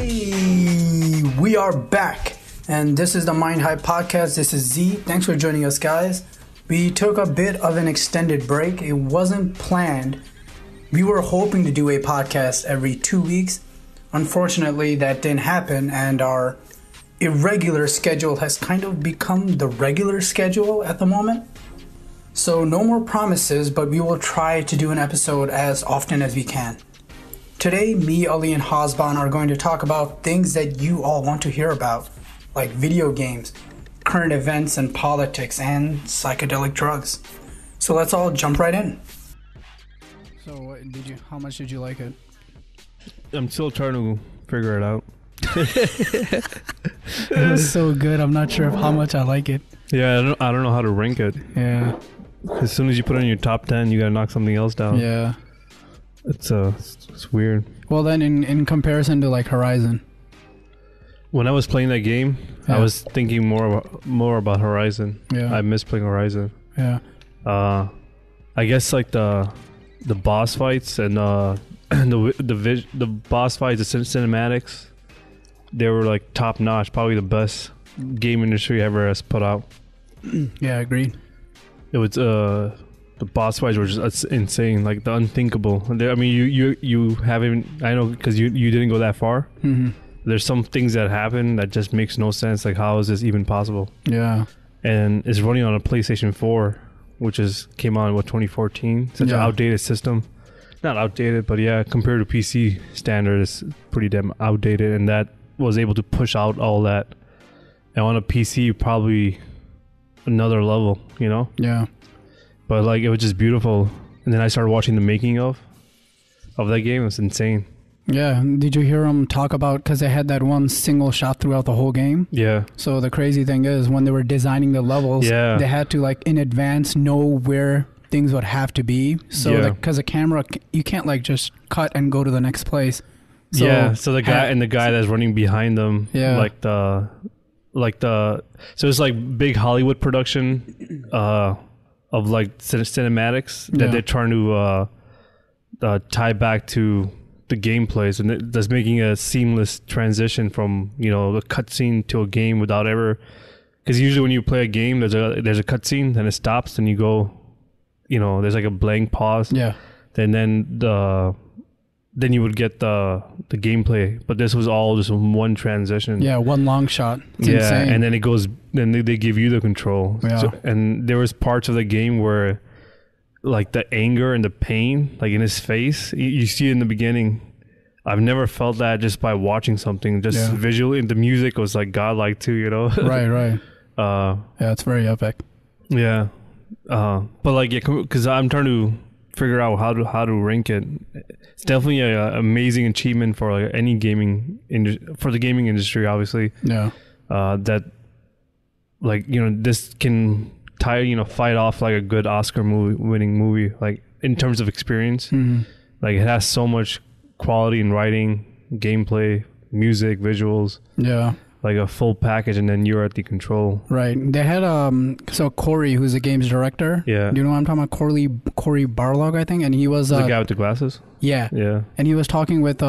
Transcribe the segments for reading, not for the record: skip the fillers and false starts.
Hey, we are back, and this is the Mind Hype Podcast. This is Z. Thanks for joining us, guys. We took a bit of an extended break. It wasn't planned. We were hoping to do a podcast every 2 weeks. Unfortunately, that didn't happen, and our irregular schedule has kind of become the regular schedule at the moment. So no more promises, but we will try to do an episode as often as we can. Today, me, Ali, and Hasban are going to talk about things that you all want to hear about, like video games, current events and politics, and psychedelic drugs. So let's all jump right in. So, how much did you like it? I'm still trying to figure it out. It was so good. I'm not sure how much I like it. Yeah, I don't know how to rank it. Yeah. As soon as you put it in your top 10, you gotta knock something else down. Yeah. It's weird. Well, then in comparison to like Horizon. When I was playing that game, Yeah. I was thinking more about Horizon. Yeah. I miss playing Horizon. Yeah. I guess like the boss fights and the boss fights, the cinematics, they were like top notch. Probably the best game industry ever has put out. Yeah, agreed. It was the boss fights were just insane, like the unthinkable. I mean, you haven't. I know because you didn't go that far. Mm-hmm. There's some things that happen that just makes no sense. Like, how is this even possible? Yeah. And it's running on a PlayStation 4, which came out in 2014. Such an outdated system. Not outdated, but yeah, compared to PC standards, it's pretty damn outdated. And that was able to push out all that. And on a PC, probably another level, you know? Yeah. But like, it was just beautiful. And then I started watching the making of that game. It was insane. Yeah. Did you hear them talk about, because they had that one single shot throughout the whole game? Yeah. So the crazy thing is, when they were designing the levels, they had to like in advance know where things would have to be. So because the camera, you can't like just cut and go to the next place. So so the guy that's running behind them, so it's like big Hollywood production of like cinematics that they're trying to tie back to the gameplays, and that's making a seamless transition from, you know, a cutscene to a game without ever, because usually when you play a game, there's a cutscene, then it stops, and you go, you know, there's like a blank pause, and then you would get the gameplay, but this was all just one transition. Yeah, one long shot. It's insane. And then it goes. Then they give you the control. Yeah. So, and there was parts of the game where, like the anger and the pain, like in his face, you see it in the beginning. I've never felt that just by watching something. Just visually, the music was like godlike too. You know. Right. Yeah, it's very epic. Yeah, but like, because I'm trying to figure out how to rank it. It's definitely an amazing achievement for like any gaming for the gaming industry, obviously. Yeah. That, like, you know, this can fight off like a good winning movie, like in terms of experience. Mm-hmm. Like, it has so much quality in writing, gameplay, music, visuals. Yeah. Like a full package, and then you're at the control. Right. They had so Corey, who's the game's director. Yeah. Do you know what I'm talking about? Corey Barlog, I think, and he was the guy with the glasses. Yeah. Yeah. And he was talking with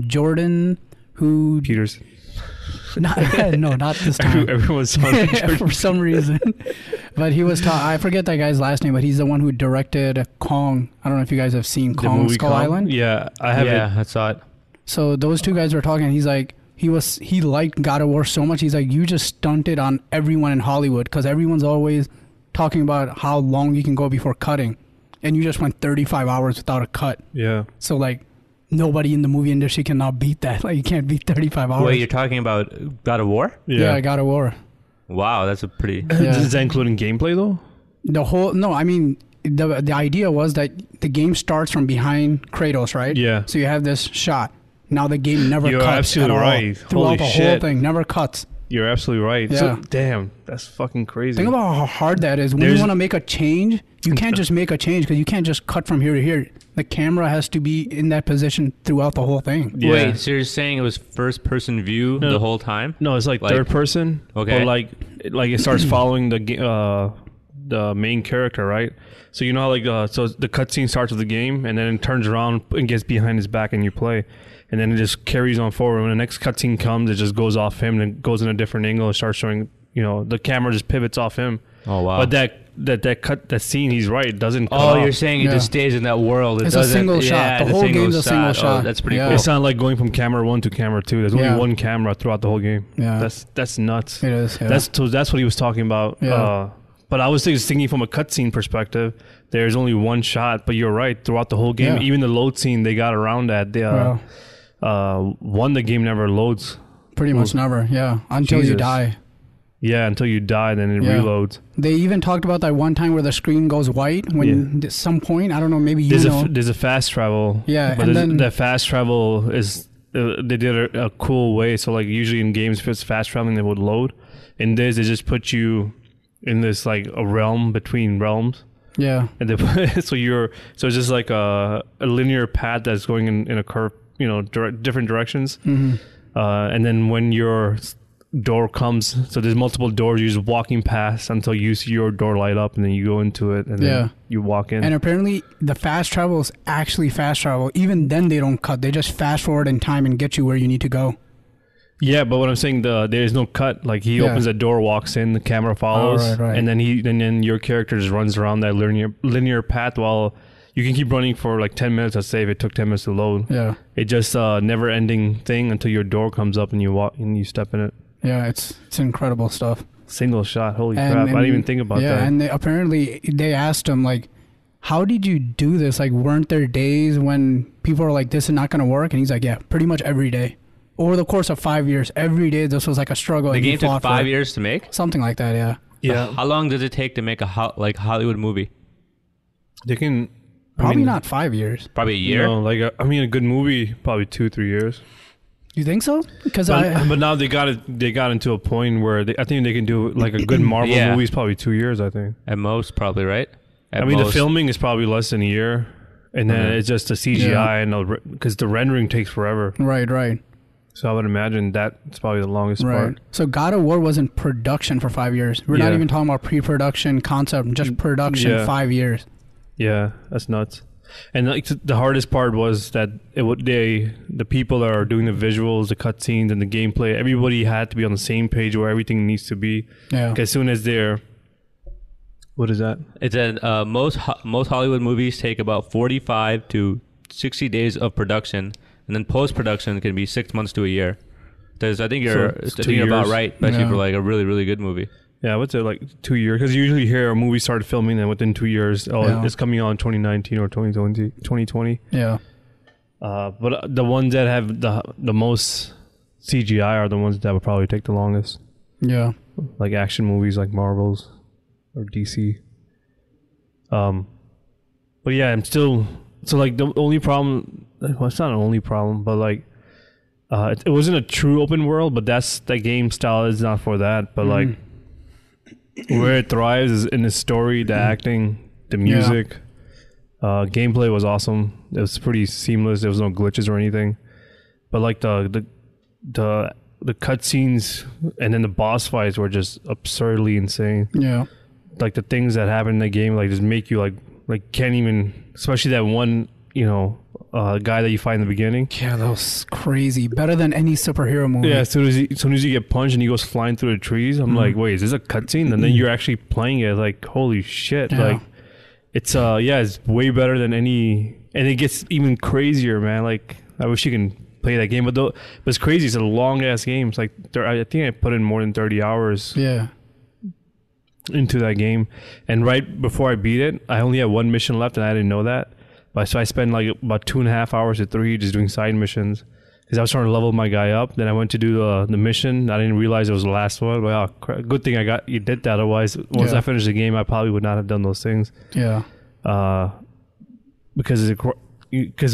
Jordan, who Peters. Not this time. Everyone's talking Jordan for some reason. But he was I forget that guy's last name, but he's the one who directed Kong. I don't know if you guys have seen Kong Skull Island. Yeah, I have. Yeah, I saw it. So those two guys were talking, and he's like, he liked God of War so much. He's like, you just stunted on everyone in Hollywood, because everyone's always talking about how long you can go before cutting, and you just went 35 hours without a cut. Yeah. So like, nobody in the movie industry can now beat that. Like, you can't beat 35 hours. Wait, you're talking about God of War? Yeah, God of War. Wow, that's a pretty... Is that including gameplay though? The idea was that the game starts from behind Kratos, right? Yeah. So you have this shot. Now the game never You're cuts absolutely at all. right. Throughout Holy the shit. whole thing, never cuts. You're absolutely right. Yeah. So, damn, that's fucking crazy. Think about how hard that is. When you want to make a change, you can't just make a change, because you can't just cut from here to here. The camera has to be in that position throughout the whole thing. Yeah. Wait, so you're saying it was first-person view the whole time? No, it's like third person. Okay. But like it starts following the main character, right? So you know how like so the cutscene starts with the game, and then it turns around and gets behind his back, and you play, and then it just carries on forward. When the next cutscene comes, it just goes off him and it goes in a different angle and starts showing. You know, the camera just pivots off him. Oh wow! But that scene, he's right. It doesn't. Oh, you're saying it just stays in that world. It's a single shot. The whole game's a single shot. That's pretty cool. It's not like going from camera 1 to camera 2. There's only one camera throughout the whole game. Yeah, that's nuts. It is. Yeah. That's what he was talking about. Yeah. But I was just thinking from a cutscene perspective, there's only one shot. But you're right. Throughout the whole game, even the load scene, they got around that. The game never loads. Pretty much never. Yeah, until you die. Yeah, until you die, then it reloads. They even talked about that one time where the screen goes white when at some point, I don't know, maybe there's a fast travel. Yeah, but then that fast travel is they did a cool way. So like usually in games, if it's fast traveling, they would load. In this, they just put you in this like a realm between realms. Yeah, and so it's just like a linear path that's going in a curve, you know, different directions. Mm-hmm. And then when your door comes, so there's multiple doors, you're just walking past until you see your door light up, and then you go into it, and then you walk in. And apparently the fast travel is actually fast travel. Even then they don't cut. They just fast forward in time and get you where you need to go. Yeah, but what I'm saying, there is no cut. Like he opens the door, walks in, the camera follows, and then then your character just runs around that linear path while you can keep running for like 10 minutes. Let's say if it took 10 minutes to load. Yeah, it just never ending thing until your door comes up and you walk and you step in it. Yeah, it's incredible stuff. Single shot, holy crap! I didn't even think about that. Yeah, and they asked him like, "How did you do this? Like, weren't there days when people were like, this is not going to work?" And he's like, "Yeah, pretty much every day, over the course of 5 years, every day this was like a struggle." The game took 5 years to make, something like that. Yeah. Yeah. How long does it take to make a Hollywood movie? They can probably not 5 years. Probably a year. No, like a good movie, probably 2-3 years. You think so? Because but now they got into a point where I think they can do like a good Marvel movie is probably 2 years. I think at most, probably right. The filming is probably less than a year, and then it's just the CGI and because the rendering takes forever. Right. So I would imagine that's probably the longest part. So God of War was in production for 5 years. We're not even talking about pre-production concept, just production 5 years. Yeah, that's nuts. And like the hardest part was that the people that are doing the visuals, the cutscenes, and the gameplay, everybody had to be on the same page where everything needs to be. Yeah. Because as soon as they're, what is that? It's most Hollywood movies take about 45 to 60 days of production, and then post production can be 6 months to a year. Because I think you're about right, especially for like a really really good movie. Yeah, I would say like 2 years, because you usually hear a movie started filming and within 2 years, it's coming out in 2019 or 2020. Yeah. But the ones that have the most CGI are the ones that would probably take the longest. Yeah. Like action movies like Marvel's or DC. But yeah, I'm still... So like the only problem... Well, it's not an only problem, but like... it wasn't a true open world, but that game style is not for that. But like... Where it thrives is in the story, the acting, the music. Gameplay was awesome. It was pretty seamless. There was no glitches or anything. But like the cutscenes and then the boss fights were just absurdly insane. Yeah. Like the things that happen in the game, like just make you like can't even. Especially that one, guy that you find in the beginning. Yeah, that was crazy. Better than any superhero movie. Yeah, as soon as you get punched and he goes flying through the trees, I'm like, wait, is this a cutscene? And then you're actually playing it. Like, holy shit! Yeah. Like, it's it's way better than any, and it gets even crazier, man. Like, I wish you can play that game, but it's crazy. It's a long ass game. It's like I think I put in more than 30 hours. Yeah. Into that game, and right before I beat it, I only had one mission left, and I didn't know that. So I spent like about 2.5 hours to 3 just doing side missions because I was trying to level my guy up. Then I went to do the mission. I didn't realize it was the last one. But good thing you did that. Otherwise, once I finished the game, I probably would not have done those things. Yeah. Because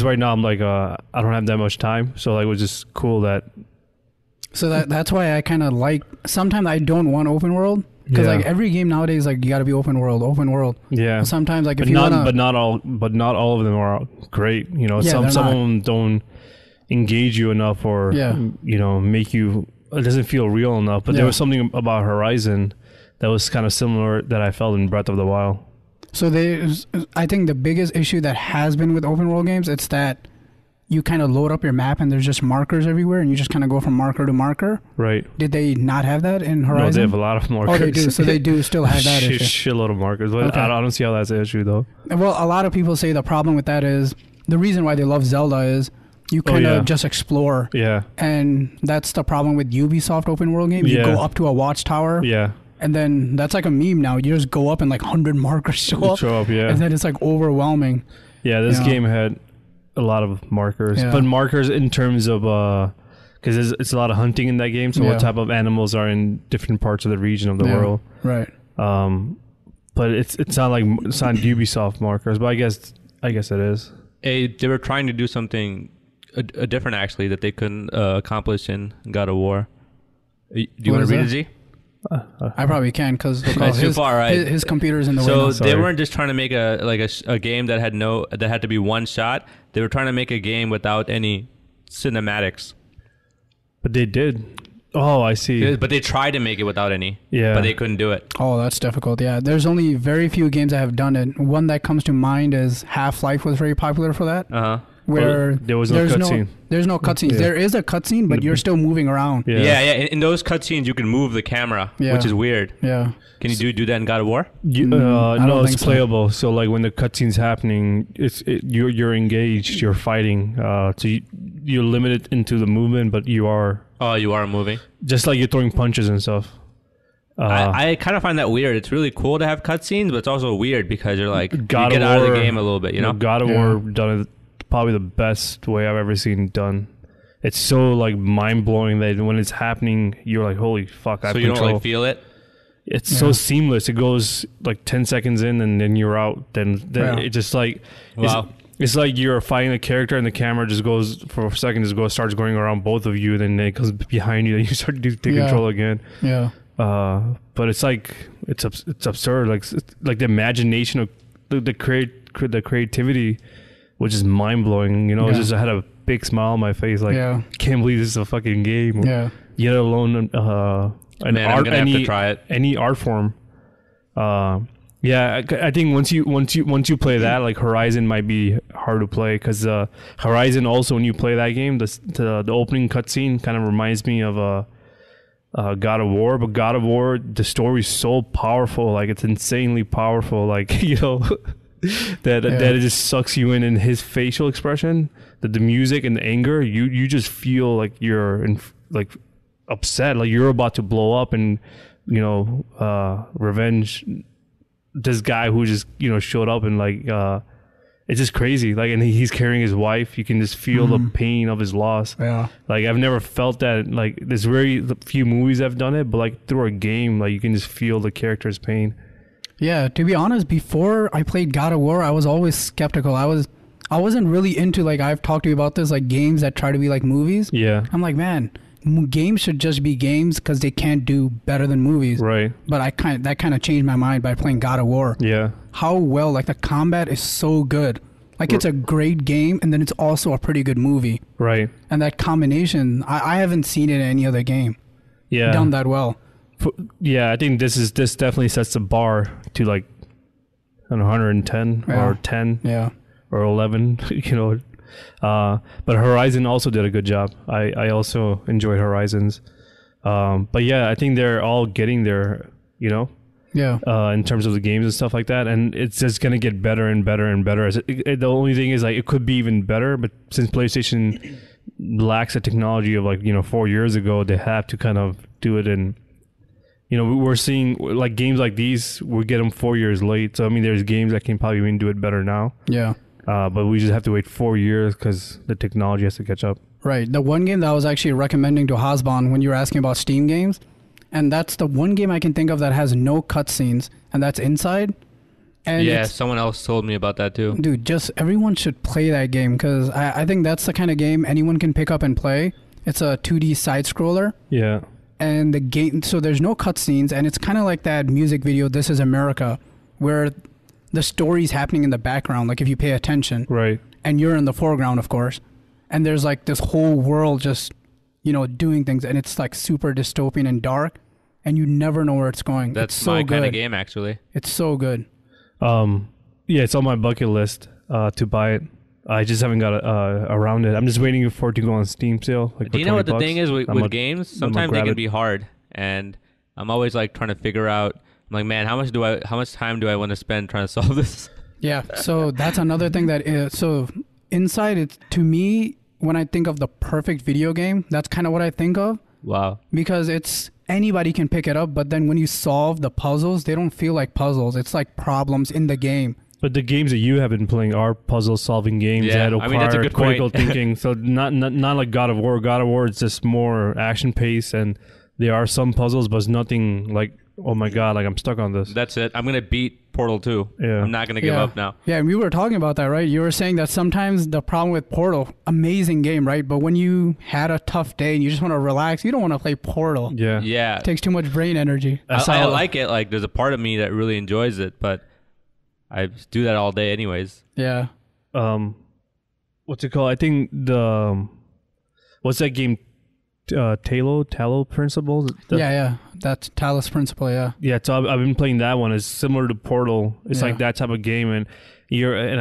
right now I'm like I don't have that much time, so like it was just cool that. So that's why I kind of like. Sometimes I don't want open world. Because like every game nowadays, like you got to be open world. Yeah. But sometimes like but not all of them are great. Some of them don't engage you enough, or make you. It doesn't feel real enough. But there was something about Horizon that was kind of similar that I felt in Breath of the Wild. So I think the biggest issue that has been with open world games, it's that you kind of load up your map and there's just markers everywhere and you just kind of go from marker to marker. Right. Did they not have that in Horizon? No, they have a lot of markers. Oh, they do. So they do still have that issue. Shitload of markers. But okay. I don't see how that's an issue, though. Well, a lot of people say the problem with that is the reason why they love Zelda is you kind of just explore. Yeah. And that's the problem with Ubisoft open world games. You go up to a watchtower. Yeah. And then that's like a meme now. You just go up and like 100 markers show up. And then it's like overwhelming. Yeah, this game had a lot of markers. Yeah. But markers in terms of, because it's a lot of hunting in that game. So what type of animals are in different parts of the region of the world. Right. But it's not like, it's not Ubisoft markers, but I guess it is. They were trying to do something different, actually, that they couldn't accomplish in God of War. Do you want to read it, Z? I probably can because his computer's in the way. So they weren't just trying to make a game that had to be one shot. They were trying to make a game without any cinematics. But they did. Oh, I see. But they tried to make it without any. Yeah. But they couldn't do it. Oh, that's difficult. Yeah. There's only very few games that have done it. One that comes to mind is Half-Life was very popular for that. Uh-huh. Where there was no cutscene. There's no cutscenes. Yeah. There is a cutscene, but you're still moving around. Yeah. In those cutscenes, you can move the camera, which is weird. Yeah. Can you do that in God of War? No, it's playable. So like when the cutscene's happening, you're engaged, you're fighting. So you're limited into the movement, but you are. Oh, you are moving. Just like you're throwing punches and stuff. I kind of find that weird. It's really cool to have cutscenes, but it's also weird because you're like, you get out of the game a little bit, you know? God of War done it probably the best way I've ever seen done. It's so like mind-blowing that when it's happening, you're like, holy fuck, I have control. So you don't like feel it? It's so seamless. It goes like 10 seconds in and then you're out. Then it just like... Wow. It's like you're fighting a character and the camera just goes for a second, starts going around both of you, then it goes behind you, then you start to take control again. Yeah. But it's like it's absurd. Like the imagination of the creativity, which is mind blowing. You know, it's just I had a big smile on my face. Like, can't believe this is a fucking game. Yeah. Yet alone, I'm gonna have to try it. Any art form. Yeah, I think once you play that, like Horizon might be hard to play because Horizon also, when you play that game, the opening cutscene kind of reminds me of God of War. But God of War, the story's so powerful, like it's insanely powerful, like you know that it just sucks you in. And his facial expression, the music and the anger, you just feel like you're like upset, like you're about to blow up and revenge this guy who just showed up and like it's just crazy, like, and he's carrying his wife. You can just feel the pain of his loss. Like I've never felt that. Like there's very few movies I've done it, but like through a game, like you can just feel the character's pain. Yeah, to be honest, before I played God of War, I was always skeptical. I wasn't really into, like, I've talked to you about this, like games that try to be like movies. Yeah, I'm like, man, games should just be games because they can't do better than movies. Right. But that kind of changed my mind by playing God of War. Yeah. How well, like, the combat is so good. Like, it's a great game, and then it's also a pretty good movie. Right. And that combination, I haven't seen it in any other game. Yeah. Done that well. Yeah, I think this definitely sets the bar to, like, 110 or 10 or 11, but Horizon also did a good job. I also enjoyed Horizons. But yeah, I think they're all getting there, in terms of the games and stuff like that. And it's just going to get better and better and better. The only thing is, like, it could be even better, but since PlayStation lacks the technology of, like, 4 years ago, they have to kind of do it in, we're seeing, like, games like these, we get them 4 years late. So, I mean, there's games that can probably even do it better now. Yeah. But we just have to wait 4 years because the technology has to catch up. Right. The one game that I was actually recommending to Hasban when you were asking about Steam games, and that's the one game I can think of that has no cutscenes, and that's Inside. And someone else told me about that too. Dude, just everyone should play that game because I think that's the kind of game anyone can pick up and play. It's a 2D side scroller. Yeah. And the game, so there's no cutscenes, and it's kind of like that music video, This Is America, where the story's happening in the background, like if you pay attention. Right. And you're in the foreground, of course. And there's like this whole world just, doing things, and it's like super dystopian and dark. and you never know where it's going. That's it's so my good. kind of game, actually. It's so good. Yeah, it's on my bucket list to buy it. I just haven't got around it. I'm just waiting for it to go on Steam sale. Like, do you know what the $20. thing is with games? Sometimes they can be hard, and I'm always like trying to figure out. I'm like, man, how much time do I want to spend trying to solve this? Yeah, so that's another thing that is, so Inside, it's, to me, when I think of the perfect video game, that's kind of what I think of. Wow. Because anybody can pick it up, but then when you solve the puzzles, they don't feel like puzzles. It's like problems in the game. But the games that you have been playing are puzzle-solving games that require that's a good critical point. thinking. So not like God of War. God of War is just more action-paced, and there are some puzzles, but it's nothing like, oh my God, like I'm stuck on this. That's it. I'm going to beat Portal 2. Yeah. I'm not going to give up now. Yeah, and we were talking about that, right? You were saying that sometimes the problem with Portal, amazing game, right? But when you had a tough day and you just want to relax, you don't want to play Portal. Yeah. Yeah. It takes too much brain energy. I like it. Like, there's a part of me that really enjoys it, but I do that all day anyways. Yeah. What's it called? I think what's that game? Talos Principle? Yeah. That's Talos Principle, yeah. Yeah, so I've been playing that one. It's similar to Portal. It's like that type of game, and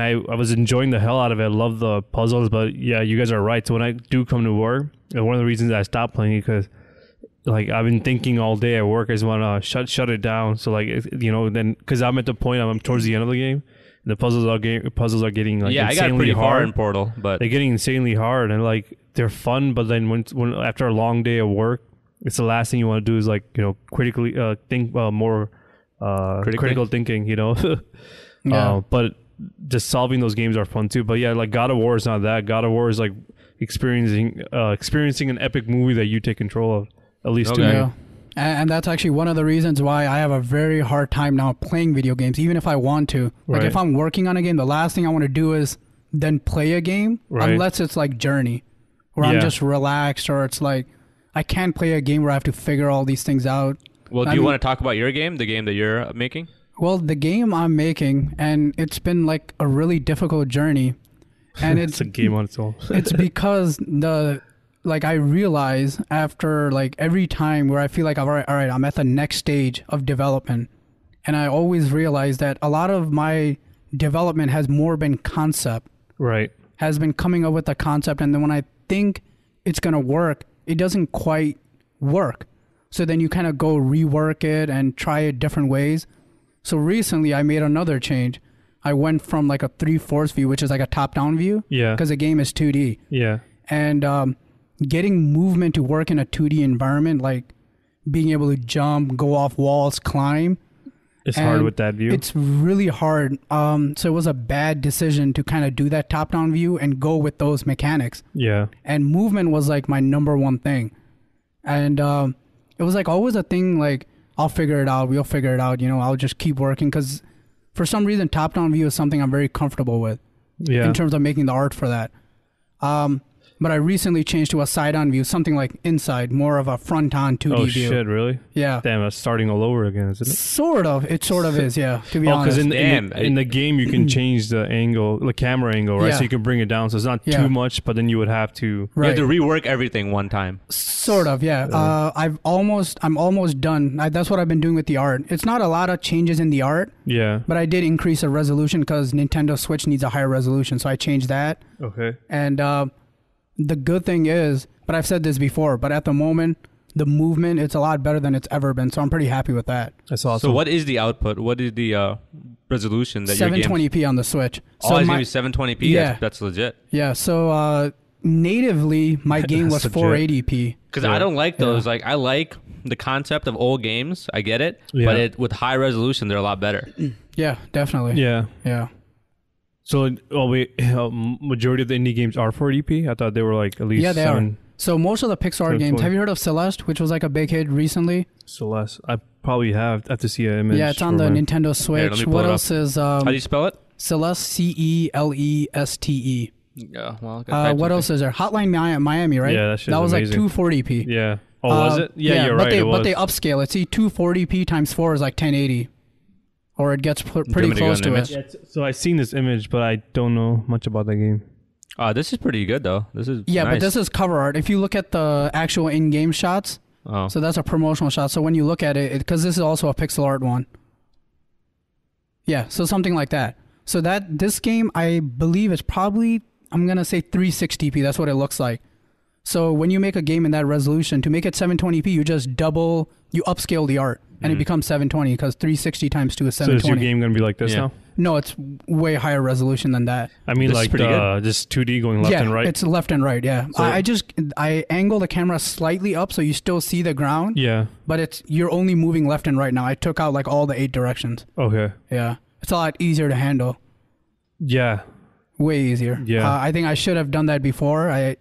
I was enjoying the hell out of it. I love the puzzles, but yeah, you guys are right. So when I do come to work, and one of the reasons I stopped playing it because like I've been thinking all day at work, I just want to shut it down. So like then because I'm at the point I'm towards the end of the game, the puzzles are getting like I got pretty far in Portal, but they're getting insanely hard, and like they're fun. But then when after a long day of work, it's the last thing you want to do is like critically think more critical thinking. But just solving those games are fun too. But yeah, like God of War is not that. God of War is like experiencing an epic movie that you take control of. At least to me. Yeah. And that's actually one of the reasons why I have a very hard time now playing video games, even if I want to. Like if I'm working on a game, the last thing I want to do is then play a game, unless it's like Journey, where I'm just relaxed, or it's like I can't play a game where I have to figure all these things out. Well, do you want to talk about your game, the game that you're making? Well, the game I'm making, and it's been like a really difficult journey. And it's a game on its own. It's because I realize after like every time where I feel like all right, I'm at the next stage of development, and I always realize that a lot of my development has more been concept, has been coming up with a concept, and then when I think it's gonna work, it doesn't quite work. So then you kind of go rework it and try it different ways. So recently I made another change. I went from like a 3/4 view, which is like a top-down view, because the game is 2D, and getting movement to work in a 2D environment, like being able to jump, go off walls, climb. It's hard with that view. It's really hard. So it was a bad decision to kind of do that top-down view and go with those mechanics. Yeah. And movement was like my number one thing. And it was like always a thing like, I'll figure it out. We'll figure it out. I'll just keep working. Because for some reason, top-down view is something I'm very comfortable with in terms of making the art for that. But I recently changed to a side-on view, something like Inside, more of a front-on 2D view. Oh, shit, really? Yeah. Damn, it's starting all over again, isn't it? Sort of. It sort of is, yeah, to be honest. Because in the game, you can change the angle, the camera angle, right? Yeah. So you can bring it down. So it's not too much, but then you would have to... You have to rework everything one time. Sort of, yeah. I'm almost done. That's what I've been doing with the art. It's not a lot of changes in the art. Yeah. But I did increase the resolution because Nintendo Switch needs a higher resolution. So I changed that. Okay. And... the good thing is, but I've said this before, but at the moment, the movement, it's a lot better than it's ever been. So I'm pretty happy with that. That's awesome. So what is the output? What is the resolution that your game... 720p on the Switch. So it's going to be 720p? Yeah. That's legit. Yeah, so natively, my game was 480p. Because I don't like those. Like, I like the concept of old games. I get it. Yeah. But with high resolution, they're a lot better. Yeah, definitely. Yeah. So, majority of the indie games are 480p? I thought they were like at least... Yeah, they are. So most of the Pixar games... Have you heard of Celeste, which was like a big hit recently? Celeste. I probably have. I have to see an image. Yeah, it's on the Nintendo Switch. What else is... How do you spell it? Celeste, Celeste. Yeah, well... what else is there? Hotline Miami, right? Yeah, that was amazing. like 240p. Yeah. Oh, was it? Yeah, you're right. But they upscale it. See, 240p times 4 is like 1080. Or it gets pretty close to it. Yeah, so I've seen this image, but I don't know much about that game. This is pretty good, though. This is nice. But this is cover art. If you look at the actual in-game shots, Oh. So that's a promotional shot. So when you look at it, because this is also a pixel art one. Yeah, so something like that. So this game, I believe, is probably, I'm going to say 360p. That's what it looks like. So when you make a game in that resolution, to make it 720p, you just you upscale the art, and it becomes 720, because 360 times 2 is 720. So is your game going to be like this now? No, it's way higher resolution than that. I mean, like just 2D going left and right? Yeah, it's left and right, yeah. So I angle the camera slightly up so you still see the ground. Yeah. But you're only moving left and right now. I took out like all the 8 directions. Okay. Yeah. It's a lot easier to handle. Yeah. Way easier. Yeah. I think I should have done that before.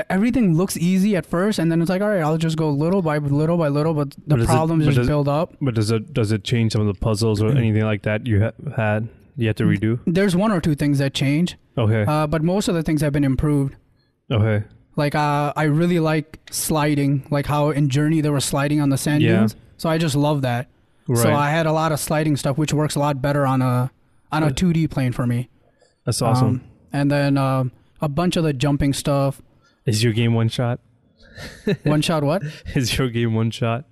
Everything looks easy at first, and then it's like, all right, I'll just go little by little, but the problems just build up. But does it change some of the puzzles or anything like that you had to redo? There's 1 or 2 things that change. Okay. But most of the things have been improved. Okay. Like I really like sliding, like how in Journey there was sliding on the sand dunes. So I just love that. Right. So I had a lot of sliding stuff, which works a lot better on a 2D plane for me. That's awesome. And then a bunch of the jumping stuff. Is your game one shot? One shot what? Is your game one shot?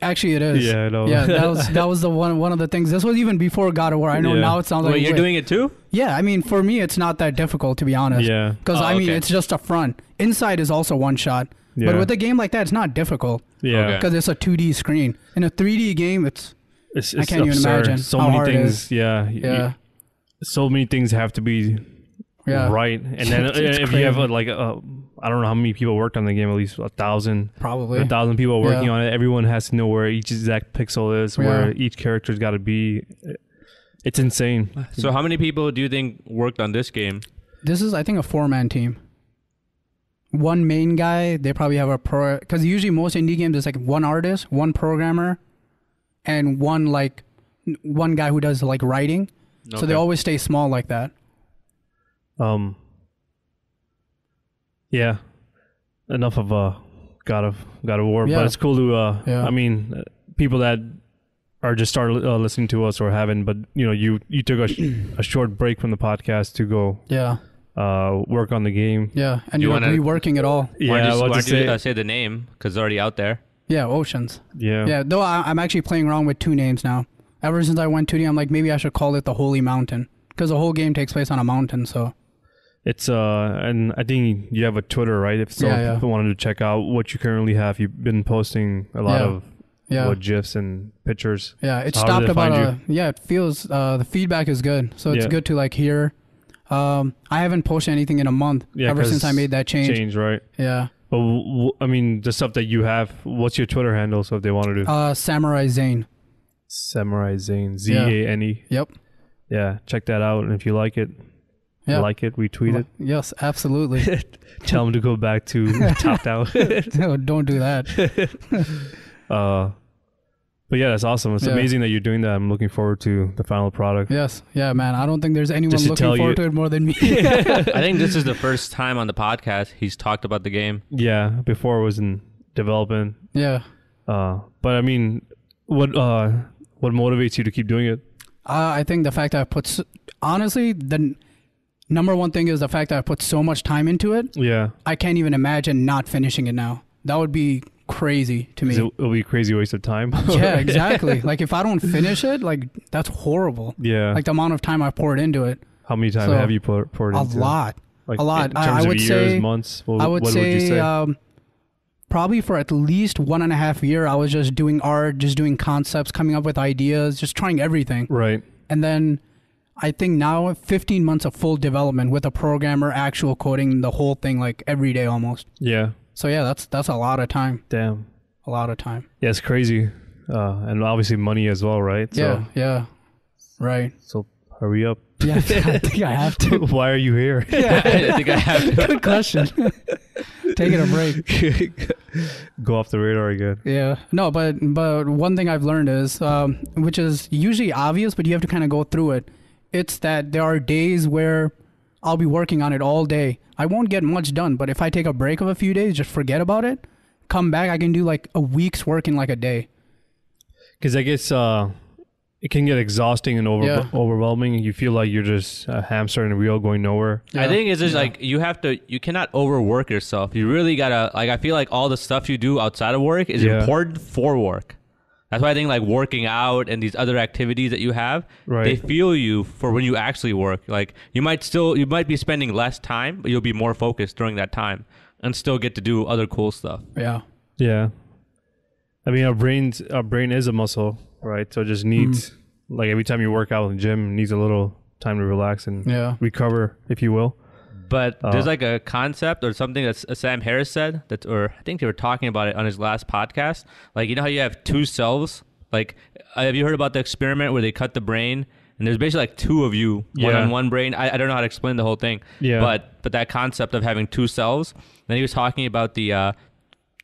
Actually, it is. Yeah, I know. Yeah, that was the one of the things. This was even before God of War. I know now it sounds like... Wait, you're doing it too? Yeah, I mean, for me, it's not that difficult, to be honest. Yeah. Because, it's just a front. Inside is also one shot. Yeah. But with a game like that, it's not difficult. Yeah. Because it's a 2D screen. In a 3D game, it's I can't even imagine so how many hard things, it is. Yeah. So many things have to be right. And then if you have I don't know how many people worked on the game, at least 1,000. Probably. 1,000 people working on it. Everyone has to know where each exact pixel is, where each character's got to be. It's insane. So how many people do you think worked on this game? This is, I think, a 4-man team. One main guy, they probably have because usually most indie games is like one artist, one programmer, and one guy who does like writing. Okay. So they always stay small like that. Yeah. Enough of God of War, but it's cool to I mean, people that are just started listening to us or haven't, but you took a short break from the podcast to go work on the game. Yeah, and you're reworking it all. Yeah, why don't you say the name, because it's already out there. Yeah, Oceans. Yeah. Though I'm actually playing around with 2 names now. Ever since I went 2D, I'm like, maybe I should call it the Holy Mountain, because the whole game takes place on a mountain. So it's and I think you have a Twitter, right? If people wanted to check out what you currently have, you've been posting a lot of GIFs and pictures. Yeah, it stopped about it feels the feedback is good, so it's good to like hear. I haven't posted anything in a month ever since I made that change. Right? Yeah. But I mean, the stuff that you have, what's your Twitter handle? So if they wanted to, Samurai Zane. Samurai Zane, Zane. Yep. Yeah, check that out, and if you like it, retweet it. Yes, absolutely. Tell them to go back to Top Down. No, don't do that. But yeah, that's awesome. It's amazing that you're doing that. I'm looking forward to the final product. Yes. Yeah, man. I don't think there's anyone looking forward to it more than me. I think this is the first time on the podcast he's talked about the game. Yeah. Before it was in development. Yeah. But I mean, what motivates you to keep doing it? I think the fact that honestly, the number one thing is the fact that I put so much time into it. Yeah. I can't even imagine not finishing it now. That would be crazy to me. It'll be a crazy waste of time. Yeah, exactly. Like if I don't finish it, like that's horrible. Yeah. Like the amount of time I poured into it. How many times have you poured into it? A lot. Like a lot. In terms of years, months? What would you say? Probably for at least 1.5 years, I was just doing art, just doing concepts, coming up with ideas, just trying everything. Right. And then I think now 15 months of full development with a programmer, actual coding, the whole thing, like every day almost. Yeah. So yeah, that's a lot of time. Damn. A lot of time. Yeah, it's crazy. And obviously money as well, right? Yeah. Right. So hurry up. Yeah, I think I have to. Why are you here? Yeah, I think I have to. Good question. Taking a break. Go off the radar again. Yeah. No, but one thing I've learned is, which is usually obvious, but you have to kind of go through it. It's that there are days where I'll be working on it all day. I won't get much done, but if I take a break of a few days, just forget about it, come back, I can do like a week's work in like a day. Because I guess it can get exhausting and overwhelming. You feel like you're just a hamster in a wheel going nowhere. I think it's just like you cannot overwork yourself. You really gotta, like, I feel like all the stuff you do outside of work is important for work. That's why I think like working out and these other activities that you have, they fuel you for when you actually work. Like you might be spending less time, but you'll be more focused during that time and still get to do other cool stuff. Yeah. Yeah. I mean, our brain is a muscle, right? So it just needs, like every time you work out in the gym, it needs a little time to relax and recover, if you will. But there's like a concept or something that Sam Harris said, or I think they were talking about it on his last podcast. Like, you know how you have two selves? Like, have you heard about the experiment where they cut the brain and there's basically like two of you, one on one brain? I don't know how to explain the whole thing. Yeah. But that concept of having two selves. Then he was talking about the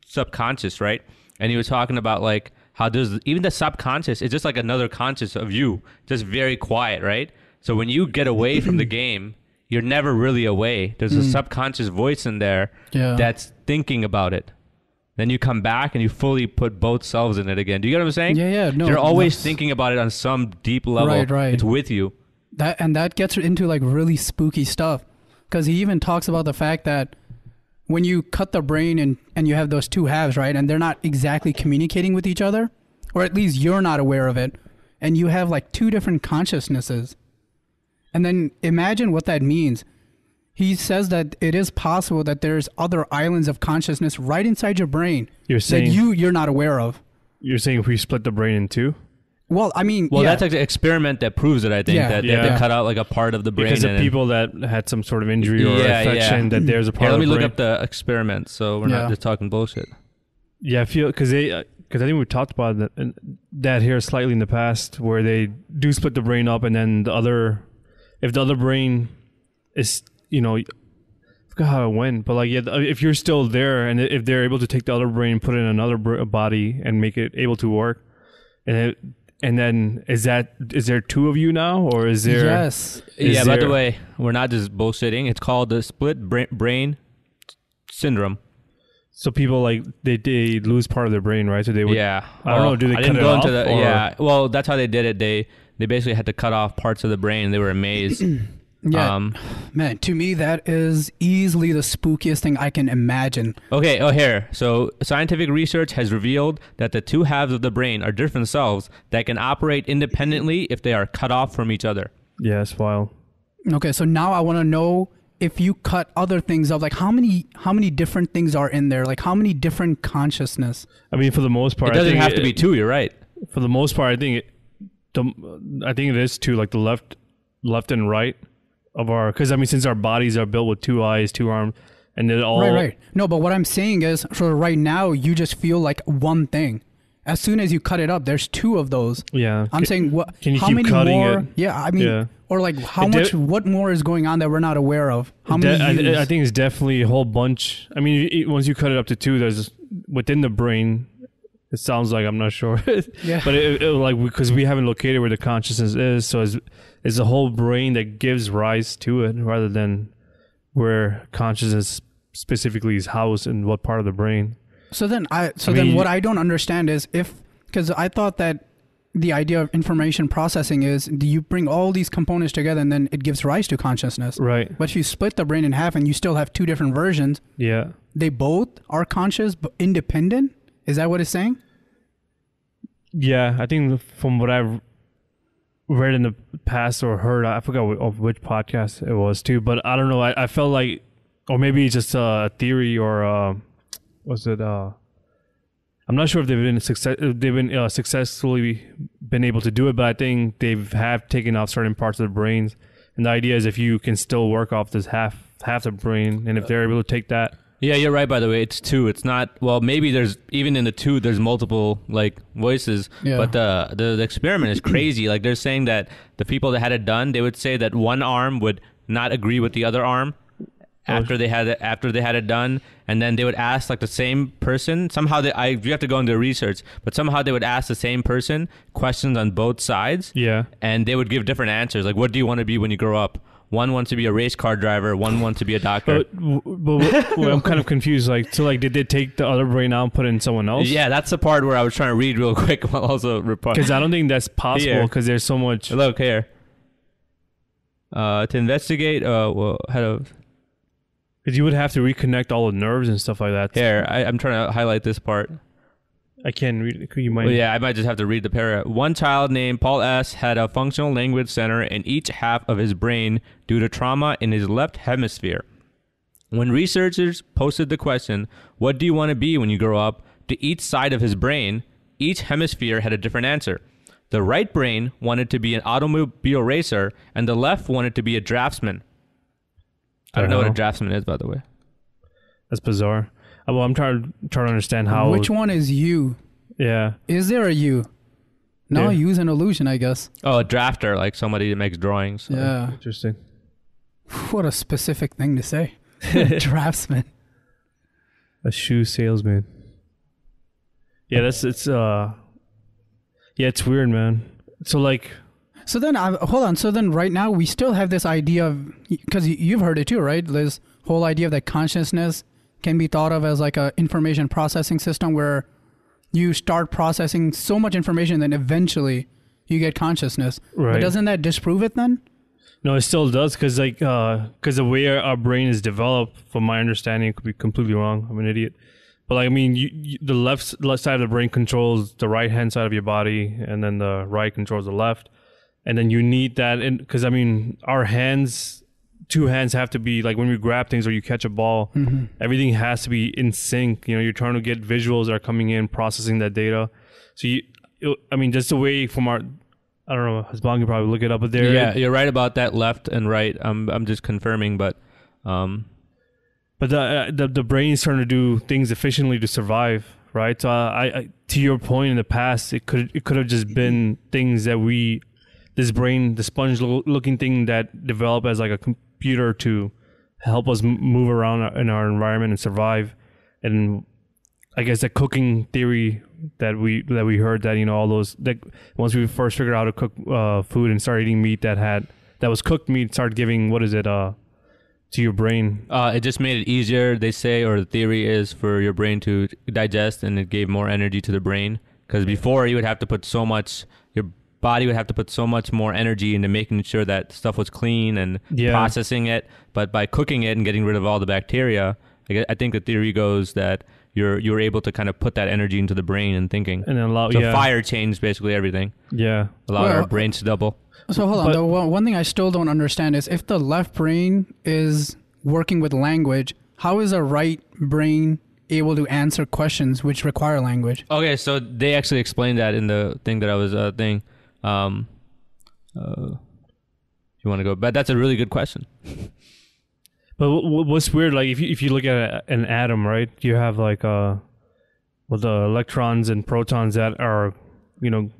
subconscious, right? And he was talking about like how there's even the subconscious is just like another conscious of you, just very quiet, right? So when you get away from the game, you're never really away. There's a subconscious voice in there that's thinking about it. Then you come back and you fully put both selves in it again. Do you get what I'm saying? Yeah. No, you're always thinking about it on some deep level. Right. It's with you. That gets into like really spooky stuff. Because he even talks about the fact that when you cut the brain and you have those two halves, right, and they're not exactly communicating with each other, or at least you're not aware of it, and you have like two different consciousnesses. And then imagine what that means. He says that it is possible that there's other islands of consciousness right inside your brain that you're not aware of. You're saying if we split the brain in two? Well, I mean, that's like an experiment that proves it, I think, that they cut out like a part of the brain. Because of people that had some sort of injury or infection, that there's a part of the brain. Let me look up the experiment so we're not just talking bullshit. Yeah, I feel, because I think we talked about that here slightly in the past, where they do split the brain up and then if the other brain is, I forgot how it went, but like, if you're still there and if they're able to take the other brain and put it in another body and make it able to work, and then is there two of you now, or is there? Yes. By the way, we're not just bullshitting. It's called the split brain syndrome. So people like they lose part of their brain, right? So they would. Yeah. I don't know. Do they cut it off? Well, that's how they did it. They basically had to cut off parts of the brain, and they were amazed. Yeah, man, to me, that is easily the spookiest thing I can imagine. Okay, here. So scientific research has revealed that the two halves of the brain are different selves that can operate independently if they are cut off from each other. Yeah, it's wild. Okay, so now I want to know, if you cut other things up, like how many different things are in there? Like how many different consciousness? I mean, for the most part, it doesn't have to be two. You're right. For the most part, I think it is two, like the left and right of our, because I mean, since our bodies are built with two eyes, two arms, and they're all right. No, but what I'm saying is, for right now, you just feel like one thing. As soon as you cut it up, there's two of those. Yeah. I'm saying, what? Can you how keep many cutting more? it? Yeah, I mean, or like how much? What more is going on that we're not aware of? How many? I think it's definitely a whole bunch. I mean, once you cut it up to two, there's within the brain. It sounds like, I'm not sure. Yeah. But it like, because we haven't located where the consciousness is, so it's the whole brain that gives rise to it, rather than where consciousness specifically is housed in what part of the brain. So then what I don't understand is, because I thought that the idea of information processing is you bring all these components together and then it gives rise to consciousness. Right. But if you split the brain in half and you still have two different versions, they both are conscious but independent. Is that what it's saying? Yeah, I think from what I've read in the past or heard, I forgot of which podcast it was too, but I don't know. I felt like, or maybe it's just a theory, or was it? I'm not sure if they've been successfully been able to do it, but I think have taken off certain parts of the brains, and the idea is if you can still work off this half the brain, and if they're able to take that. Yeah, you're right, by the way. It's two. It's not, well, maybe there's, even in the two, there's multiple, like, voices. Yeah. But the experiment is crazy. Like, they're saying that the people that had it done, they would say that one arm would not agree with the other arm after they had it done. And then they would ask, like, the same person. Somehow, you have to go into the research, but somehow they would ask the same person questions on both sides. Yeah. And they would give different answers. Like, what do you want to be when you grow up? One wants to be a race car driver. One wants to be a doctor. But I'm kind of confused. Like, so like, did they take the other brain out and put it in someone else? Yeah, that's the part where I was trying to read real quick while also because I don't think that's possible because there's so much. Look here. To investigate, head of. Because you would have to reconnect all the nerves and stuff like that. Here, I'm trying to highlight this part. I can't read it. You might. Well, yeah, I might just have to read the paragraph. One child named Paul S. had a functional language center in each half of his brain due to trauma in his left hemisphere. When researchers posted the question, "What do you want to be when you grow up?" to each side of his brain, each hemisphere had a different answer. The right brain wanted to be an automobile racer, and the left wanted to be a draftsman. I don't know what a draftsman is, by the way. That's bizarre. Well, I'm trying to understand how. Which one is you? Yeah. Is there a you? No, you's an illusion, I guess. Oh, a drafter, like somebody that makes drawings. So. Yeah. Interesting. What a specific thing to say. Draftsman. A shoe salesman. Yeah, it's weird, man. So like. So then, hold on. So then right now we still have this idea of, because you've heard it too, right? This whole idea of that consciousness can be thought of as like a information processing system where you start processing so much information, then eventually you get consciousness. Right. But doesn't that disprove it then? No, it still does because the way our brain is developed, from my understanding, it could be completely wrong. I'm an idiot. But like, I mean, the left side of the brain controls the right hand side of your body, and then the right controls the left. And then you need that, because I mean, our hands, two hands have to be, like when we grab things or you catch a ball, everything has to be in sync. You know, you're trying to get visuals that are coming in, processing that data. So just the way from our, I don't know, Hasban can probably look it up, but there. Yeah, you're right about that left and right. I'm just confirming, but. But the brain is trying to do things efficiently to survive, right? So I to your point, in the past, it could have just been things that this brain, the sponge-looking thing that developed as like a computer to help us move around in our environment and survive. And I guess the cooking theory that we heard, that, you know, all those, that once we first figured out how to cook food and started eating meat that was cooked meat, started giving, to your brain. It just made it easier, they say, or the theory is for your brain to digest, and it gave more energy to the brain. Because before you would have to put so much, your body would have to put so much more energy into making sure that stuff was clean and processing it. But by cooking it and getting rid of all the bacteria, I think the theory goes that you're able to kind of put that energy into the brain and thinking. And then fire changed basically everything. Yeah. Allowed our brains to double. So hold on. The one thing I still don't understand is, if the left brain is working with language, how is a right brain able to answer questions which require language? Okay, so they actually explained that in the thing that I was if you want to go, but that's a really good question. But what's weird, like if you look at an atom, right? You have like the electrons and protons that are, you know,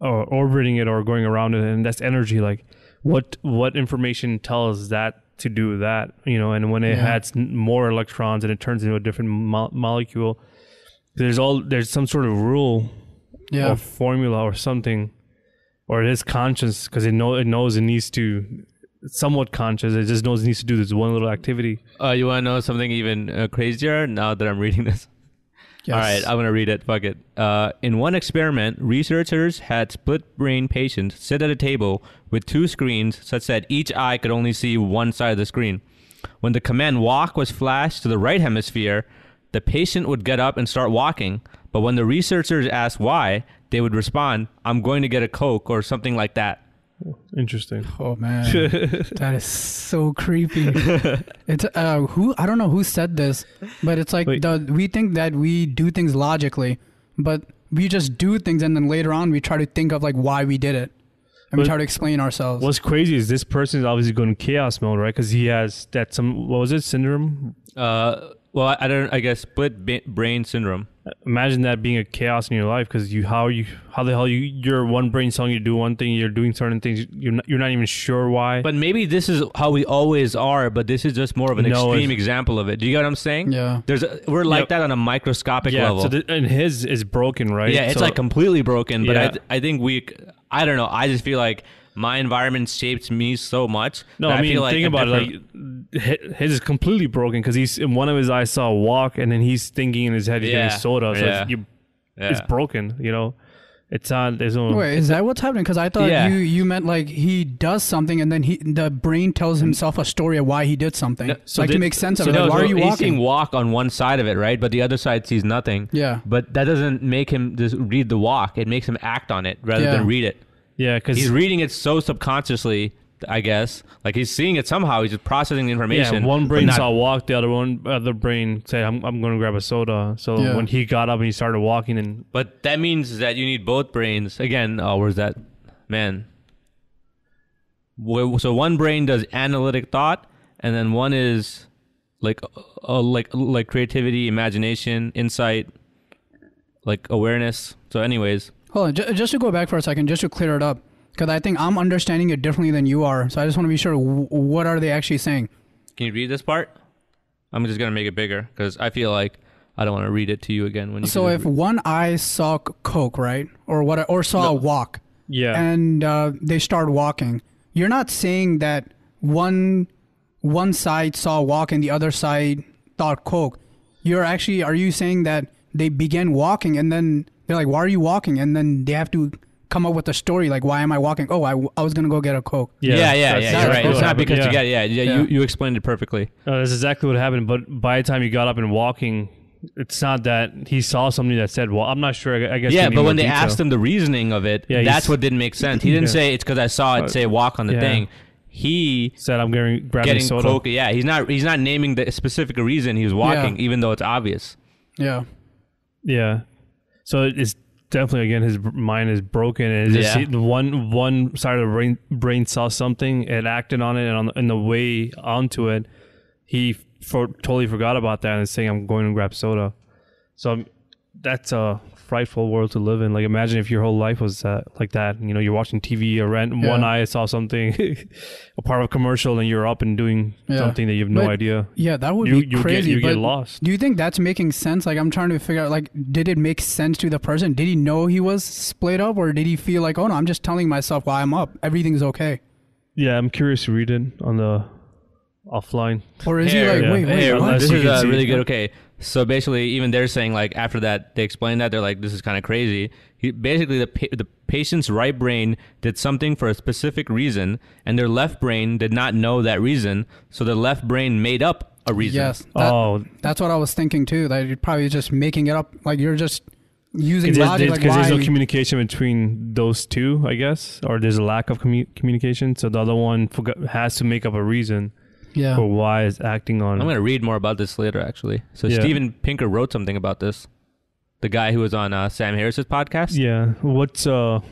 orbiting it or going around it, and that's energy. Like what information tells that to do that, you know? And when it adds more electrons and it turns into a different molecule, there's some sort of rule or formula or something, or it is conscious because it knows it needs to. Somewhat conscious. It just knows it needs to do this one little activity. You want to know something even crazier now that I'm reading this? Yes. All right, I'm going to read it. Fuck it. In one experiment, researchers had split-brain patients sit at a table with two screens such that each eye could only see one side of the screen. When the command walk was flashed to the right hemisphere, the patient would get up and start walking. But when the researchers asked why, they would respond, "I'm going to get a Coke," or something like that. Interesting. Oh man, that is so creepy. It's I don't know who said this, but it's like we think that we do things logically, but we just do things, and then later on we try to think of like why we did it, and we try to explain ourselves. What's crazy is this person is obviously going chaos mode, right? Because he has that what was it, syndrome? Well, I guess split brain syndrome. Imagine that being a chaos in your life, because how the hell your one brain's telling you to do one thing, you're doing certain things, you're not even sure why. But maybe this is how we always are, but this is just more of an extreme example of it. Do you get what I'm saying? Yeah. We're like that on a microscopic level. So and his is broken, right? Yeah, it's like completely broken. But I think I don't know. I just feel like my environment shapes me so much. No, I mean, think about it. Like, his is completely broken because he's in one of his eyes saw a walk, and then he's thinking in his head he's getting soda. So it's broken. You know, it's not. There's no. Wait, is that what's happening? Because I thought you meant like he does something, and then the brain tells himself a story of why he did something. No, so like to make sense of it. Like, why are you walking? He's seeing walk on one side of it, right? But the other side sees nothing. Yeah. But that doesn't make him just read the walk. It makes him act on it rather than read it. Yeah, because he's reading it so subconsciously, I guess. Like he's seeing it somehow. He's just processing the information. Yeah, one brain saw walk, the other brain said, "I'm going to grab a soda." So when he got up and he started walking, and but that means that you need both brains again. Where's that, man? So one brain does analytic thought, and then one is like creativity, imagination, insight, like awareness. So, anyways. Hold on, just to go back for a second, just to clear it up, because I think I'm understanding it differently than you are. So I just want to be sure, what are they actually saying? Can you read this part? I'm just going to make it bigger, because I feel like I don't want to read it to you again. When you So if one eye saw Coke, right? Or saw a walk, and they start walking, you're not saying that one side saw a walk and the other side thought Coke. Are you saying that they began walking and then they're like, why are you walking? And then they have to come up with a story like, why am I walking? Oh, I was going to go get a Coke. Yeah, you're right. It's not because you get you explained it perfectly. That's exactly what happened. But by the time he got up and walking, it's not that he saw something that said, well, I'm not sure. I guess. Yeah, but when they asked him the reasoning of it, that's what didn't make sense. He didn't say it's because I saw it say walk on the thing. He said, I'm grabbing soda. Coke. Yeah, he's not naming the specific reason he was walking, even though it's obvious. Yeah. Yeah. So it's definitely, again, his mind is broken, and it's just one side of the brain saw something and acted on it, and on the way onto it, he totally forgot about that and is saying, I'm going to grab soda. So that's a frightful world to live in. Like, imagine if your whole life was like that. You know, you're watching TV, one eye saw something, a part of a commercial, and you're up and doing something that you have no idea. Yeah, that would be crazy. You get lost. Do you think that's making sense? Like, I'm trying to figure out, like, did it make sense to the person? Did he know he was split up, or did he feel like, oh no, I'm just telling myself while I'm up, everything's okay? Yeah, I'm curious to read it on the offline. Or is he like, wait, this is really good. Okay. So basically, even they're saying, like, after that, they explained that, they're like, this is kind of crazy. Basically, the patient's right brain did something for a specific reason, and their left brain did not know that reason, so the left brain made up a reason. Yes. That's what I was thinking, too, that you're probably just making it up. Like, you're just using logic. Because there's no communication between those two, I guess, or there's a lack of communication, so the other one has to make up a reason. Yeah. For why is acting on. I'm going to read more about this later, actually. So Steven Pinker wrote something about this. The guy who was on Sam Harris's podcast. Yeah. What's the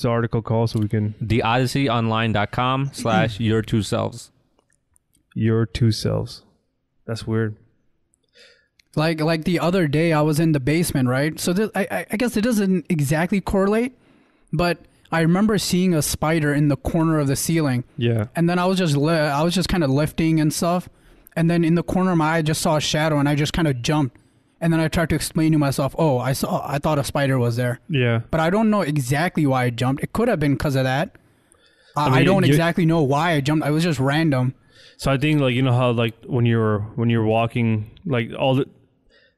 article called so we can... theodysseyonline.com/your2selves. Your two selves. That's weird. Like the other day, I was in the basement, right? So I guess it doesn't exactly correlate, but... I remember seeing a spider in the corner of the ceiling. Yeah. And then I was just kind of lifting and stuff. And then in the corner of my eye, I just saw a shadow, and I just kind of jumped. And then I tried to explain to myself, oh, I thought a spider was there. Yeah. But I don't know exactly why I jumped. It could have been because of that. I don't exactly know why I jumped. It was just random. So I think, like, you know how, like, when you're walking, like, all the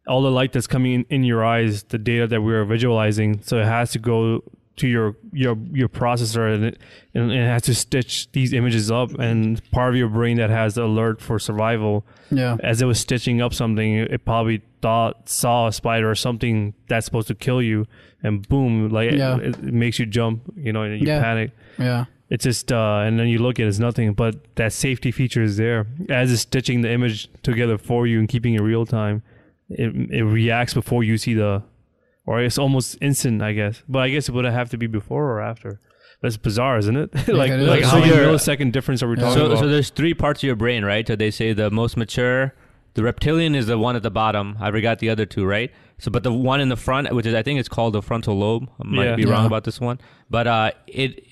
light that's coming in your eyes, the data that we're visualizing, so it has to go to your processor, and it has to stitch these images up, and part of your brain that has the alert for survival, as it was stitching up something, it probably saw a spider or something that's supposed to kill you, and boom, like it makes you jump, you know, and you panic. It's just and then you look at it, it's nothing, but that safety feature is there. As it's stitching the image together for you and keeping it real time, it reacts before you see or it's almost instant, I guess. But I guess it would have to be before or after. That's bizarre, isn't it? Like how many millisecond difference are we talking about? So there's three parts of your brain, right? So they say the most mature, the reptilian is the one at the bottom. I forgot the other two, right? So, but the one in the front, which is, I think it's called the frontal lobe. I might be wrong about this one. But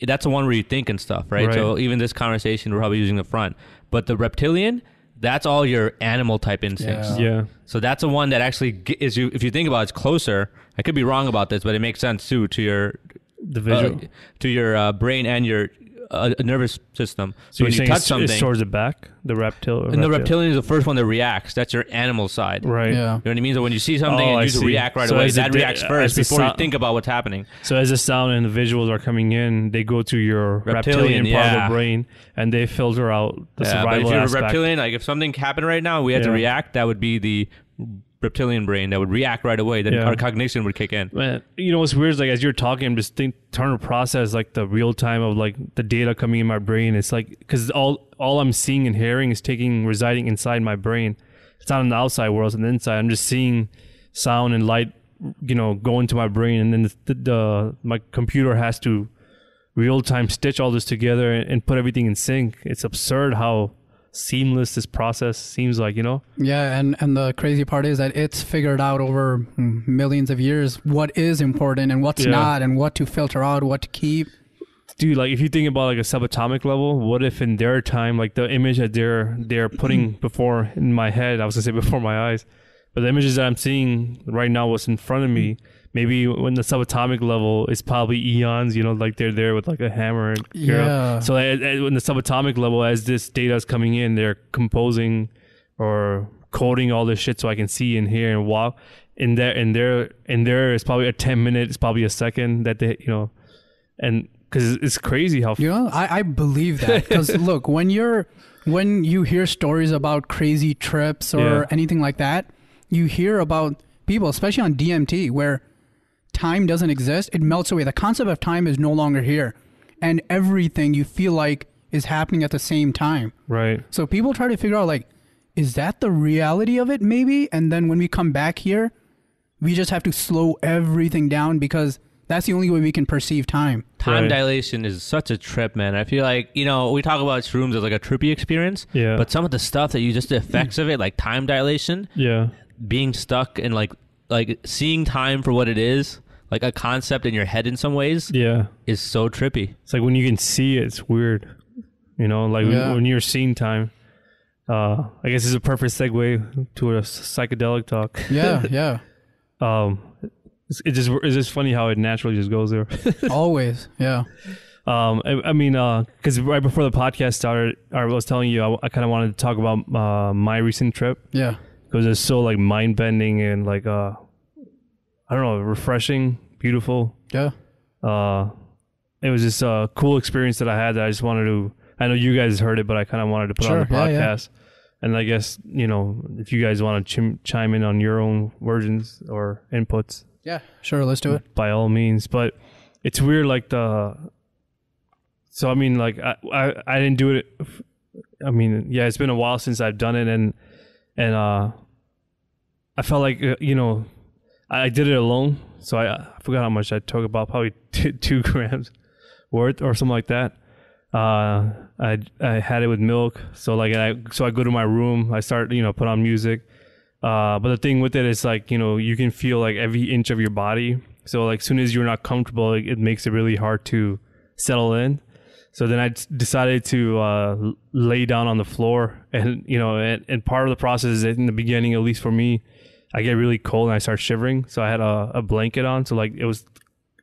that's the one where you think and stuff, right? So even this conversation, we're probably using the front. But the reptilian, that's all your animal type instincts. Yeah. So that's the one that actually is you. If you think about it, it's closer. I could be wrong about this, but it makes sense too to your the visual to your brain and your a nervous system. So when you touch something, it's towards the back, the reptilian. And the reptilian is the first one that reacts. That's your animal side. Right. Yeah. You know what I mean? So when you see something and you react right away, that reacts first before you think about what's happening. So as the sound and the visuals are coming in, they go to your reptilian part of the brain, and they filter out the survival aspect. But if you're a reptilian, like if something happened right now, we had to react, that would be the reptilian brain that would react right away. Then our cognition would kick in. Man, you know what's weird is like as you're talking, I'm just trying to process like the real time of like the data coming in my brain. It's like because all I'm seeing and hearing is residing inside my brain. It's not in the outside world; it's on the inside. I'm just seeing sound and light, go into my brain, and then my computer has to real time stitch all this together and put everything in sync. It's absurd how seamless this process seems like, Yeah, and the crazy part is that it's figured out over millions of years what is important and what's not, and what to filter out, what to keep. Dude, like if you think about like a subatomic level, what if in their time, like the image that they're putting before in my head, I was gonna say before my eyes, but the images that I'm seeing right now, what's in front of me, maybe when the subatomic level is probably eons, like they're there with like a hammer. So when the subatomic level, as this data is coming in, they're composing or coding all this shit so I can see and hear and walk. In there is probably a 10-minute, it's probably a second that they, and because it's crazy how. I believe that because look, when you hear stories about crazy trips or anything like that, you hear about people, especially on DMT, where time doesn't exist. It melts away. The concept of time is no longer here. And everything you feel like is happening at the same time. Right. So people try to figure out, like, is that the reality of it, maybe? And then when we come back here, we just have to slow everything down because that's the only way we can perceive time. Time dilation is such a trip, man. I feel like, we talk about shrooms as like a trippy experience. Yeah. But some of the stuff that the effects of it, like time dilation. Yeah. Being stuck and like seeing time for what it is, like a concept in your head in some ways, is so trippy. It's like when you can see it, it's weird. When you're seeing time. I guess it's a perfect segue to a psychedelic talk. Yeah. It's just funny how it naturally just goes there. Always, yeah. I mean, because right before the podcast started, I was telling you I kind of wanted to talk about my recent trip. Yeah. Because it's so like mind bending and like I don't know, refreshing, beautiful. Yeah. It was just a cool experience that I had that I just wanted to. I know you guys heard it, but I kind of wanted to put on the podcast. Yeah. And I guess if you guys want to chime in on your own versions or inputs. Yeah, sure. Let's do it. By all means, but it's weird. Like so I mean, like I didn't do it. I mean, yeah, it's been a while since I've done it, and I felt like I did it alone, so I forgot how much I took, about probably 2 grams worth or something like that. I had it with milk, so like I go to my room, I start put on music, but the thing with it is like you can feel like every inch of your body, so like as soon as you're not comfortable, it makes it really hard to settle in. So then I decided to lay down on the floor, and and part of the process is in the beginning, at least for me, I get really cold and I start shivering. So I had a blanket on, so like it was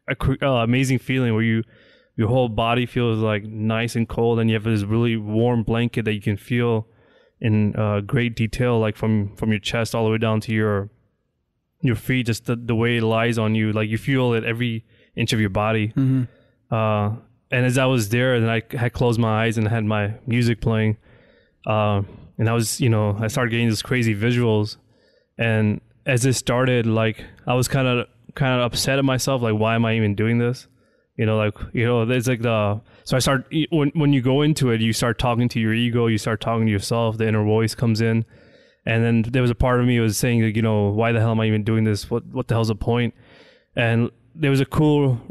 a amazing feeling where your whole body feels like nice and cold, and you have this really warm blanket that you can feel in great detail, like from your chest all the way down to your feet, just the way it lies on you, like you feel it every inch of your body. Mm-hmm. And as I was there, then I had closed my eyes and had my music playing. And I was, I started getting these crazy visuals. And as it started, like, I was kind of upset at myself. Like, why am I even doing this? It's like so I start, when you go into it, you start talking to your ego, you start talking to yourself, the inner voice comes in. And then there was a part of me that was saying, like, why the hell am I even doing this? What the hell's the point? And there was a cool,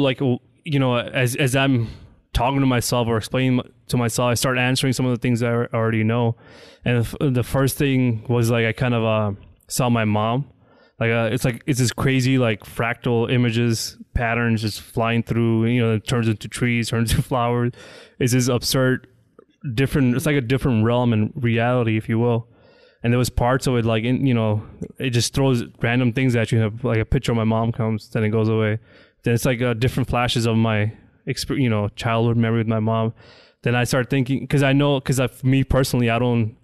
like, as I'm talking to myself or explaining to myself, I start answering some of the things that I already know. And the first thing was like, I kind of saw my mom. It's this crazy, like, fractal images, patterns just flying through, it turns into trees, turns into flowers. It's this absurd, it's like a different realm and reality, if you will. And there was parts of it, like, it just throws random things at you. Like a picture of my mom comes, then it goes away. Then it's like different flashes of my childhood memory with my mom. Then I started thinking, because me personally, I don't.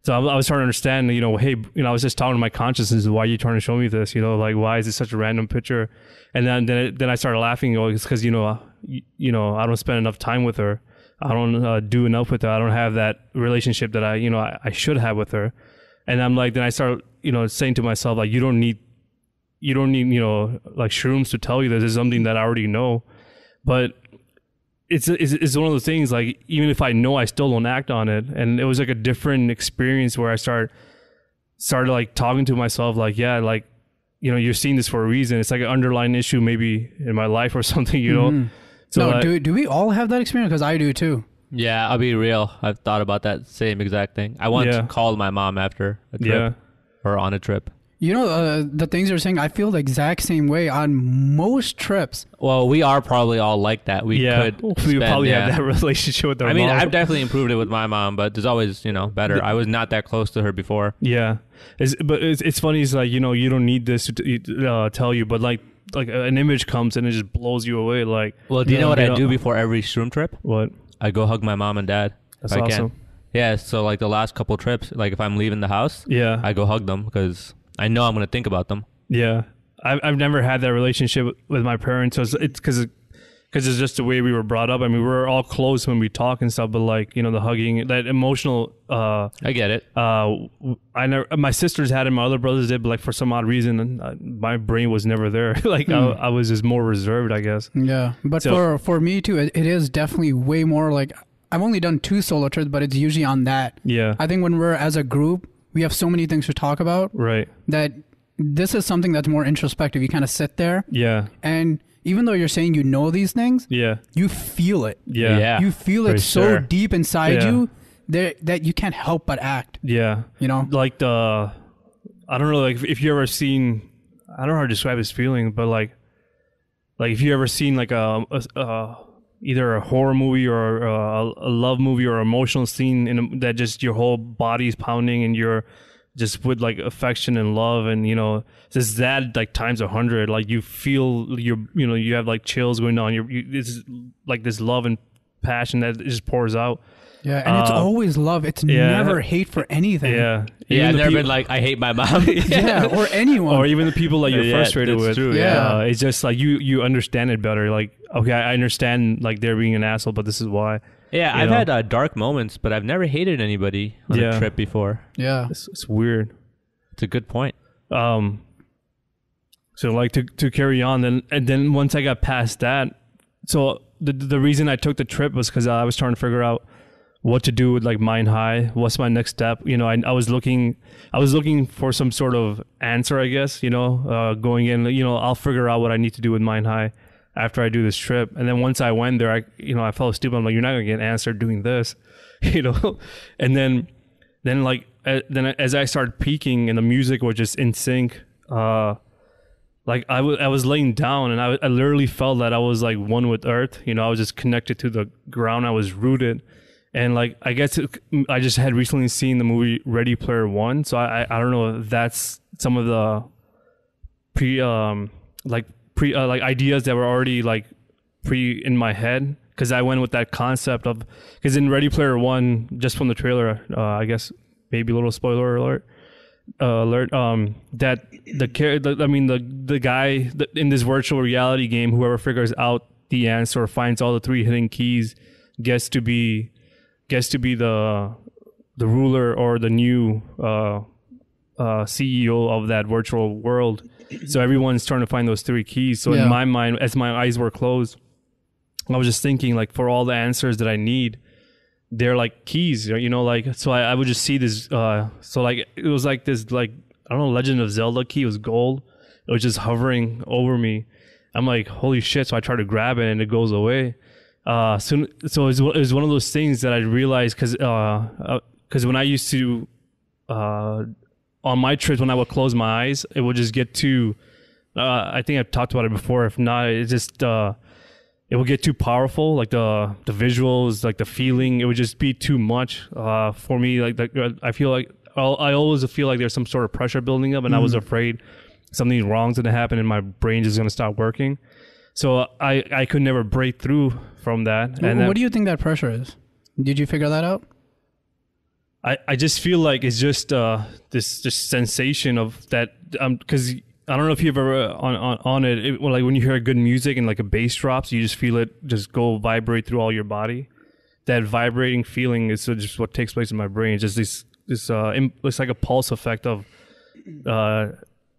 So I was trying to understand, hey, I was just talking to my consciousness, why are you trying to show me this? Like, why is it such a random picture? And then I started laughing. It's because, I don't spend enough time with her. I don't do enough with her. I don't have that relationship that I should have with her. And I'm like, then I start, saying to myself, like, you don't need, like shrooms to tell you this is something that I already know. But it's one of those things, like, even if I know, I still don't act on it. And it was like a different experience where I started like talking to myself, like, yeah, like, you're seeing this for a reason. It's like an underlying issue maybe in my life or something, Mm-hmm. So no, do we all have that experience? Because I do too. Yeah, I'll be real. I've thought about that same exact thing. I once called my mom after a trip or on a trip. The things you're saying, I feel the exact same way on most trips. Well, we are probably all like that. We probably have that relationship with our mom. I've definitely improved it with my mom, but there's always, better. I was not that close to her before. Yeah. It's funny. It's like, you don't need this to tell you, but like an image comes and it just blows you away. Like, well, do you know what I do before every shroom trip? What? I go hug my mom and dad. That's awesome. Yeah. So like the last couple trips, like if I'm leaving the house, I go hug them because I know I'm going to think about them. Yeah. I've never had that relationship with my parents. So it's because it's just the way we were brought up. I mean, we were all close when we talk and stuff, but like, the hugging, that emotional. I get it. My sisters had it, my other brothers did, but like for some odd reason, my brain was never there. Like I was just more reserved, I guess. Yeah. But for me too, it is definitely way more like, I've only done 2 solo trips, but it's usually on that. Yeah. I think when we're as a group, we have so many things to talk about. Right. That this is something that's more introspective. You kind of sit there. Yeah. And even though you're saying these things, you feel it. Yeah. You feel it so deep inside you that you can't help but act. Yeah. Like I don't know, like if you ever seen, I don't know how to describe this feeling, but like if you ever seen like either a horror movie or a love movie or emotional scene that just your whole body's pounding and you're just with like affection and love and just that like times 100, like you feel you have like chills going on. It's like this love and passion that just pours out. Yeah, and it's always love. It's never hate for anything. Yeah. Yeah, I've never been like, I hate my mom. Or anyone. Or even the people that you're frustrated with. True, it's just like you understand it better. Like, okay, I understand like they're being an asshole, but this is why. Yeah, I've had dark moments, but I've never hated anybody on a trip before. Yeah. It's weird. It's a good point. So like to carry on, then once I got past that, so the reason I took the trip was because I was trying to figure out what to do with like Mind High. What's my next step? I was looking for some sort of answer, I guess, going in, I'll figure out what I need to do with Mind High after I do this trip. And then once I went there, I felt stupid. I'm like, you're not going to get an answer doing this, and then as I started peaking and the music was just in sync, like I was laying down and I literally felt that I was like one with earth. I was just connected to the ground. I was rooted. And like, I guess I just had recently seen the movie Ready Player One. So I don't know if that's some of the ideas that were already like in my head. Cause I went with that concept of, cause in Ready Player One, just from the trailer, I guess maybe a little spoiler alert, that the guy in this virtual reality game, whoever figures out the answer or finds all the 3 hidden keys gets to be the ruler or the new CEO of that virtual world. So everyone's trying to find those 3 keys. So in my mind, as my eyes were closed, I was just thinking like for all the answers that I need, they're like keys, like, so I would just see this, so like, it was like this, like, I don't know, Legend of Zelda key. It was gold. It was just hovering over me. I'm like, holy shit. So I try to grab it and it goes away. So it was one of those things that I realized because when I used to, on my trips, when I would close my eyes, it would just get too, I think I've talked about it before. If not, it just, it would get too powerful. Like the visuals, like the feeling, it would just be too much, for me. Like I feel like, I always feel like there's some sort of pressure building up and I was afraid something wrong's going to happen and my brain is going to stop working. So I could never break through from that. And what do you think that pressure is? Did you figure that out? I just feel like it's just this sensation of that, because I don't know if you've ever on it, like when you hear good music and like a bass drops, you just feel it just go vibrate through all your body. That vibrating feeling is just what takes place in my brain. It's just it's like a pulse effect of,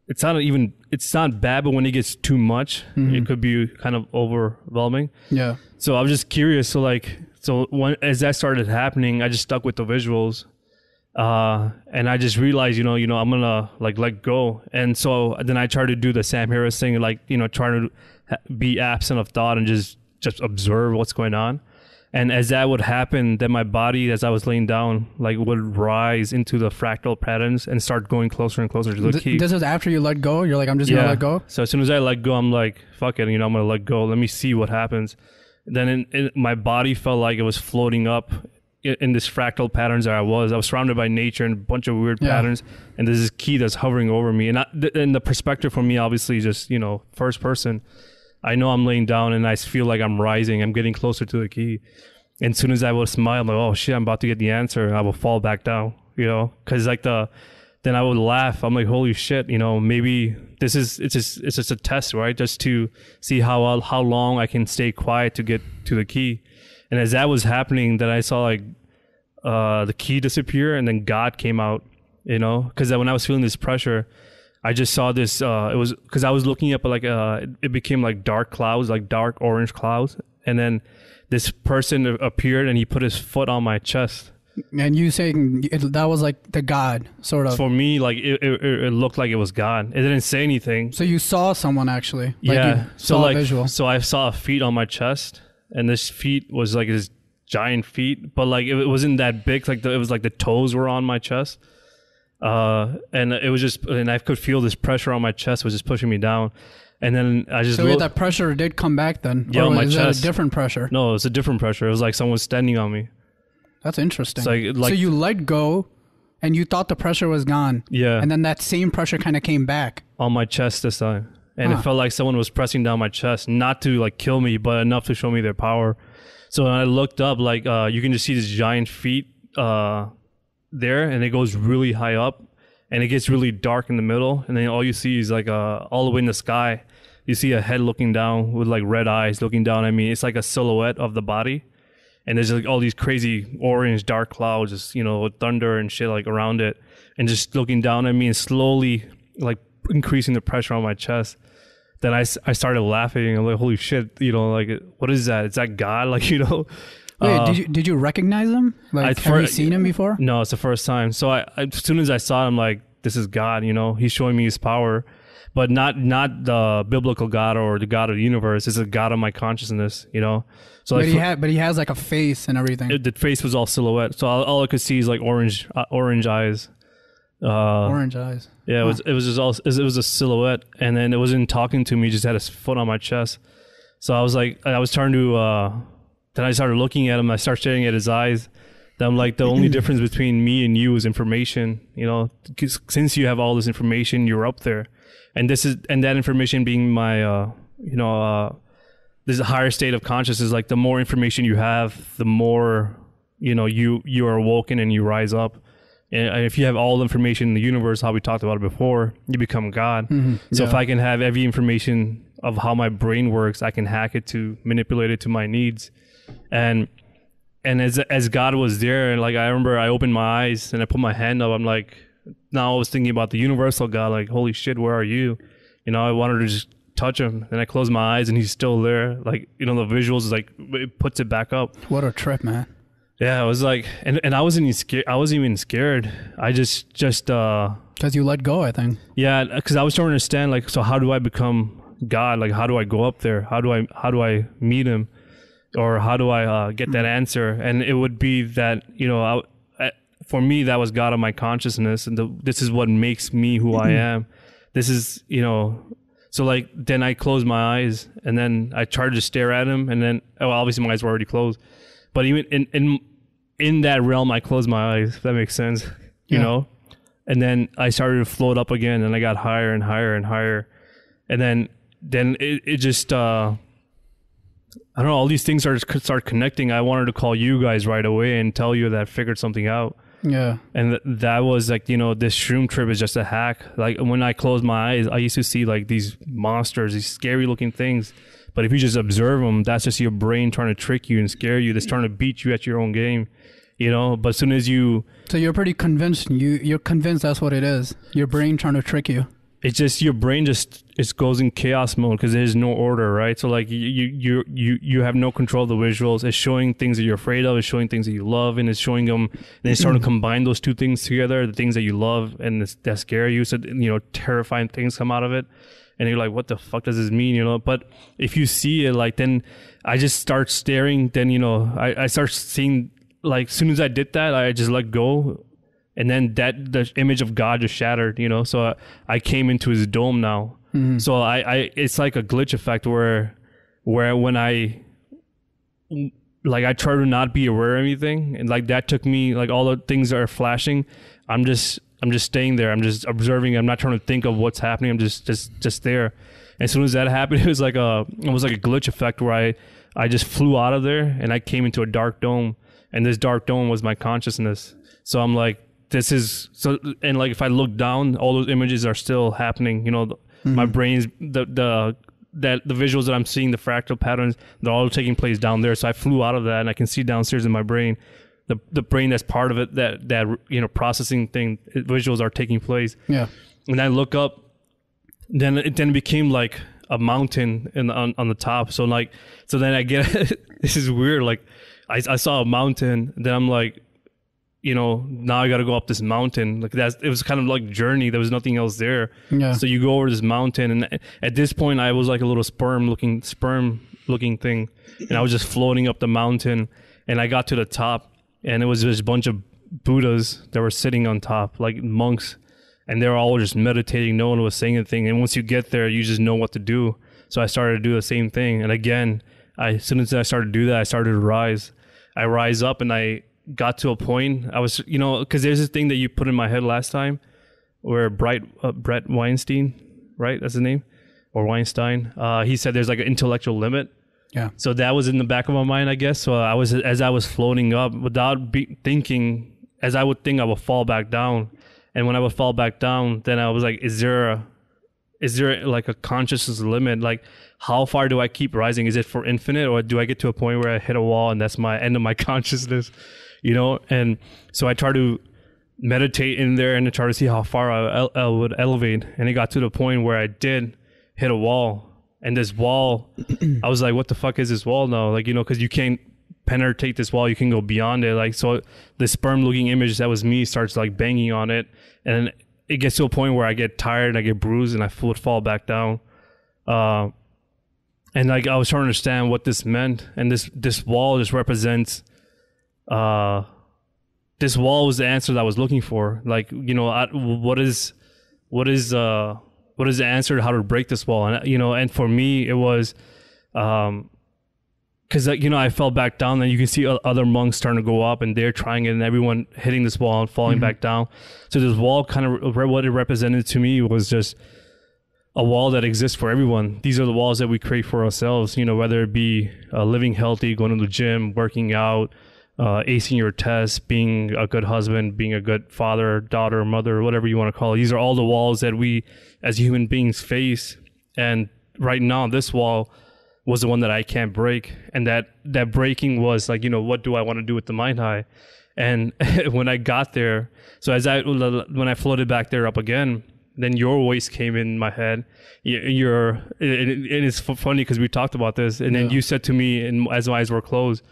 it's not bad, but when it gets too much, it could be kind of overwhelming. Yeah. So I was just curious. So as that started happening, I just stuck with the visuals. And I just realized, I'm gonna like let go. And so then I tried to do the Sam Harris thing, like, trying to be absent of thought and just observe what's going on. And as that would happen, then my body, as I was laying down, like would rise into the fractal patterns and start going closer and closer to the key. This is after you let go? You're like, I'm just gonna let go? So as soon as I let go, I'm like, fuck it, I'm gonna let go. Let me see what happens. Then my body felt like it was floating up in this fractal patterns that I was surrounded by nature and a bunch of weird patterns, and there's this key that's hovering over me. And the perspective for me, obviously, just first person. I know I'm laying down and I feel like I'm rising. I'm getting closer to the key. And as soon as I will smile, I'm like, oh shit, I'm about to get the answer. And I will fall back down, because then I would laugh. I'm like, holy shit, maybe it's just a test, right? Just to see how long I can stay quiet to get to the key. And as that was happening, then I saw like the key disappear, and then God came out, because when I was feeling this pressure, I just saw this. It was because I was looking up like it became like dark clouds, like dark orange clouds, and then this person appeared and he put his foot on my chest. And you saying that was like the God, sort of? For me, like it looked like it was God. It didn't say anything. So you saw someone actually? Yeah. A visual. So I saw a feet on my chest. And this feet was like this giant feet, but like it wasn't that big. Like it was like the toes were on my chest, and it was just, and I could feel this pressure on my chest was just pushing me down. And then I just that pressure did come back then. Yeah, on my chest. That a different pressure? No, it was a different pressure. It was like someone was standing on me. That's interesting. It's like so you let go, and you thought the pressure was gone. Yeah. And then that same pressure kind of came back on my chest this time. And it felt like someone was pressing down my chest, not to like kill me, but enough to show me their power. So when I looked up, like you can just see this giant feet there, and it goes really high up, and it gets really dark in the middle, and then all you see is like all the way in the sky, you see a head looking down with like red eyes looking down at me. It's like a silhouette of the body, and there's like all these crazy orange dark clouds, just with thunder and shit like around it, and just looking down at me and slowly like increasing the pressure on my chest. Then I started laughing. I'm like, holy shit, like, what is that? Is that God? Like, Wait, did you recognize him? Like, have you seen him before? No, it's the first time. So as soon as I saw him, like, this is God, he's showing me his power, but not the biblical God or the God of the universe. It's a God of my consciousness, So but he has like a face and everything. The face was all silhouette. So all I could see is like orange eyes. Orange eyes. Yeah, it was a silhouette, and then it wasn't talking to me. Just had his foot on my chest. So I was like, I was trying to. Then I started looking at him. I started staring at his eyes. Then I'm like, the only difference between me and you is information. Since you have all this information, you're up there, and that information being my, there's a higher state of consciousness. Like the more information you have, the more you are awoken and you rise up. And if you have all the information in the universe, how we talked about it before, you become God. Mm-hmm. So if I can have every information of how my brain works, I can hack it to manipulate it to my needs. And as God was there, and like I remember I opened my eyes and I put my hand up. I'm like, now I was thinking about the universal God. Like, holy shit, where are you? I wanted to just touch him. And I closed my eyes and he's still there. Like, the visuals is like, it puts it back up. What a trip, man. Yeah, it was like, and I wasn't even scared. I wasn't even scared. I just because you let go, I think. Yeah, because I was trying to understand, like, so how do I become God? Like, how do I go up there? How do I meet him, or how do I get that answer? And it would be that for me that was God of my consciousness, and this is what makes me who I am. This is So like then I closed my eyes and then I tried to stare at him, and then obviously my eyes were already closed. But even in that realm, I closed my eyes, if that makes sense, you know? And then I started to float up again, and I got higher and higher and higher. And then it just, I don't know, all these things start connecting. I wanted to call you guys right away and tell you that I figured something out. Yeah. And that was like, you know, this shroom trip is just a hack. Like when I closed my eyes, I used to see like these monsters, these scary looking things. But if you just observe them, that's just your brain trying to trick you and scare you. That's trying to beat you at your own game, you know. But as soon as you... So you're pretty convinced. You're convinced that's what it is. Your brain trying to trick you. It's just your brain just goes in chaos mode because there's no order, right? So like you have no control of the visuals. It's showing things that you're afraid of. It's showing things that you love, and it's showing them. And it's starting to combine those two things together: the things that you love and that scare you. So you know, terrifying things come out of it, and you're like, "What the fuck does this mean?" You know. But if you see it, like then I just start staring. Then you know, I start seeing. Like as soon as I did that, I just let go. And then the image of God just shattered, you know. So I came into his dome now. Mm-hmm. So I it's like a glitch effect where when I try to not be aware of anything, and like that took me, like all the things that are flashing, I'm just staying there. I'm just observing. I'm not trying to think of what's happening. I'm just there. And as soon as that happened, it was like almost like a glitch effect where I just flew out of there and I came into a dark dome, and this dark dome was my consciousness. So I'm like, this is so, and like if I look down, all those images are still happening. You know, my brain's the visuals that I'm seeing, the fractal patterns, they're all taking place down there. So I flew out of that, and I can see downstairs in my brain, the brain that's part of it, that you know, processing thing, visuals are taking place. Yeah. And I look up, then it became like a mountain on the top. So then I get this is weird. Like I saw a mountain, then I'm like, you know, now I got to go up this mountain. Like it was kind of like journey. There was nothing else there. Yeah. So you go over this mountain, and at this point, I was like a little sperm looking thing, and I was just floating up the mountain. And I got to the top, and it was just a bunch of Buddhas that were sitting on top, like monks, and they were all just meditating. No one was saying anything. And once you get there, you just know what to do. So I started to do the same thing. And again, as soon as I started to do that, I started to rise. I rise up, and I got to a point, I was, you know, because there's this thing that you put in my head last time where Brett Weinstein, right? That's his name? Or Weinstein. He said there's like an intellectual limit. Yeah. So that was in the back of my mind, I guess. So as I was floating up, without thinking, as I would think, I would fall back down. And when I would fall back down, then I was like, is there like a consciousness limit? Like, how far do I keep rising? Is it for infinite, or do I get to a point where I hit a wall and that's my end of my consciousness? You know, and so I try to meditate in there and try to see how far I would elevate. And it got to the point where I did hit a wall. And this wall, I was like, what the fuck is this wall now? Like, you know, because you can't penetrate this wall. You can go beyond it. Like, so the sperm-looking image that was me starts like banging on it. And it gets to a point where I get tired and I get bruised and I would fall back down. And like, I was trying to understand what this meant. And this wall just represents... this wall was the answer that I was looking for. Like, you know, what is the answer to how to break this wall? And, you know, and for me, it was, cause you know, I fell back down, and you can see other monks starting to go up, and they're trying it, and everyone hitting this wall and falling back down. So this wall kind of, what it represented to me was just a wall that exists for everyone. These are the walls that we create for ourselves, you know, whether it be living healthy, going to the gym, working out, acing your tests, being a good husband, being a good father, daughter, mother, whatever you want to call it. These are all the walls that we as human beings face. And right now, this wall was the one that I can't break. And that breaking was like, you know, what do I want to do with the Mind High? And when I got there, so when I floated back there up again, then your voice came in my head. It's funny because we talked about this, and then you said to me, and as my eyes were closed,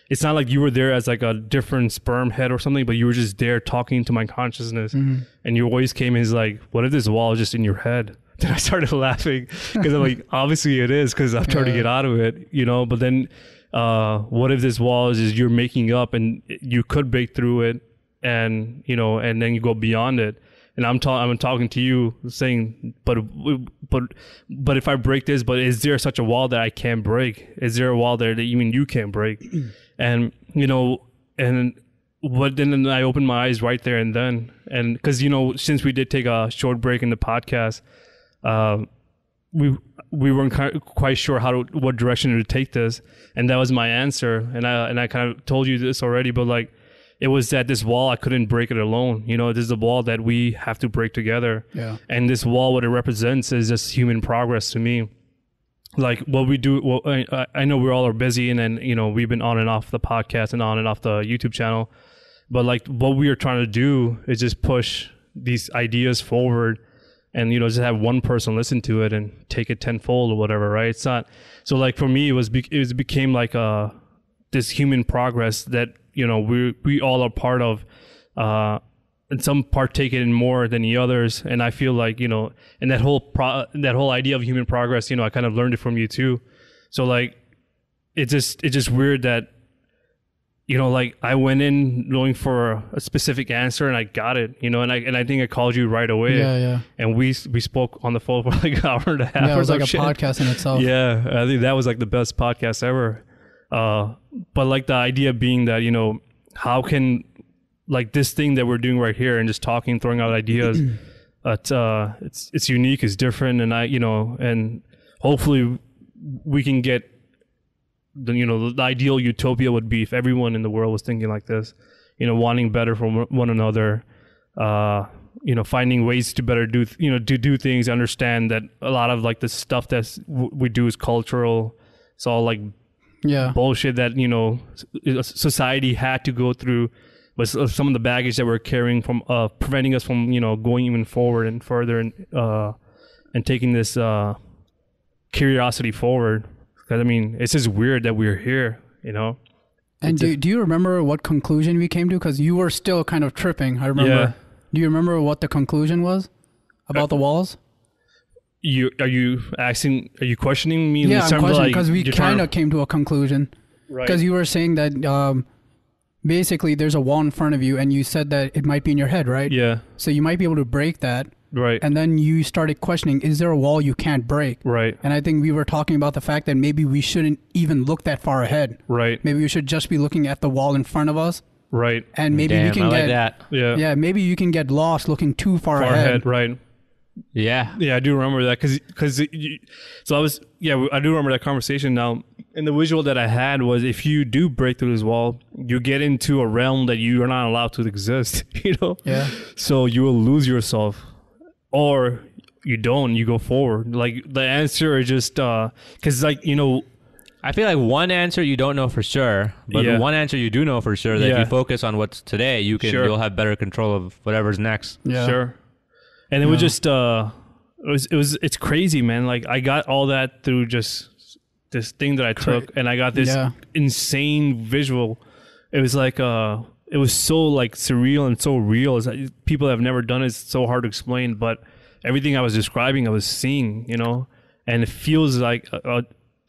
it's not like you were there as like a different sperm head or something, but you were just there talking to my consciousness. And your voice came in, is like, what if this wall is just in your head? Then I started laughing because I'm like, obviously it is, because I'm trying to get out of it, you know. But then what if this wall is you're making up, and you could break through it, and you know, and then you go beyond it. And I'm talking to you, saying, but if I break this, but is there such a wall that I can't break? Is there a wall there that even you can't break? And you know, and what? Then I opened my eyes right there and then, and because you know, since we did take a short break in the podcast, we weren't quite sure what direction to take this, and that was my answer. And I kind of told you this already, but like, it was that this wall, I couldn't break it alone. You know, this is a wall that we have to break together. Yeah. And this wall, what it represents is just human progress to me. Like what we do, well, I know we all are busy, and then, you know, we've been on and off the podcast and on and off the YouTube channel, but like what we are trying to do is just push these ideas forward, and, you know, just have one person listen to it and take it tenfold or whatever, right? It's not, so like for me, it became like this human progress that, you know, we all are part of, and some partake in more than the others. And I feel like, you know, and that whole idea of human progress, you know, I kind of learned it from you too. So like, it's just weird that, you know, like I went in knowing for a specific answer and I got it, you know, and I think I called you right away. Yeah. And we spoke on the phone for like an hour and a half. Yeah, it was like a podcast in itself. Yeah, I think that was like the best podcast ever. But like the idea being that, you know, how can like this thing that we're doing right here and just talking, throwing out ideas, it's unique, it's different, and and hopefully we can get the ideal utopia would be if everyone in the world was thinking like this, you know, wanting better for one another, finding ways to better do things, understand that a lot of like the stuff that we do is cultural. It's all like bullshit that, you know, society had to go through, but some of the baggage that we're carrying from preventing us from, you know, going even forward and further and taking this curiosity forward. Because I mean, it's just weird that we're here, you know. And do you remember what conclusion we came to? Because you were still kind of tripping. I remember. Yeah. Do you remember what the conclusion was about the walls? Are you questioning me? Yeah, I'm questioning because we kind of came to a conclusion. Right. Because you were saying that basically there's a wall in front of you, and you said that it might be in your head, right? Yeah. So you might be able to break that. Right. And then you started questioning, is there a wall you can't break? Right. And I think we were talking about the fact that maybe we shouldn't even look that far ahead. Right. Maybe we should just be looking at the wall in front of us. Right. And maybe we can I get like that. Yeah. Yeah, maybe you can get lost looking too far ahead. Right. Yeah. Yeah, I do remember that because I do remember that conversation now. And the visual that I had was, if you do break through this wall, you get into a realm that you are not allowed to exist, you know? Yeah. So you will lose yourself, or you don't, you go forward. Like the answer is just, cause like, you know, I feel like one answer you don't know for sure, but one answer you do know for sure, that if you focus on what's today, you'll have better control of whatever's next. Yeah. Sure. And it was just, it's crazy, man. Like I got all that through just this thing that I took, and I got this insane visual. It was like, it was so like surreal and so real. It's like, people that have never done it, it's so hard to explain, but everything I was describing, I was seeing, you know, and it feels like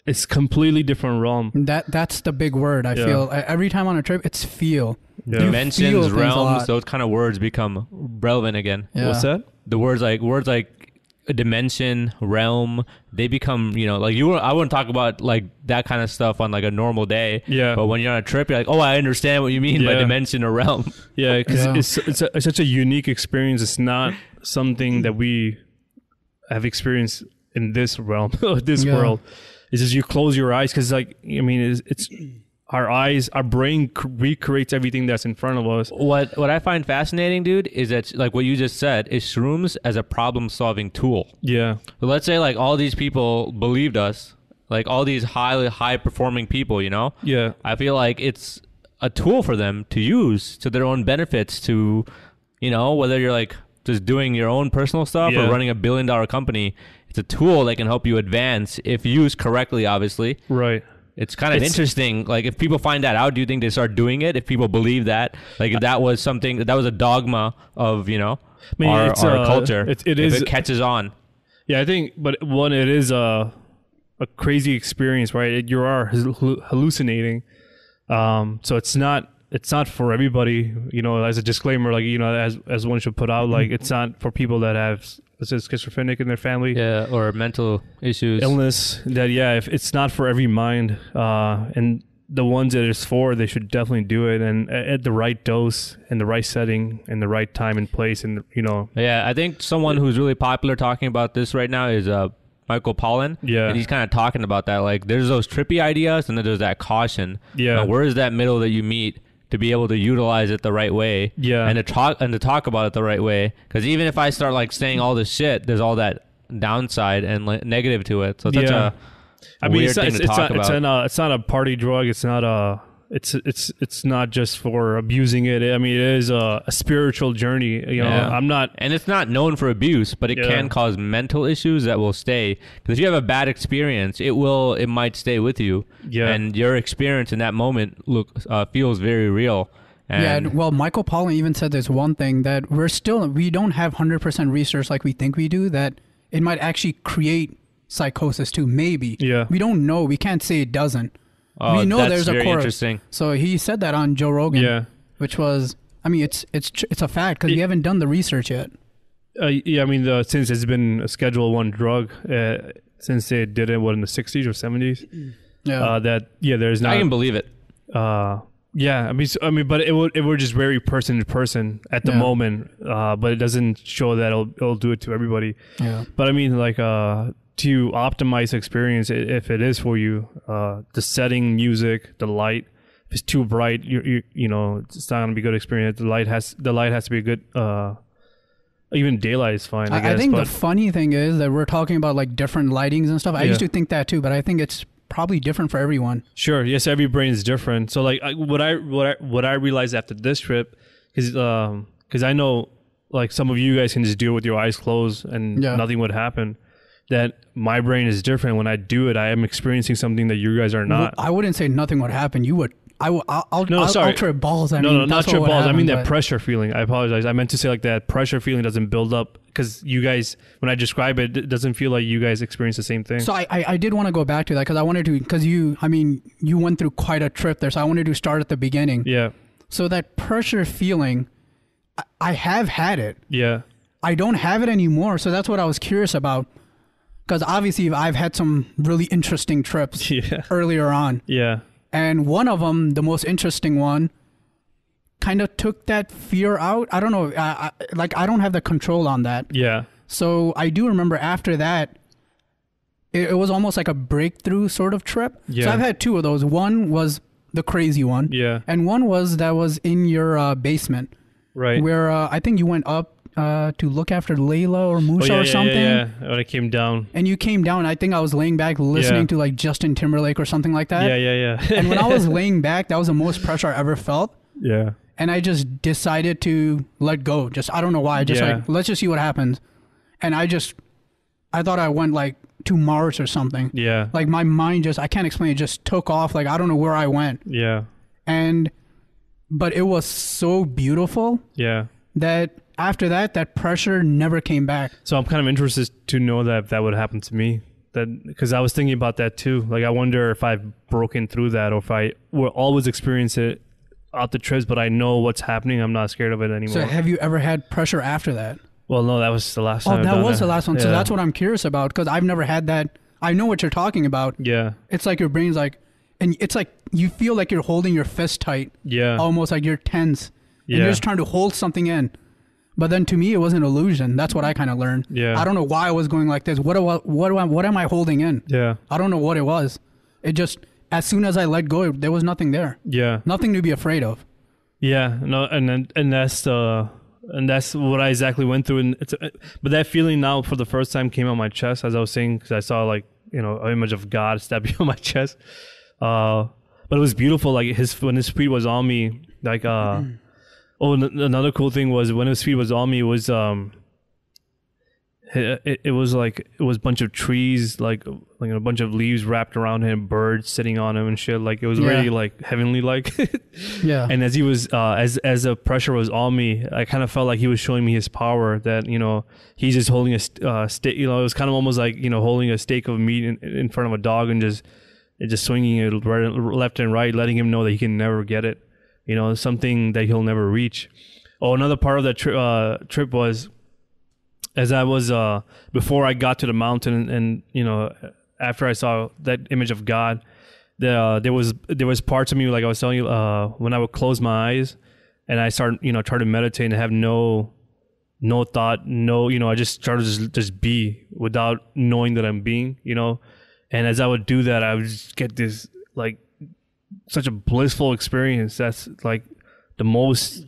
it's completely different realm. That's the big word. I feel every time on a trip, it's feel. Yeah. Dimensions, realms, those kind of words become relevant again. Yeah. What's that? The words like a dimension, realm, they become, you know, like I wouldn't talk about like that kind of stuff on like a normal day. Yeah. But when you're on a trip, you're like, oh, I understand what you mean by dimension or realm. Yeah, because it's such a unique experience. It's not something that we have experienced in this realm, this world. It's just you close your eyes, because like, I mean, it's our eyes, our brain recreates everything that's in front of us. What I find fascinating, dude, is that like what you just said, is shrooms as a problem-solving tool. Yeah. So let's say like all these people believed us, like all these high-performing people, you know? Yeah. I feel like it's a tool for them to use to their own benefits, to, you know, whether you're like just doing your own personal stuff or running $1 billion company, it's a tool that can help you advance if used correctly, obviously. Right. It's kind of interesting. Like, if people find that out, do you think they start doing it? If people believe that, like, if that was something, that was a dogma of, you know, our culture, if it catches on. Yeah, I think, but one, it is a crazy experience, right? You are hallucinating. So it's not for everybody, you know, as a disclaimer, like, you know, as one should put out, like, it's not for people that have, let's say, schizophrenic in their family. Yeah, or mental issues. Illness, that, if it's not for every mind, and the ones that it's for, they should definitely do it, and at the right dose, and the right setting, and the right time and place, and, you know. Yeah, I think someone who's really popular talking about this right now is Michael Pollan. Yeah. And he's kind of talking about that. Like, there's those trippy ideas, and then there's that caution. Yeah. Where is that middle that you meet to be able to utilize it the right way? Yeah. And to talk about it the right way. Because even if I start like saying all this shit, there's all that downside and negative to it. So it's such a weird thing to talk about. It's not a party drug. It's not a. It's not just for abusing it. I mean, it is a spiritual journey. You know, I'm not, and it's not known for abuse, but it can cause mental issues that will stay. Because if you have a bad experience, it might stay with you. Yeah, and your experience in that moment feels very real. And well, Michael Pollan even said there's one thing that we don't have 100% research like we think we do, that it might actually create psychosis too. Maybe. Yeah. We don't know. We can't say it doesn't. We know there's a chorus. Interesting. So he said that on Joe Rogan, which was, I mean, it's a fact because we haven't done the research yet. I mean, since it's been a Schedule 1 drug, since they did it, in the 60s or 70s, there's not. I can believe it. I mean, but it would just vary person to person at the moment, but it doesn't show that it'll do it to everybody. Yeah. But I mean, like, to optimize the experience, if it is for you, the setting, music, the light. If it's too bright, you know, it's not gonna be a good experience. The light has to be a good. Even daylight is fine. I guess, think the funny thing is that we're talking about like different lightings and stuff. I used to think that too, but I think it's probably different for everyone. Sure. Yes, every brain is different. So like what I realized after this trip is because I know like some of you guys can just do it with your eyes closed and nothing would happen. That my brain is different. When I do it, I am experiencing something that you guys are not. Well, I wouldn't say nothing would happen. You would. I'll trip balls. No, not trip balls. I mean that pressure feeling. I apologize. I meant to say like that pressure feeling doesn't build up because you guys, when I describe it, it doesn't feel like you guys experience the same thing. So I did want to go back to that because I wanted to, because you went through quite a trip there. So I wanted to start at the beginning. Yeah. So that pressure feeling, I have had it. Yeah. I don't have it anymore. So that's what I was curious about. Because obviously I've had some really interesting trips earlier on. Yeah. And one of them, the most interesting one, kind of took that fear out. I don't know. I don't have the control on that. Yeah. So I do remember after that, it was almost like a breakthrough sort of trip. Yeah. So I've had two of those. One was the crazy one. Yeah. And one was in your basement. Right. Where I think you went up to look after Layla or Musha or something. Yeah. When I came down. And you came down. I think I was laying back listening to like Justin Timberlake or something like that. Yeah. And when I was laying back, that was the most pressure I ever felt. Yeah. And I just decided to let go. I don't know why. Like, let's just see what happens. And I thought I went like to Mars or something. Yeah. Like my mind I can't explain it, just took off. Like I don't know where I went. Yeah. But it was so beautiful. Yeah. That after that pressure never came back. So I'm kind of interested to know that would happen to me. Because I was thinking about that too. Like I wonder if I've broken through that or if I will always experience it out the trips, but I know what's happening. I'm not scared of it anymore. So have you ever had pressure after that? Well, no, that was the last time. Oh, that was the last one. Yeah. So that's what I'm curious about because I've never had that. I know what you're talking about. Yeah. It's like your brain's like, and it's like you feel like you're holding your fist tight. Yeah. Almost like you're tense. And you're just trying to hold something in. But then to me, it was an illusion. That's what I kind of learned. Yeah. I don't know why I was going like this. What am I holding in? Yeah. I don't know what it was. It just, as soon as I let go, there was nothing there. Yeah. Nothing to be afraid of. Yeah. No. And that's what I exactly went through. And but that feeling now for the first time came on my chest, as I was saying, because I saw like, an image of God stepping on my chest. But it was beautiful. Like when his feet was on me, like, another cool thing was when his feet was on me was it was a bunch of trees, like a bunch of leaves wrapped around him, birds sitting on him and shit. Like it was really like heavenly like. Yeah. And as he was as the pressure was on me, I kind of felt like he was showing me his power. That he's just holding a steak. It was kind of almost like holding a steak of meat in front of a dog and just swinging it left and right, letting him know that he can never get it. Something that he'll never reach. Oh, another part of that trip was, as I was before I got to the mountain, and after I saw that image of God, there was parts of me, like I was telling you, when I would close my eyes and I start try to meditate and have no thought, I just started to just be without knowing that I'm being, you know. And as I would do that, I would just get this like such a blissful experience. That's like the most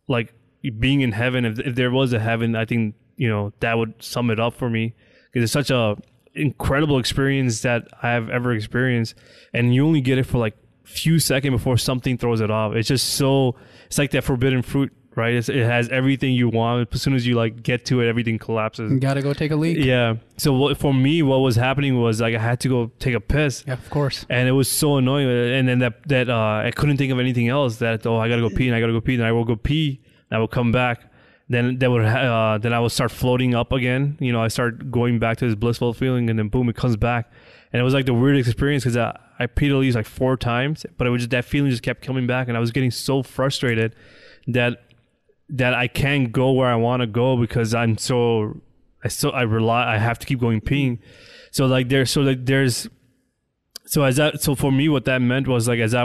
like being in heaven. If there was a heaven, I think, you know, that would sum it up for me, because it's such a incredible experience that I have ever experienced, and you only get it for like few seconds before something throws it off. It's just so, it's like that forbidden fruit, right? It has everything you want. As soon as you like get to it, everything collapses. You gotta go take a leak. Yeah. So for me, what was happening was like I had to go take a piss. Yeah, of course. And it was so annoying. And then that I couldn't think of anything else. That I gotta go pee, and I gotta go pee, and I will go pee, and I will come back. Then then I would start floating up again. You know, I start going back to this blissful feeling, and then boom, it comes back. And it was like the weirdest experience, because I peed at least like 4 times, but it was just that feeling just kept coming back, and I was getting so frustrated that I can't go where I want to go, because I have to keep going peeing. So for me, what that meant was like, as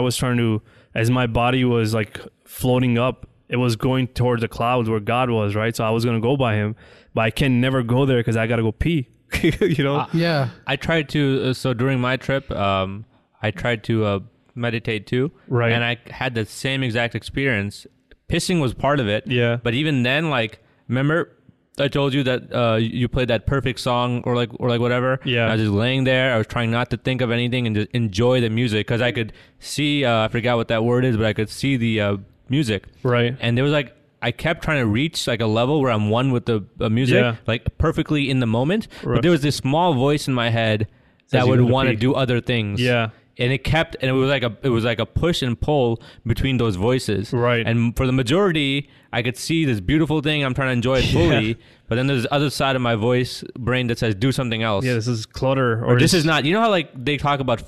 my body was like floating up, it was going towards the clouds where God was, right? So I was going to go by him, but I can never go there because I got to go pee, you know? Yeah. I tried to, so during my trip, I tried to meditate too. Right. And I had the same exact experience. Pissing was part of it. Yeah. But even then, like, remember I told you that you played that perfect song or like whatever? Yeah. And I was just laying there. I was trying not to think of anything and just enjoy the music, because I could see, I forgot what that word is, but I could see the music. Right. And there was like, I kept trying to reach like a level where I'm one with the music, like perfectly in the moment. Right. But there was this small voice in my head that would want to do other things. Yeah. And it was like a push and pull between those voices. Right. And for the majority, I could see this beautiful thing. I'm trying to enjoy it fully. Yeah. But then there's the other side of my brain that says, do something else. Yeah, this is clutter. Or this is not, you know how like they talk about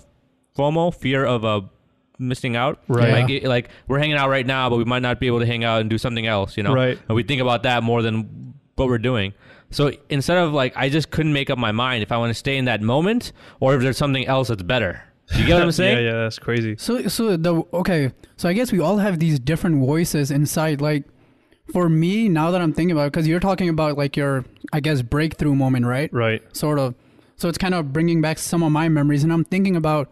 FOMO, fear of missing out? Right. Yeah. Like we're hanging out right now, but we might not be able to hang out and do something else, you know? Right. And we think about that more than what we're doing. So instead of like, I just couldn't make up my mind if I want to stay in that moment or if there's something else that's better. You get what I'm saying? Yeah, that's crazy. So I guess we all have these different voices inside. Like for me, now that I'm thinking about it, because you're talking about like your, I guess, breakthrough moment, right? Right. Sort of. So it's kind of bringing back some of my memories, and I'm thinking about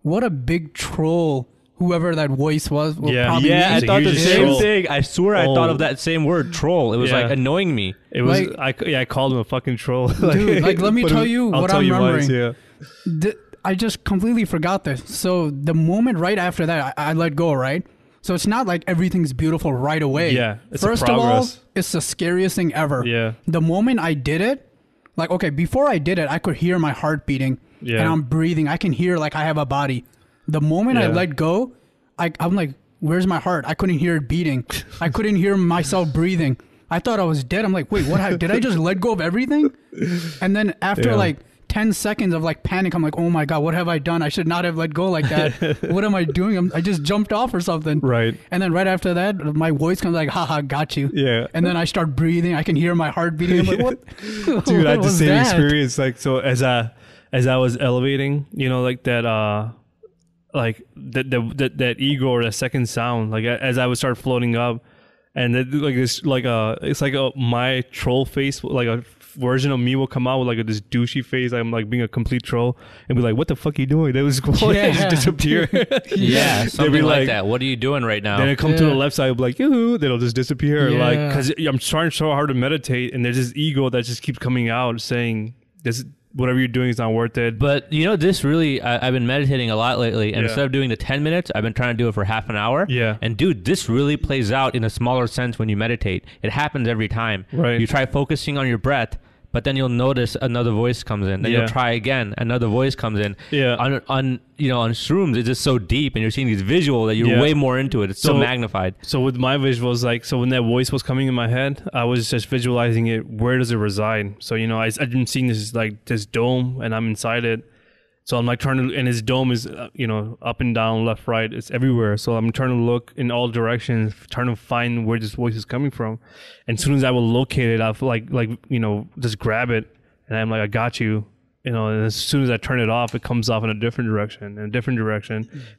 what a big troll whoever that voice was. Probably I thought the same thing. I swear I thought of that same word, troll. It was like annoying me. It was like, I called him a fucking troll. Dude, like let me tell you what I'm remembering. Yeah. I just completely forgot this. So the moment right after that, I let go, right? So it's not like everything's beautiful right away. Yeah, it's First of all, it's the scariest thing ever. Yeah. The moment I did it, like, okay, before I did it, I could hear my heart beating. Yeah. And I'm breathing. I can hear like I have a body. The moment I let go, I'm like, where's my heart? I couldn't hear it beating. I couldn't hear myself breathing. I thought I was dead. I'm like, wait, what? Did I just let go of everything? And then after like 10 seconds of like panic, I'm like, oh my God, what have I done? I should not have let go like that. What am I doing? I just jumped off or something. Right. And then right after that, my voice comes like, haha, got you. Yeah. And then I start breathing. I can hear my heart beating. I'm like, what? Dude, I had the same experience. Like, so as I was elevating, you know, like that, like that ego or that second sound, like as I would start floating up, and like this, like it's like my troll face, like a version of me will come out with like this douchey face. I'm like being a complete troll and be like, what the fuck are you doing? That was cool. Yeah. Just disappear. Yeah, something like that. What are you doing right now? Then it come to the left side, I'll be like, yoo-hoo, then it'll just disappear. Like, because I'm trying so hard to meditate, and there's this ego that just keeps coming out saying this, whatever you're doing is not worth it. But you know, this really, I've been meditating a lot lately, and instead of doing the 10 minutes, I've been trying to do it for half an hour. Yeah. And dude, this really plays out in a smaller sense when you meditate. It happens every time. Right. You try focusing on your breath, but then you'll notice another voice comes in. Then you'll try again, another voice comes in. Yeah. On shrooms, it's just so deep, and you're seeing these visuals that you're way more into it. It's so magnified. So with my visuals, like, so when that voice was coming in my head, I was just visualizing it. Where does it reside? So, you know, I've been seeing this dome, and I'm inside it. So I'm like trying to, and his dome is, up and down, left, right. It's everywhere. So I'm trying to look in all directions, trying to find where this voice is coming from. And as soon as I will locate it, I'll just grab it. And I'm like, I got you. And as soon as I turn it off, it comes off in a different direction,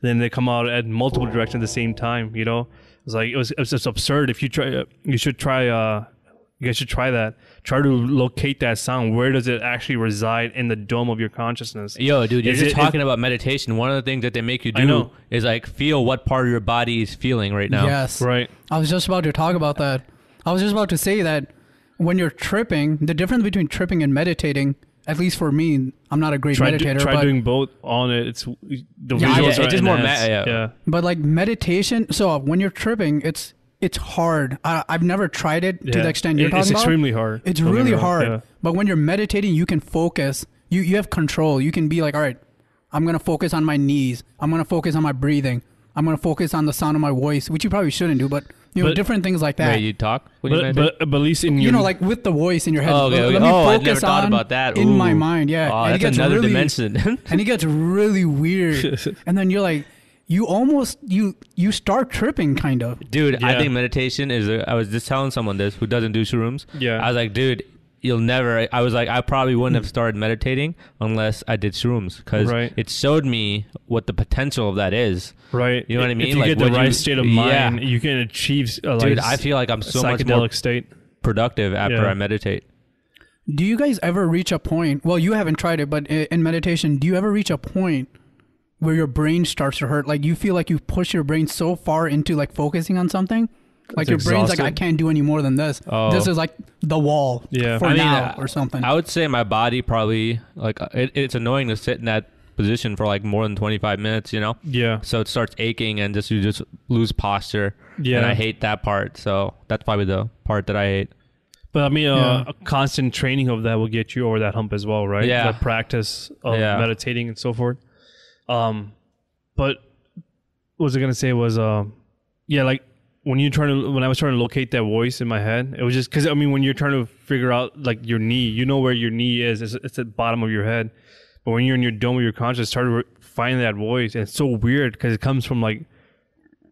Then they come out at multiple directions at the same time, It's like, it's just absurd. If you try, you should try, You guys should try that. Try to locate that sound. Where does it actually reside in the dome of your consciousness? Yo, dude, you're just talking about meditation. One of the things that they make you do is like feel what part of your body is feeling right now. Yes. Right. I was just about to talk about that. I was just about to say that when you're tripping, the difference between tripping and meditating, at least for me, I'm not a great meditator. Try doing both on it. It's the visuals it's just more yeah. But like meditation, so when you're tripping, it's hard. I've never tried it to the extent you're talking about. It's extremely hard. It's really hard. Yeah. But when you're meditating, you can focus. You have control. You can be like, all right, I'm going to focus on my knees. I'm going to focus on my breathing. I'm going to focus on the sound of my voice, which you probably shouldn't do, but different things like that. Wait, you talk? But at least in your... like with the voice in your head. Oh, okay. Let me focus I never thought about that. In my mind, yeah. Oh, that's another dimension. And it gets really weird. And then you're like, you almost you start tripping kind of. Dude, I think meditation is I was just telling someone this who doesn't do shrooms. Yeah. I was like, dude, I probably wouldn't have started meditating unless I did shrooms, because it showed me what the potential of that is. Right. You know what I mean? If you get the right state of mind, you can achieve dude, I feel like I'm so much more state productive after I meditate. Do you guys ever reach a point, well, you haven't tried it, but in meditation, do you ever reach a point where your brain starts to hurt? Like you feel like you push your brain so far into like focusing on something, like your brain's like, I can't do any more than this. This is like the wall for now or something. I would say my body probably, like it's annoying to sit in that position for like more than 25 minutes, you know? Yeah. So it starts aching and you just lose posture. Yeah. And I hate that part. So that's probably the part that I hate. But I mean, a constant training of that will get you over that hump as well, right? Yeah. The practice of meditating and so forth. But what was I going to say was, like when I was trying to locate that voice in my head, it was just because, I mean, when you're trying to figure out like your knee, you know where your knee is. It's at the bottom of your head. But when you're in your dome of your conscious, start to find that voice. And it's so weird because it comes from like,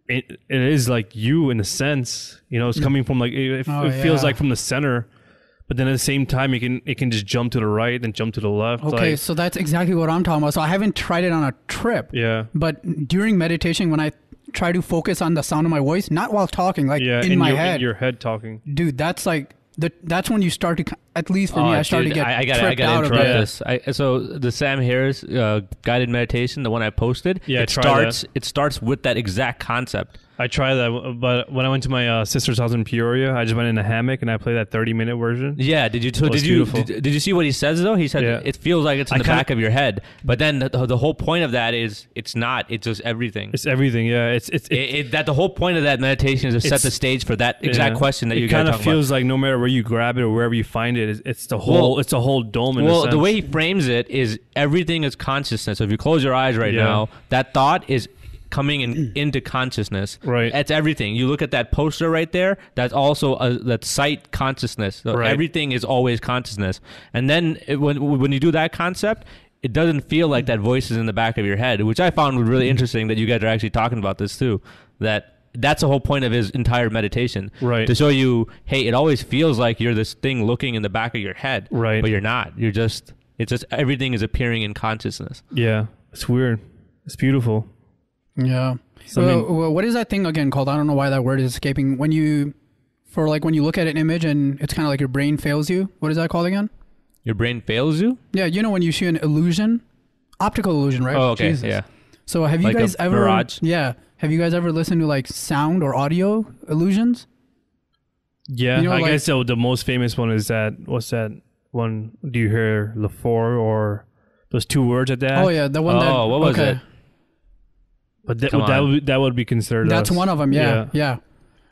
it is like you in a sense, you know, it's coming from like, it feels like from the center. But then at the same time, it can just jump to the right and jump to the left. Okay, like, so that's exactly what I'm talking about. So I haven't tried it on a trip. Yeah. But during meditation, when I try to focus on the sound of my voice, not while talking, like in my head. In your head talking. Dude, that's like, that's when you start to, at least for me, I started to get tripped out of this. So the Sam Harris guided meditation, the one I posted, it starts with that exact concept. I tried that, but when I went to my sister's house in Peoria, I just went in a hammock and I played that 30-minute version. Yeah, did you see what he says though? He said it feels like it's in the back of your head, but then the whole point of that is it's not. It's just everything. It's everything. Yeah, it's that the whole point of that meditation is to set the stage for that exact question that you guys talking about. It kind of feels like no matter where you grab it or wherever you find it, it's the whole dome. In a sense. The way he frames it is everything is consciousness. So if you close your eyes right now, that thought is coming into consciousness. Right. That's everything. You look at that poster right there, that's also that sight consciousness. So everything is always consciousness. And then when you do that concept, it doesn't feel like that voice is in the back of your head, which I found really interesting that you guys are actually talking about this too. That's the whole point of his entire meditation. Right. To show you, hey, it always feels like you're this thing looking in the back of your head. Right. But you're not. It's just everything is appearing in consciousness. Yeah. It's weird. It's beautiful. Yeah. So what is that thing again called? I don't know why that word is escaping. When you look at an image and it's kind of like your brain fails you. What is that called again? Your brain fails you? Yeah. You know when you see an illusion, optical illusion, right? Oh, okay. Jesus. Yeah. So have you guys ever? Mirage? Yeah. Have you guys ever listened to like sound or audio illusions? Yeah. I guess so. The most famous one is that. What's that one? Do you hear LaFour or those two words at that? Oh yeah, the one. What was it? But that would be considered. That's one of them. Yeah.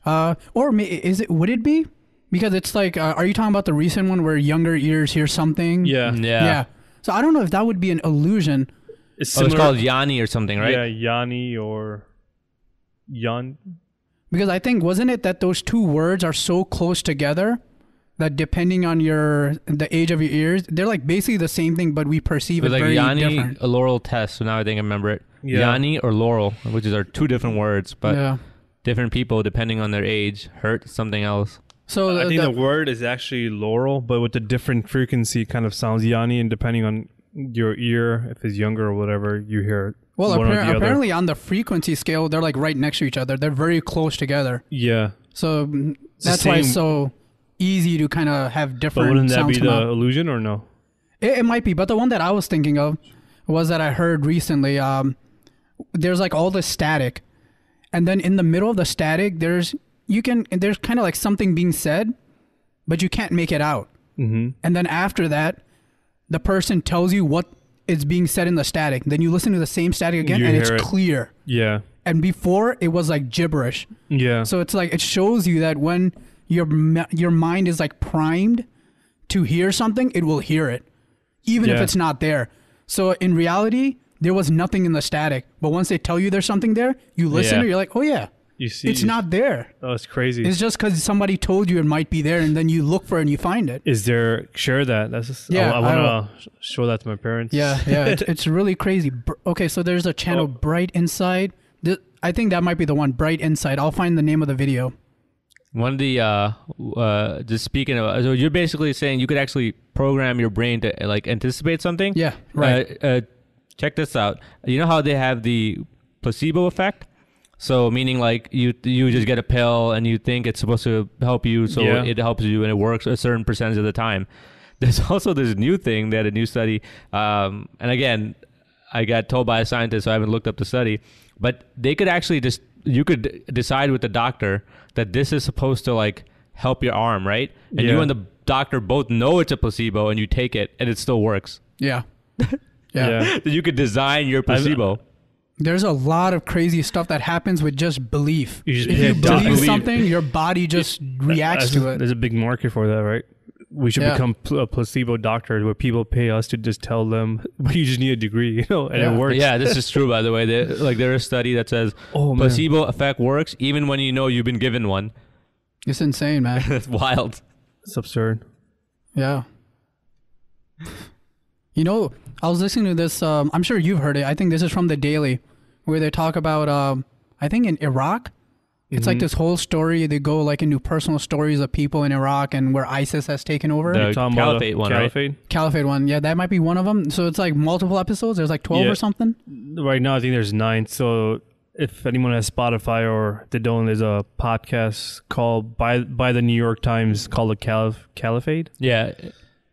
Or would it be? Because it's like, are you talking about the recent one where younger ears hear something? Yeah. So I don't know if that would be an illusion. It's called Yanni or something, right? Yeah, Yanni or Yan. Because I think, wasn't it that those two words are so close together that depending on the age of your ears, they're like basically the same thing, but we perceive it very different. A Laurel test. So now I think I remember it. Yeah. Yanni or Laurel, which are two different words, but different people, depending on their age, hurt something else. So I think the word is actually Laurel, but with a different frequency kind of sounds Yanni, and depending on your ear, if it's younger or whatever, you hear well, apparently on the frequency scale, they're like right next to each other. They're very close together. Yeah. So that's why it's so easy to kind of have different. But wouldn't that be the out. illusion or no? It might be, but the one that I was thinking of was that I heard recently. There's like all the static, and then in the middle of the static, there's kind of like something being said, but you can't make it out. Mm-hmm. And then after that, the person tells you what is being said in the static. Then you listen to the same static again, and it's clear. Yeah. And before it was like gibberish. Yeah. So it's like it shows you that when your mind is like primed to hear something, it will hear it, even if it's not there. So in reality, there was nothing in the static. But once they tell you there's something there, you listen and you're like, oh yeah, you see, it's not there. Oh, it's crazy. It's just because somebody told you it might be there, and then you look for it and you find it. Is there, share that. That's just, I want to show that to my parents. Yeah. It's really crazy. Okay, so there's a channel, Bright Inside. I think that might be the one, Bright Inside. I'll find the name of the video. One of the, just speaking of, so you're basically saying you could actually program your brain to like anticipate something? Yeah, right. Check this out. You know how they have the placebo effect? So meaning like you just get a pill and you think it's supposed to help you, so it helps you and it works a certain percentage of the time. There's also this new thing, they had a new study, and again, I got told by a scientist, so I haven't looked up the study, but they could actually you could decide with the doctor that this is supposed to like help your arm, right? And you and the doctor both know it's a placebo and you take it and it still works. Yeah. Yeah. You could design your placebo. There's a lot of crazy stuff that happens with just belief. If you believe something, your body just reacts to it. There's a big market for that, right? We should become a placebo doctor where people pay us to just tell them, but you just need a degree, and it works. Yeah, this is true, by the way. There's a study that says placebo effect works even when you know you've been given one. It's insane, man. It's wild. It's absurd. Yeah. I was listening to this, I'm sure you've heard it. I think this is from The Daily, where they talk about, I think in Iraq, it's like this whole story. They go like into personal stories of people in Iraq and where ISIS has taken over. The Caliphate one, right? Caliphate one. Yeah, that might be one of them. So it's like multiple episodes. There's like 12 or something. Right now, I think there's 9. So if anyone has Spotify or they don't, there's a podcast called by the New York Times called The Caliphate. Yeah.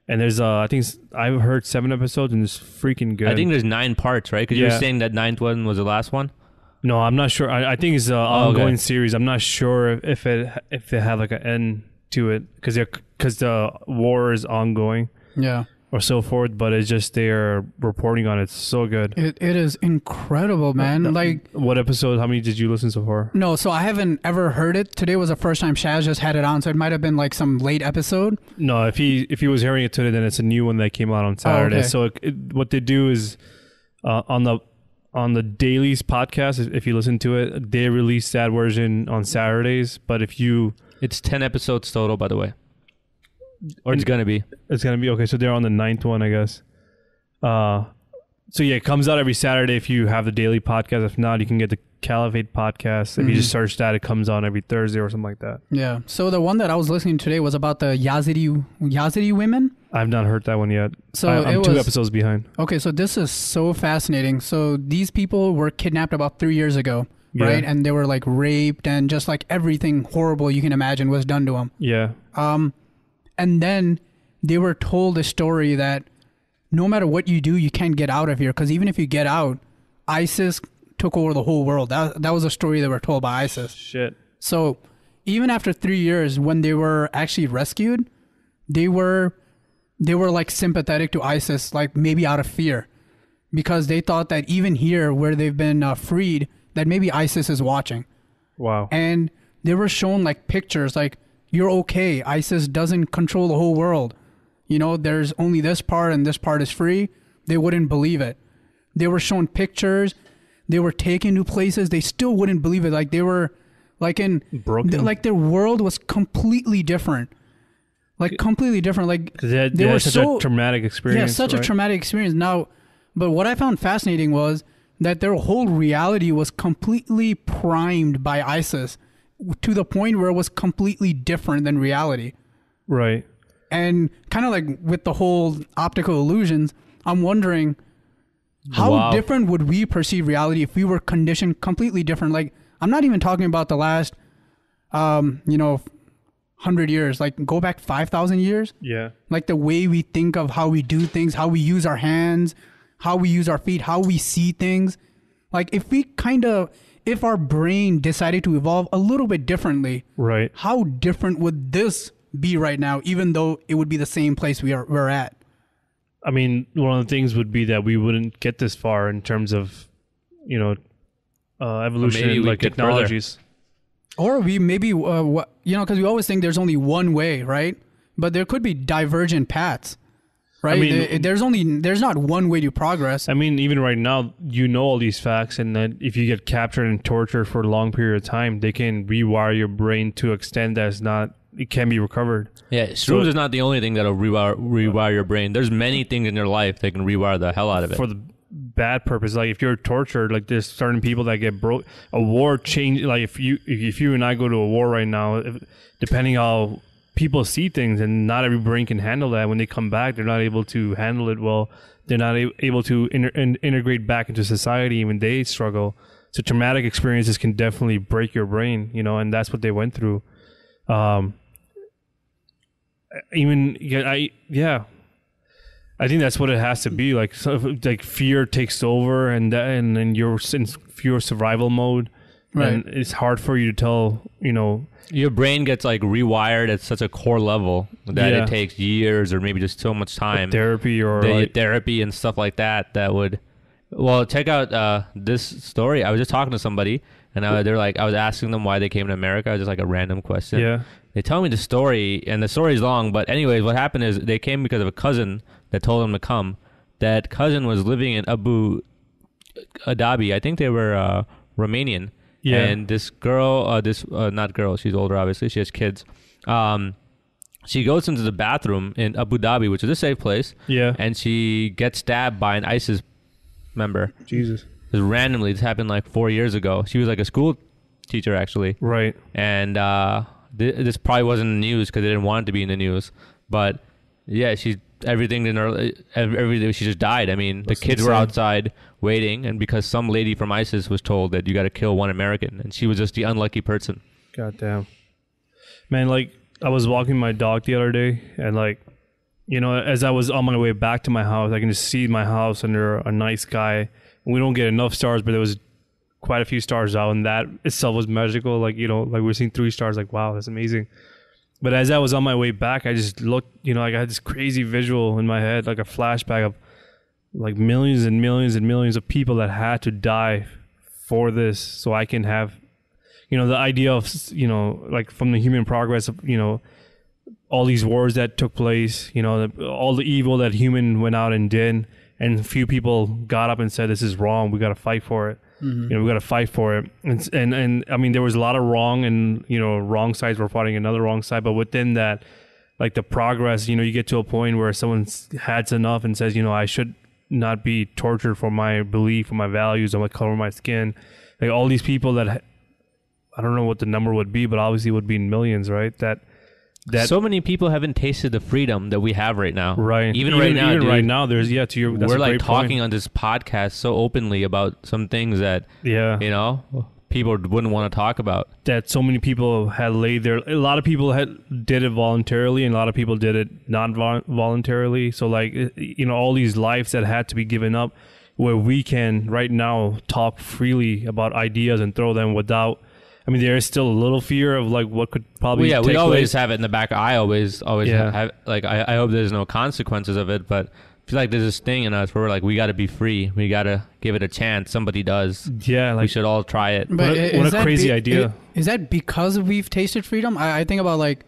And there's, I think I've heard 7 episodes and it's freaking good. I think there's 9 parts, right? Because you were saying that 9th one was the last one? No, I'm not sure. I think it's an ongoing series. I'm not sure if they have like an end to it because the war is ongoing. Yeah. Or so forth, but it's just they're reporting on it. It's so good. It is incredible, man. Like, what episode? How many did you listen so far? No, so I haven't ever heard it. Today was the first time Shaz just had it on, so it might have been like some late episode. No, if he was hearing it today, then it's a new one that came out on Saturday. So what they do is on the Daily's podcast, if you listen to it, they release that version on Saturdays. But it's 10 episodes total, by the way. Or it's gonna be. It's gonna be okay. So they're on the 9th one, I guess. So yeah, it comes out every Saturday if you have the Daily podcast. If not, you can get the Caliphate podcast. If you just search that, it comes on every Thursday or something like that. Yeah. So the one that I was listening to today was about the Yazidi women. I've not heard that one yet. So I'm 2 episodes behind. Okay, so this is so fascinating. So these people were kidnapped about 3 years ago, right? And they were like raped and just like everything horrible you can imagine was done to them. Yeah. And then they were told a story that no matter what you do, you can't get out of here. Because even if you get out, ISIS took over the whole world. That was a story they were told by ISIS. Shit. So even after 3 years, when they were actually rescued, they were like sympathetic to ISIS, like maybe out of fear. Because they thought that even here where they've been freed, that maybe ISIS is watching. Wow. And they were shown like pictures like, you're okay. ISIS doesn't control the whole world. There's only this part and this part is free. They wouldn't believe it. They were shown pictures. They were taken to places. They still wouldn't believe it. Like they were like broken. Like their world was completely different. Like completely different. Like they were such a traumatic experience. Yeah, such a traumatic experience. Now, but what I found fascinating was that their whole reality was completely primed by ISIS, to the point where it was completely different than reality. Right. And kind of like with the whole optical illusions, I'm wondering how different would we perceive reality if we were conditioned completely different? Like, I'm not even talking about the last, 100 years, like go back 5,000 years. Yeah. Like the way we think of how we do things, how we use our hands, how we use our feet, how we see things. Like if our brain decided to evolve a little bit differently, right? How different would this be right now, even though it would be the same place we're at? I mean, one of the things would be that we wouldn't get this far in terms of, evolution and like technologies. Or we maybe, because we always think there's only one way, right? But there could be divergent paths, right? I mean, there's not one way to progress. I mean, even right now, all these facts, and that if you get captured and tortured for a long period of time, they can rewire your brain to an extent it can be recovered. Yeah, shrooms is not the only thing that'll rewire your brain. There's many things in your life that can rewire the hell out of it. For the bad purpose, like if you're tortured, like there's certain people that get broke. A war change. Like if you and I go to a war right now, depending how people see things, and not every brain can handle that. When they come back, they're not able to handle it well. They're not able to integrate back into society. Even they struggle. So traumatic experiences can definitely break your brain, and that's what they went through. I think that's what it has to be. Like, like fear takes over, and then you're in pure survival mode, right? And it's hard for you to tell. Your brain gets like rewired at such a core level that it takes years or maybe just so much time. Therapy therapy and stuff like that. That would. Well, check out this story. I was just talking to somebody, and I was asking them why they came to America. It was just like a random question. Yeah. They tell me the story, and the story's long, but anyways, what happened is they came because of a cousin that told them to come. That cousin was living in Abu Dhabi. I think they were Romanian. Yeah. And this girl, not girl, she's older, obviously. She has kids. She goes into the bathroom in Abu Dhabi, which is a safe place. Yeah. And she gets stabbed by an ISIS member. Jesus. Just randomly. This happened like 4 years ago. She was like a school teacher, actually. Right. And this probably wasn't in the news because they didn't want it to be in the news. But yeah, everything in her, she just died. I mean, the kids were outside waiting, and because some lady from ISIS was told that you got to kill one American, and she was just the unlucky person. God damn. Man, like, I was walking my dog the other day, and like, as I was on my way back to my house, I can just see my house under a night sky. We don't get enough stars, but there was quite a few stars out, and that itself was magical. Like, like we're seeing 3 stars, like, wow, that's amazing. But as I was on my way back, I just looked, I had this crazy visual in my head, like a flashback of like millions and millions and millions of people that had to die for this, so I can have, the idea of, like from the human progress of, all these wars that took place, all the evil that human went out and did, and a few people got up and said, this is wrong, we got to fight for it. Mm-hmm. We got to fight for it. And I mean, there was a lot of wrong, and, wrong sides were fighting another wrong side. But within that, like the progress, you get to a point where someone's had enough and says, I should not be tortured for my belief, for my values, or my color of my skin. Like all these people that, I don't know what the number would be, but obviously it would be in millions, right? That so many people haven't tasted the freedom that we have right now. Right. Even right now, dude, right now, there's we're like talking on this podcast so openly about some things that people wouldn't want to talk about. That so many people had laid there. A lot of people did it voluntarily, and a lot of people did it not voluntarily. So like all these lives that had to be given up, where we can right now talk freely about ideas and throw them without. I mean, there is still a little fear of like what could probably. Well, yeah, take we always place. Have it in the back. I always have like I hope there's no consequences of it, but I feel like there's this thing in us where we're like, we got to be free. We got to give it a chance. Somebody does. Yeah, like we should all try it. But what a crazy idea! Is that because we've tasted freedom? I think about like,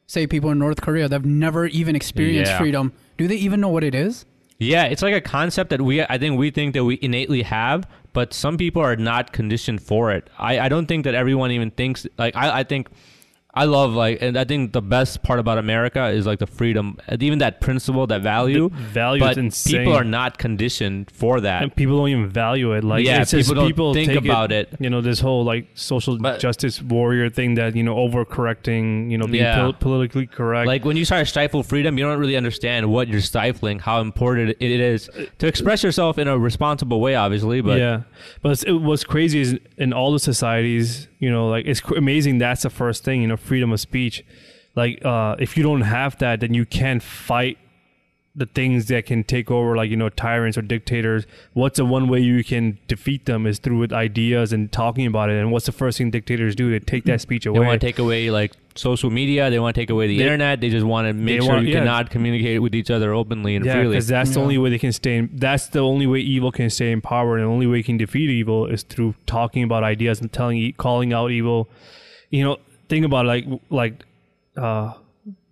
say, people in North Korea that have never even experienced freedom. Do they even know what it is? Yeah, it's like a concept that I think we think that we innately have, but some people are not conditioned for it. I don't think that everyone even thinks, like, I think I love, like, and I think the best part about America is like the freedom, even that principle, that value. The value but is insane. People are not conditioned for that. And people don't even value it. Like, yeah, it's just people don't think about it. This whole like social justice warrior thing that, overcorrecting, being politically correct. Like when you start to stifle freedom, you don't really understand what you're stifling, how important it is to express yourself in a responsible way, obviously. But yeah, but what's crazy is in all the societies, like it's amazing. That's the first thing, freedom of speech. like if you don't have that, then you can't fight the things that can take over, like, you know, tyrants or dictators. What's the one way you can defeat them is through with ideas and talking about it. And what's the first thing dictators do? They take that speech away. They want to take away like social media. They want to take away the internet. They just want to make sure you cannot communicate with each other openly and freely. Because that's the only way they can stay. That's the only way evil can stay in power, and the only way you can defeat evil is through talking about ideas and calling out evil. You know, think about it, like the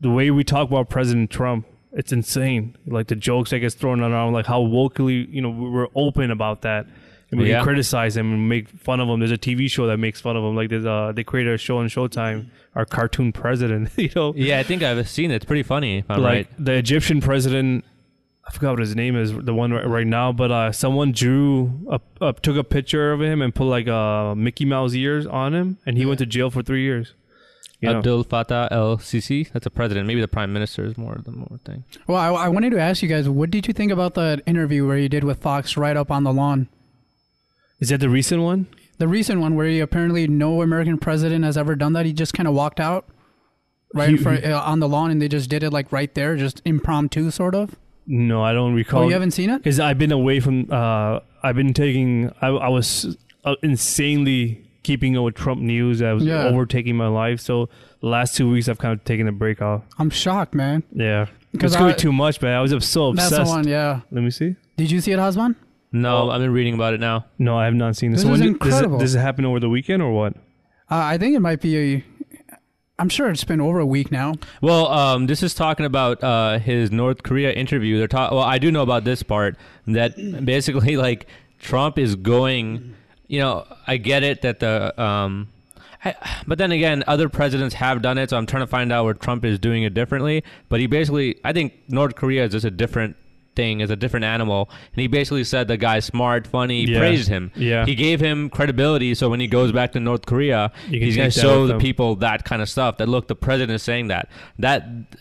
way we talk about President Trump. It's insane. Like the jokes that gets thrown around, like how vocally, you know, we're open about that. And we can criticize him and make fun of him. There's a TV show that makes fun of him. Like there's they created a show on Showtime, our cartoon president, you know. Yeah, I think I've seen it. It's pretty funny, if I'm like right. The Egyptian president, I forgot what his name is, the one right now, but someone took a picture of him and put like Mickey Mouse ears on him, and he went to jail for 3 years. Abdel Fattah el-Sisi, that's a president. Maybe the prime minister is more thing. Well, I wanted to ask you guys, what did you think about that interview where you did with Fox right up on the lawn? Is that the recent one? The recent one where apparently no American president has ever done that. He just kind of walked out right on the lawn, and they just did it like right there, just impromptu sort of. No, I don't recall. Oh, you haven't seen it? Because I've been away from, I was insanely keeping up with Trump news. I was overtaking my life. So the last 2 weeks, I've kind of taken a break off. I'm shocked, man. Yeah. It's going to be too much, man. I was so obsessed. That's the one, yeah. Let me see. Did you see it, Hasban? No, I've been reading about it now. No, I have not seen this. This is incredible. Does it happen over the weekend or what? I think it might be I'm sure it's been over a week now. Well, this is talking about his North Korea interview. Well, I do know about this part, that basically, like, Trump is going... You know, I get it that but then again, other presidents have done it, so I'm trying to find out where Trump is doing it differently. But he basically, I think North Korea is just a different thing, is a different animal. And he basically said the guy's smart, funny, praised him. Yeah. He gave him credibility, so when he goes back to North Korea, he's going to show the people that kind of stuff, that, look, the president is saying that.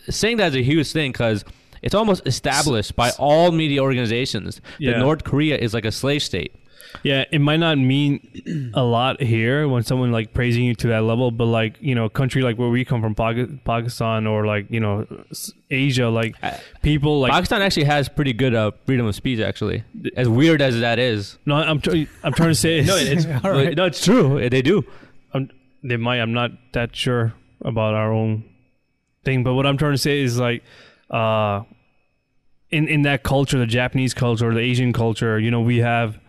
Saying that is a huge thing, because it's almost established by all media organizations that North Korea is like a slave state. Yeah, it might not mean a lot here when someone like praising you to that level, but like, you know, a country like where we come from, Pakistan, or like, you know, Asia, like people like Pakistan actually has pretty good freedom of speech, actually, as weird as that is. No, I'm trying to say no, it's true. They do. They might. I'm not that sure about our own thing, but what I'm trying to say is like, in that culture, the Japanese culture or the Asian culture, you know, we have.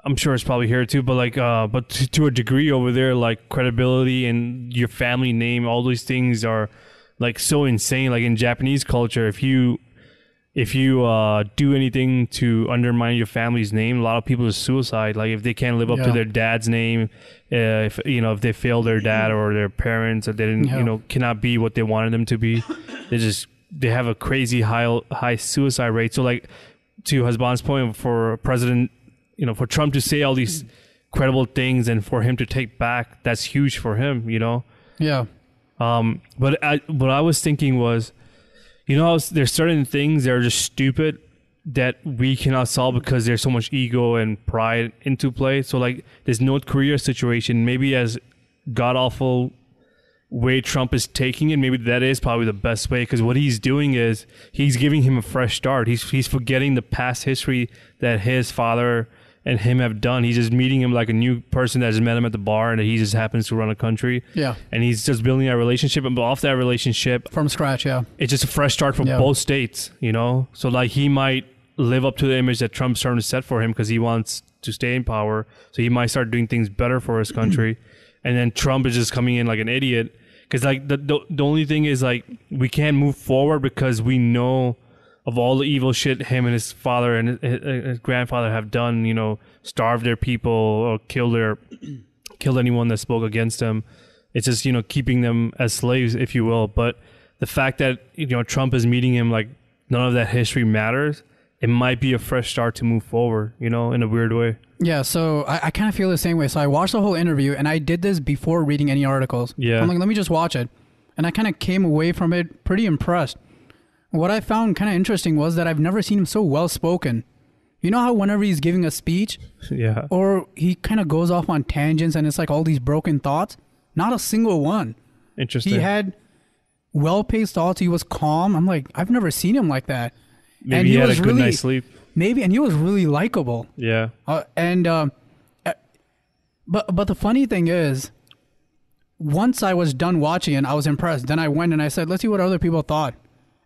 I'm sure it's probably here too, but like, but to a degree over there, like credibility and your family name, all these things are like so insane. Like in Japanese culture, if you do anything to undermine your family's name, a lot of people is suicide. Like if they can't live up to their dad's name, if they fail their dad or their parents, or they didn't, cannot be what they wanted them to be, they have a crazy high suicide rate. So like to Hasban's point, for President. You know, for Trump to say all these credible things and for him to take back, that's huge for him, you know? Yeah. But what I was thinking was, you know, there's certain things that are just stupid that we cannot solve because there's so much ego and pride into play. So like this North Korea situation, maybe as god-awful way Trump is taking it, maybe that is probably the best way, because what he's doing is he's giving him a fresh start. He's forgetting the past history that his father and him have done. He's just meeting him like a new person that just met him at the bar and that he just happens to run a country. Yeah. And he's just building that relationship, and off that relationship from scratch, it's just a fresh start for both states, you know? So like he might live up to the image that Trump's trying to set for him because he wants to stay in power. So he might start doing things better for his country. And then Trump is just coming in like an idiot. Because like the only thing is like we can't move forward because we know of all the evil shit him and his father and his grandfather have done, you know, starved their people or killed anyone that spoke against them. It's just, you know, keeping them as slaves, if you will. But the fact that, you know, Trump is meeting him like none of that history matters, it might be a fresh start to move forward, you know, in a weird way. Yeah, so I kind of feel the same way. So I watched the whole interview, and I did this before reading any articles. Yeah. I'm like, let me just watch it. And I kind of came away from it pretty impressed. What I found kind of interesting was that I've never seen him so well-spoken. You know how whenever he's giving a speech, or he kind of goes off on tangents and it's like all these broken thoughts? Not a single one. Interesting. He had well-paced thoughts. He was calm. I'm like, I've never seen him like that. Maybe and he had a good night's sleep. Maybe, and he was really likable. Yeah. But the funny thing is, once I was done watching it, I was impressed. Then I went and I said, let's see what other people thought.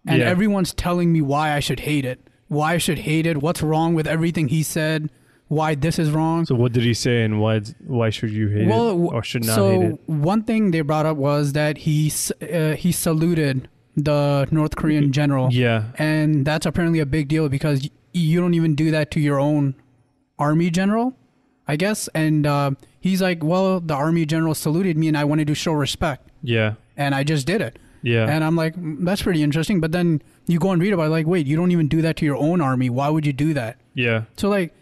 And everyone's telling me why I should hate it. Why I should hate it. What's wrong with everything he said. Why this is wrong. So what did he say, and why should you hate it or should not hate it? So one thing they brought up was that he saluted the North Korean general. Yeah. And that's apparently a big deal because you don't even do that to your own army general, I guess. And he's like, well, the army general saluted me and I wanted to show respect. Yeah. And I just did it. Yeah. And I'm like, that's pretty interesting. But then you go and read about it, like, wait, you don't even do that to your own army. Why would you do that? Yeah. So like,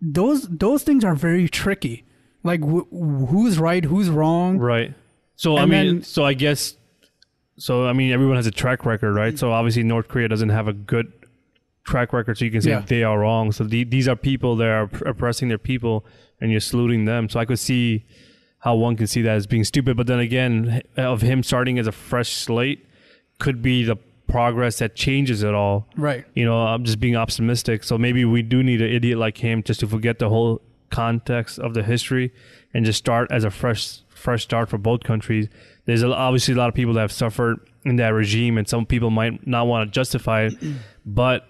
those things are very tricky. Like who's right, who's wrong. Right. So everyone has a track record, right? So obviously North Korea doesn't have a good track record, so you can say they are wrong. So these are people that are oppressing their people, and you're saluting them. So I could see how one can see that as being stupid. But then again, of him starting as a fresh slate could be the progress that changes it all. Right. I'm just being optimistic. So maybe we do need an idiot like him just to forget the whole context of the history and just start as a fresh start for both countries. There's obviously a lot of people that have suffered in that regime, and some people might not want to justify it. But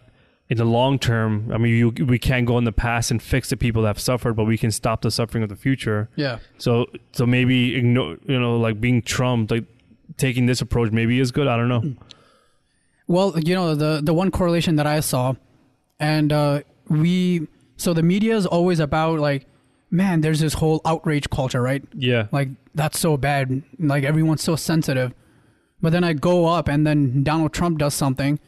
in the long term, I mean, we can't go in the past and fix the people that have suffered, but we can stop the suffering of the future. Yeah. So maybe ignore, like being Trump, like taking this approach maybe is good. I don't know. Well, the one correlation that I saw, and so the media is always about like, man, there's this whole outrage culture, right? Yeah. Like, that's so bad. Like, everyone's so sensitive. But then I go up and then Donald Trump does something.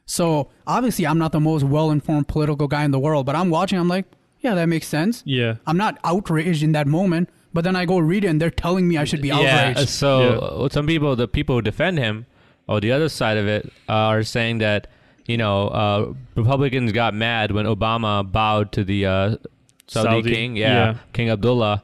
So obviously I'm not the most well-informed political guy in the world, but I'm watching, I'm like, yeah, that makes sense. Yeah. I'm not outraged in that moment, but then I go read it and they're telling me I should be outraged. Yeah, so some people, the people who defend him, or the other side of it, are saying that, Republicans got mad when Obama bowed to the Saudi king, King Abdullah.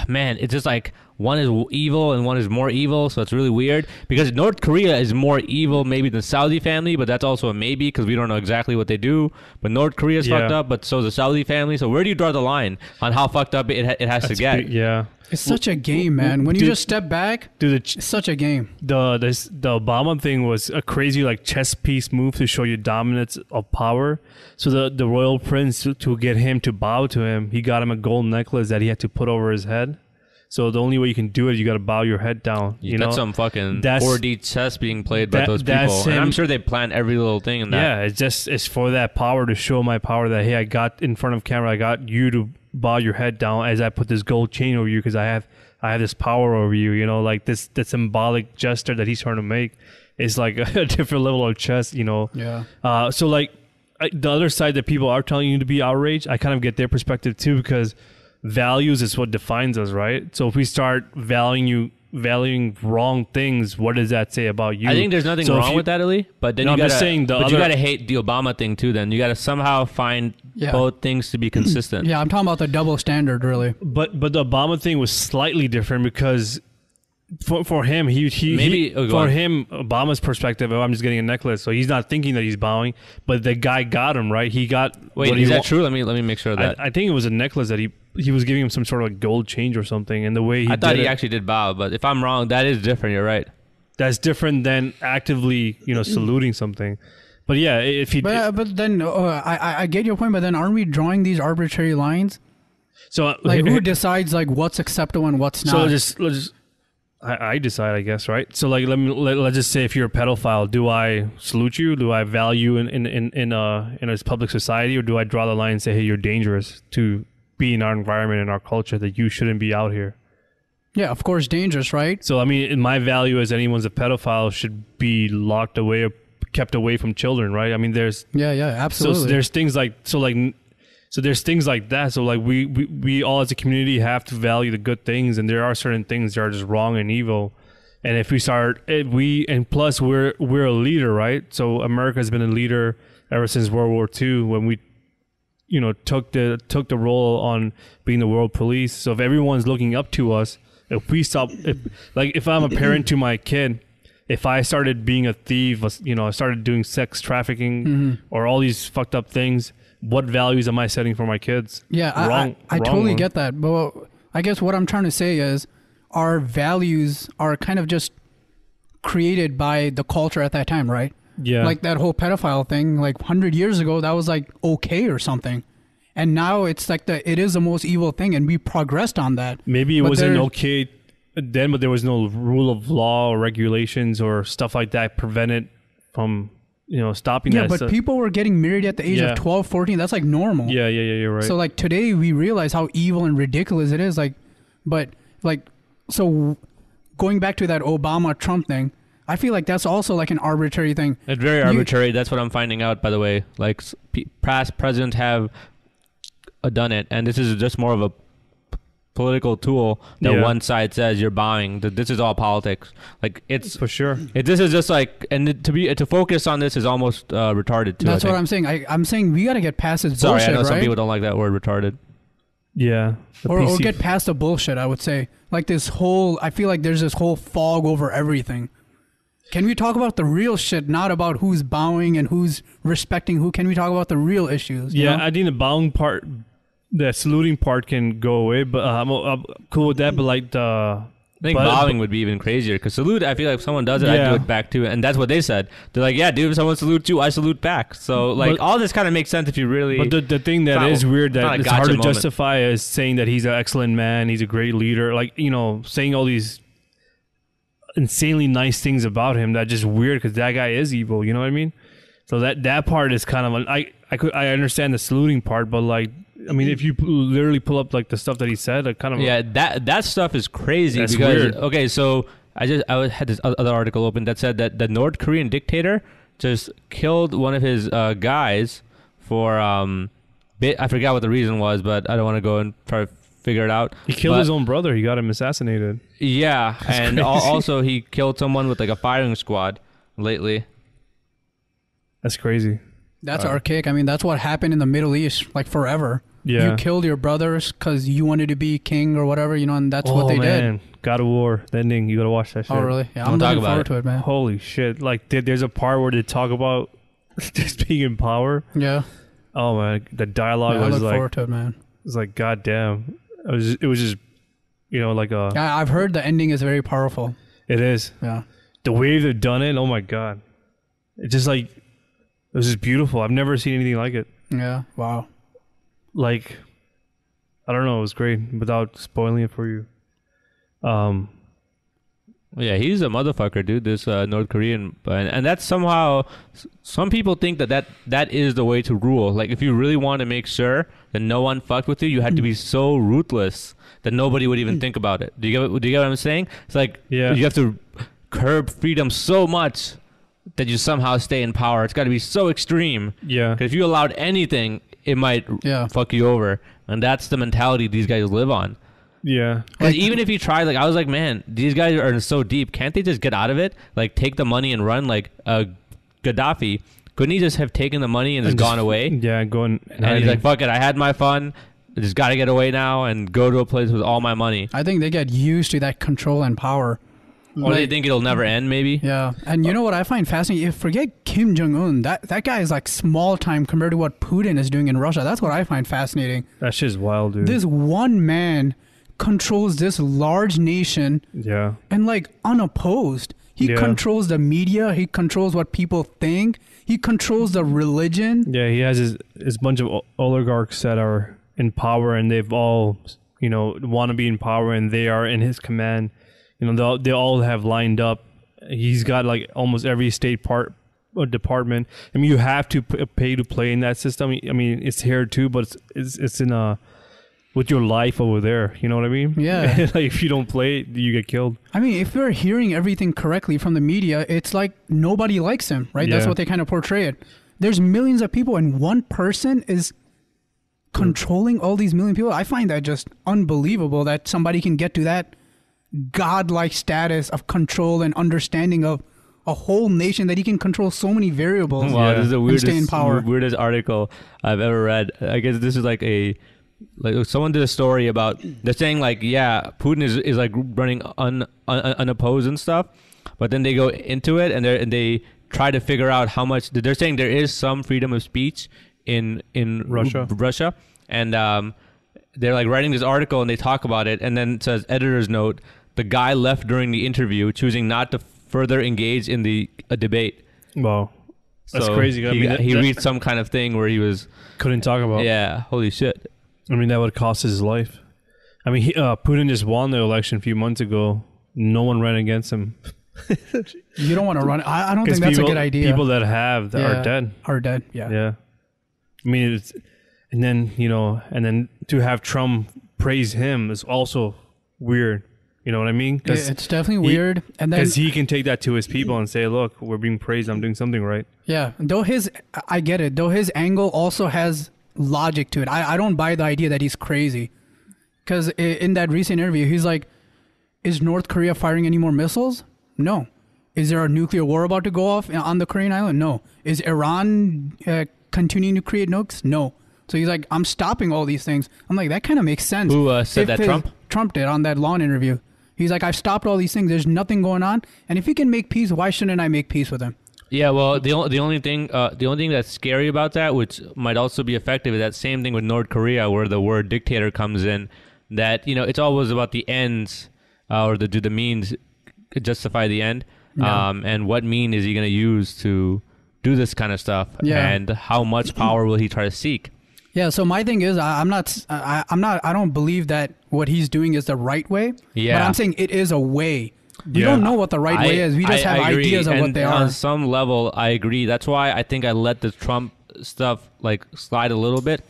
Man, it's just like one is evil and one is more evil, so it's really weird because North Korea is more evil maybe than Saudi family, but that's also a maybe because we don't know exactly what they do. But North Korea is fucked up, but so is the Saudi family. So where do you draw the line on how fucked up it has to get? It's such a game, man. When you just step back, it's such a game. The Obama thing was a crazy like chess piece move to show you dominance of power. So the royal prince, to get him to bow to him, he got him a gold necklace that he had to put over his head. So the only way you can do it, you got to bow your head down. That's some fucking 4D chess being played by those people. And I'm sure they plan every little thing in that. Yeah, it's for that power, to show my power that, hey, I got in front of camera, I got you to bow your head down as I put this gold chain over you because I have this power over you. Like this symbolic gesture that he's trying to make is like a different level of chess. Yeah. So like the other side that people are telling you to be outraged, I kind of get their perspective too, because values is what defines us, right? So if we start valuing wrong things, what does that say about you? I think there's nothing wrong with that, Ali. But then you gotta hate the Obama thing too. Then you gotta somehow find both things to be consistent. Yeah, I'm talking about the double standard, really. But the Obama thing was slightly different because for him, Obama's perspective, I'm just getting a necklace, so he's not thinking that he's bowing. But the guy got him right. He got. Wait, is that true? Let me make sure of that. I think it was a necklace that he was giving him some sort of like gold change or something, and the way I thought he actually did bow, but if I'm wrong, that is different. You're right. That's different than actively, saluting something. But yeah, if he. But then I get your point. But then aren't we drawing these arbitrary lines? So like, who decides like what's acceptable and what's not? So let's just. I decide, I guess, right? So like, let's just say if you're a pedophile, do I salute you? Do I value in a public society, or do I draw the line and say, hey, you're dangerous to be in our environment and our culture, that you shouldn't be out here? Yeah, of course, dangerous, right? So I mean, my value as anyone's a pedophile should be locked away or kept away from children, right? I mean, there's absolutely. So there's things like there's things like that. So like we all as a community have to value the good things, and there are certain things that are just wrong and evil. And if we start, plus we're a leader, right? So America has been a leader ever since World War II, when we, took the role on being the world police. So if everyone's looking up to us If we stop, if I'm a parent to my kid, if I started being a thief, I started doing sex trafficking or all these fucked up things, what values am I setting for my kids? Yeah, I totally get that. But I guess what I'm trying to say is our values are kind of just created by the culture at that time, right? Yeah. Like that whole pedophile thing, like 100 years ago, that was like okay or something. And now it's like it is the most evil thing, and we progressed on that. Maybe it wasn't okay then, but there was no rule of law or regulations or stuff like that prevented from, stopping that. Yeah, but people were getting married at the age of 12, 14. That's like normal. Yeah, you're right. So like today we realize how evil and ridiculous it is. So going back to that Obama-Trump thing, I feel like that's also like an arbitrary thing. It's very arbitrary. That's what I'm finding out, by the way. Like past presidents have done it, and this is just more of a political tool that one side says you're buying. That this is all politics. Like it's for sure. This is just like, and to focus on this is almost retarded too. That's what I'm saying. I'm saying we got to get past this bullshit. Sorry, I know some right? people don't like that word, retarded. Yeah, or get past the bullshit. I would say like this whole. I feel like there's this whole fog over everything. Can we talk about the real shit, not about who's bowing and who's respecting who? Can we talk about the real issues? Yeah, I think the bowing part, the saluting part can go away, but I'm cool with that. But like I think bowing would be even crazier, because salute, I feel like if someone does it, I do it back too. And that's what they said. They're like, yeah, dude, if someone salutes you, I salute back. So like all this kind of makes sense if you really... But the thing that is weird that it's hard to justify is saying that he's an excellent man, he's a great leader. Like, saying all these insanely nice things about him that just weird, because that guy is evil, you know what I mean? So that part is kind of I understand the saluting part, but like, I mean, if you literally pull up like the stuff that he said, it kind of that stuff is crazy. That's because weird. Okay, so I had this other article open that said that the North Korean dictator just killed one of his guys for I forgot what the reason was, but I don't want to go and try to figure it out. He killed his own brother. He got him assassinated. Yeah, and also he killed someone with like a firing squad lately. That's crazy. That's archaic. I mean, that's what happened in the Middle East, like forever. Yeah. You killed your brothers because you wanted to be king or whatever, and that's what they did. God of War, the ending. You gotta watch that shit. Oh, really? Yeah, I'm looking forward to it, man. Holy shit! Like, there's a part where they talk about just being in power. Yeah. Oh man, the dialogue was I look like, forward to it, man. It's like, god damn. It was just, like a... Yeah, I've heard the ending is very powerful. It is. Yeah. The way they've done it, oh my god. It just like, it was just beautiful. I've never seen anything like it. Yeah, wow. Like, I don't know, it was great without spoiling it for you. Yeah, he's a motherfucker, dude, this North Korean. And that's somehow, some people think that is the way to rule. Like, if you really want to make sure that no one fucked with you, you had to be so ruthless that nobody would even think about it. Do you get what I'm saying? It's like, you have to curb freedom so much that you somehow stay in power. It's got to be so extreme. Yeah. Because if you allowed anything, it might fuck you over. And that's the mentality these guys live on. Yeah. Like, even if you try, like, I was like, man, these guys are so deep. Can't they just get out of it? Like, take the money and run? Like, Gaddafi, couldn't he just have taken the money and just gone away? Yeah, going. And he's like, fuck it, I had my fun. I just got to get away now and go to a place with all my money. I think they get used to that control and power. Or they think it'll never end, maybe? Yeah. And you know what I find fascinating? Forget Kim Jong-un. That guy is like small time compared to what Putin is doing in Russia. That's what I find fascinating. That shit's wild, dude. This one man controls this large nation, and like unopposed. He controls the media. He controls what people think. He controls the religion. Yeah, he has his bunch of oligarchs that are in power, and they've all, want to be in power, and they are in his command. They all have lined up. He's got like almost every state department. I mean, you have to pay to play in that system. I mean, it's here too, but it's in with your life over there. You know what I mean? Yeah. Like, if you don't play, you get killed. I mean, if we're hearing everything correctly from the media, it's like nobody likes him, right? Yeah. That's what they kind of portray it. There's millions of people, and one person is controlling all these million people. I find that just unbelievable that somebody can get to that godlike status of control and understanding of a whole nation, that he can control so many variables. Wow, this is the weirdest article I've ever read. I guess this is like a like someone did a story about, they're saying like, yeah, Putin is like running unopposed and stuff, but then they go into it and they try to figure out how much. They're saying there is some freedom of speech in Russia, and they're like writing this article and they talk about it, and then it says editor's note: the guy left during the interview, choosing not to further engage in the debate. Wow. That's so crazy. He read some kind of thing where he couldn't talk about. Yeah, holy shit. I mean, that would cost his life. I mean, Putin just won the election a few months ago. No one ran against him. You don't want to run. I don't think that's a good idea. People that have are dead. Are dead. Yeah. Yeah. I mean, and then to have Trump praise him is also weird. You know what I mean? It's definitely weird. And then, because he can take that to his people and say, look, we're being praised. I'm doing something right. Yeah. I get it. Though his angle also has logic to it. I don't buy the idea that he's crazy. Because in that recent interview, he's like, is North Korea firing any more missiles? No. Is there a nuclear war about to go off on the Korean island? No. Is Iran continuing to create nukes? No. So he's like, I'm stopping all these things. I'm like, that kind of makes sense. Who said that? Trump? Trump did on that lawn interview. He's like, I've stopped all these things. There's nothing going on. And if he can make peace, why shouldn't I make peace with him? Yeah, well, the only thing that's scary about that, which might also be effective, is that same thing with North Korea, where the word dictator comes in. That it's always about the ends, or do the means justify the end? Yeah. And what mean is he going to use to do this kind of stuff? Yeah. And how much power will he try to seek? Yeah. So my thing is, I don't believe that what he's doing is the right way. Yeah. But I'm saying it is a way. We don't know what the right way is. We just have ideas of what they are. On some level, I agree. That's why I think I let the Trump stuff like slide a little bit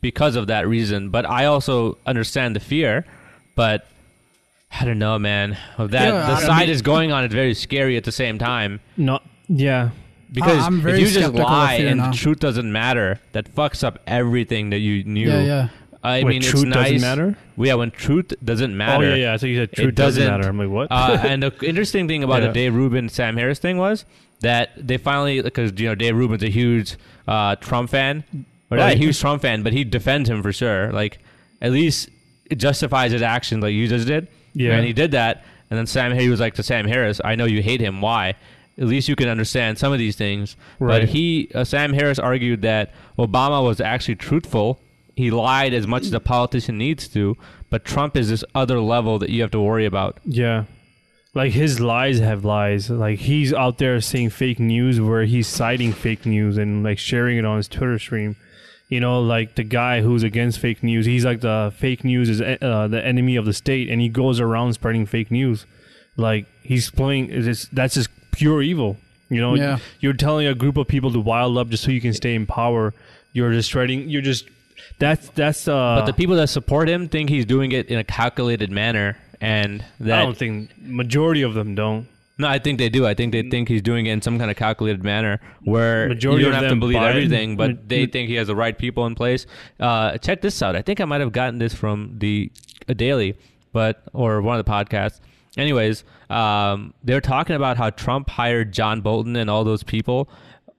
because of that reason. But I also understand the fear. But I don't know, man. The side is going on. It's very scary at the same time. No, yeah. Because if you just lie and the truth doesn't matter, that fucks up everything that you knew. Yeah. I mean, truth it's nice. Doesn't matter? Yeah, when truth doesn't matter. Oh, yeah. I think you said truth doesn't matter. I'm like, what? And the interesting thing about the Dave Rubin, Sam Harris thing was that they finally, because, Dave Rubin's a huge Trump fan. Or not a huge Trump fan, but he defends him for sure. Like, at least it justifies his actions like you just did. Yeah. And he did that. And then he was like to Sam Harris, I know you hate him. Why? At least you can understand some of these things. Right. But Sam Harris argued that Obama was actually truthful. He lied as much as a politician needs to, but Trump is this other level that you have to worry about. Yeah. Like, his lies have lies. Like, he's out there saying fake news where he's citing fake news and, like, sharing it on his Twitter stream. Like, the guy who's against fake news, he's like, the fake news is the enemy of the state, and he goes around spreading fake news. Like, he's playing, that's just pure evil. You're telling a group of people to wild up just so you can stay in power. That's but the people that support him think he's doing it in a calculated manner, and that I don't think majority of them don't. No, I think they do. I think they think he's doing it in some kind of calculated manner where majority you don't have to believe everything, but it. they think he has the right people in place. Check this out. I think I might have gotten this from the Daily, or one of the podcasts. Anyways, they're talking about how Trump hired John Bolton and all those people.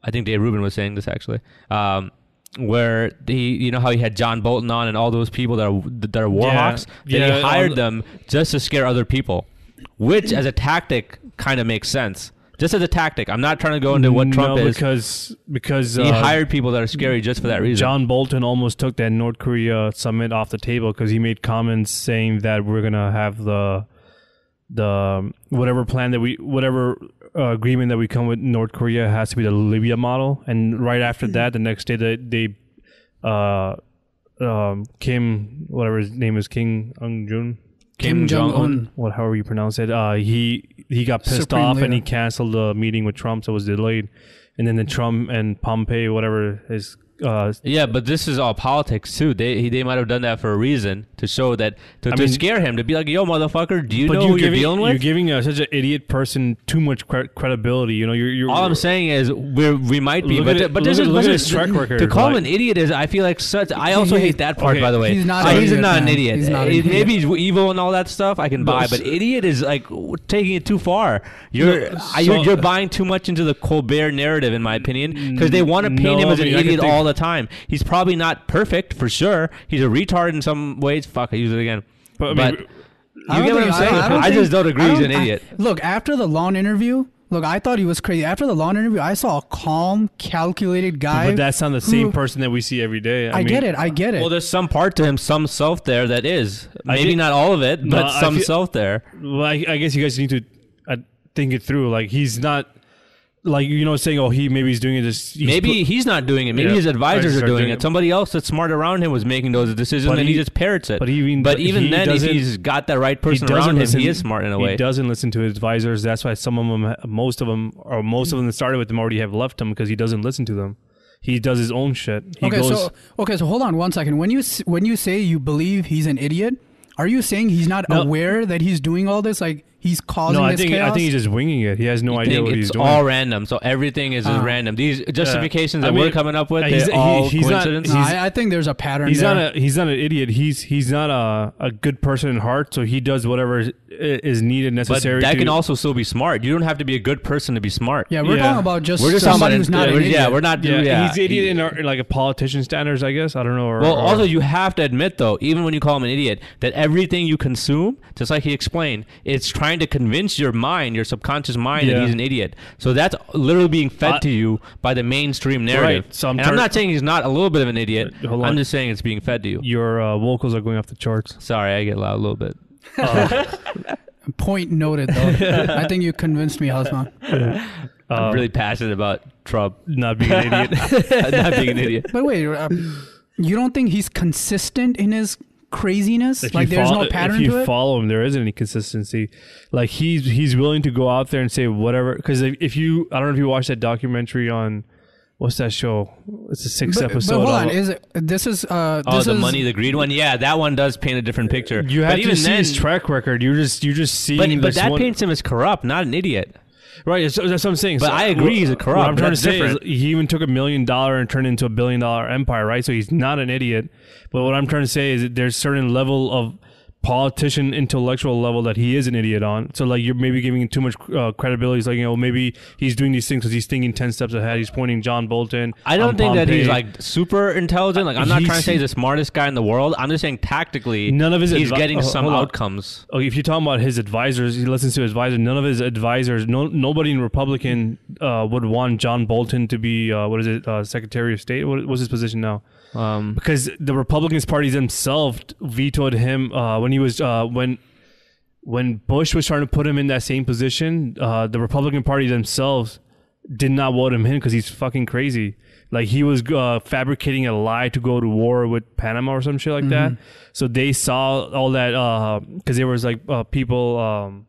I think Dave Rubin was saying this actually. Where how he had John Bolton on and all those people that are war hawks, that he hired them just to scare other people, which as a tactic kind of makes sense. Just as a tactic. I'm not trying to go into what Trump is. Because he hired people that are scary just for that reason. John Bolton almost took that North Korea summit off the table because he made comments saying that we're gonna have the whatever plan that whatever agreement that we come with North Korea has to be the Libya model. And right after that, the next day they Kim, whatever his name is, Kim Jong-un, however you pronounce it, he got pissed Supreme off leader. and he canceled the meeting with Trump, so it was delayed. And then the Trump and Pompeo, whatever his but this is all politics too. They might have done that for a reason, to show that to scare him, to be like, yo, motherfucker, do you know who you're dealing with? You're giving such an idiot person too much credibility. You're all I'm saying is we might be, look at his track record. To call him an idiot is, I feel like such. I also hate that part, by the way. He's not an idiot. He's not an idiot. Maybe he's evil and all that stuff. I can buy, but idiot is like taking it too far. You're buying too much into the Colbert narrative, in my opinion, because they want to paint him as an idiot all the the time. He's probably not perfect for sure. He's a retard in some ways. Fuck, I use it again. But you get what I'm saying? I just don't agree he's an idiot. Look, after the Lawn interview, I thought he was crazy. After the Lawn interview, I saw a calm, calculated guy. But that's not the same person that we see every day. I get it. Well, there's some part to him, some self there that is. Maybe not all of it, but some self there. Well, I guess you guys need to think it through. Like, he's not... Like, saying, maybe he's doing it. He's not doing it. Maybe his advisors are doing it. Somebody else that's smart around him was making those decisions, and he just parrots it. But even then, if he's got that right person around him, he is smart in a way. He doesn't listen to his advisors. That's why most of them that started with him already have left him, because he doesn't listen to them. He does his own shit. So hold on one second. When you say you believe he's an idiot, are you saying he's not aware that he's doing all this? Like, he's causing this chaos? I think he's just winging it. He has no idea what he's doing. It's all random. So everything is just random. These justifications that we're coming up with, they're all coincidence. I think there's a pattern. He's not an idiot. He's not a good person in heart. So he does whatever is needed, necessary. But that can also still be smart. You don't have to be a good person to be smart. Yeah, we're talking about just somebody who's not an idiot. Yeah, we're not. Yeah, he's idiot in our, like a politician standards, I guess. I don't know. Also you have to admit though, even when you call him an idiot, that everything you consume, just like he explained, it's trying to convince your mind, your subconscious mind, that he's an idiot. So that's literally being fed to you by the mainstream narrative. Right. So I'm not saying he's not a little bit of an idiot. I'm just saying it's being fed to you. Your vocals are going off the charts. Sorry, I get loud a little bit. Point noted, though. I think you convinced me, Hassan. I'm really passionate about Trump not being an idiot. Not being an idiot. But wait, you don't think he's consistent in his craziness? There's no pattern to it? If you follow him, there isn't any consistency. Like, he's willing to go out there and say whatever. Because if you, I don't know if you watched that documentary on, what's that show? It's a 6th episode. But hold on, the Money, the Greed one? Yeah, that one does paint a different picture. You have to see his track record. You just see. But that paints him as corrupt, not an idiot. Right, that's what I'm saying. But I agree, he's a corrupt. What I'm trying to say is he even took $1 million and turned it into $1 billion empire, right? So he's not an idiot. But what I'm trying to say is that there's certain level of politician intellectual level that he is an idiot on. So like, you're maybe giving him too much credibility. It's like, maybe he's doing these things because he's thinking 10 steps ahead. He's pointing John Bolton. I don't think that he's like super intelligent. Like, I'm not trying to say he's the smartest guy in the world. I'm just saying tactically, he's getting some outcomes. Okay, if you're talking about his advisors, he listens to his advisors. None of his advisors, nobody in Republican would want John Bolton to be Secretary of State. What's his position now? Because the Republicans party themselves vetoed him when he was when Bush was trying to put him in that same position. The Republican Party themselves did not vote him in because he's fucking crazy. Like, he was fabricating a lie to go to war with Panama or some shit like that. So they saw all that because there was like people.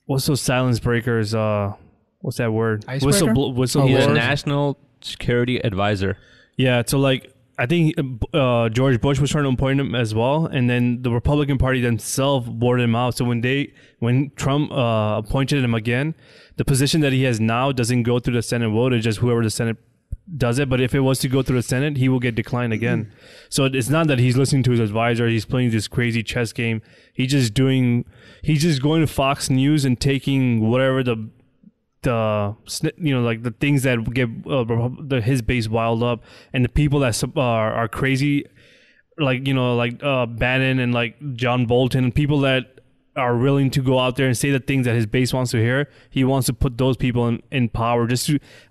What's those silence breakers? What's that word? Whistleblower. He's a national security advisor. Yeah, so like, I think George Bush was trying to appoint him as well, and then the Republican Party themselves voted him out. So when Trump appointed him again, the position that he has now doesn't go through the Senate vote. It's just whoever the Senate does it. But if it was to go through the Senate, he will get declined again. So it's not that he's listening to his advisor. He's playing this crazy chess game. He's just going to Fox News and taking whatever the things that get his base wild up, and the people that are crazy, Bannon and like John Bolton, and people that are willing to go out there and say the things that his base wants to hear. He wants to put those people in power.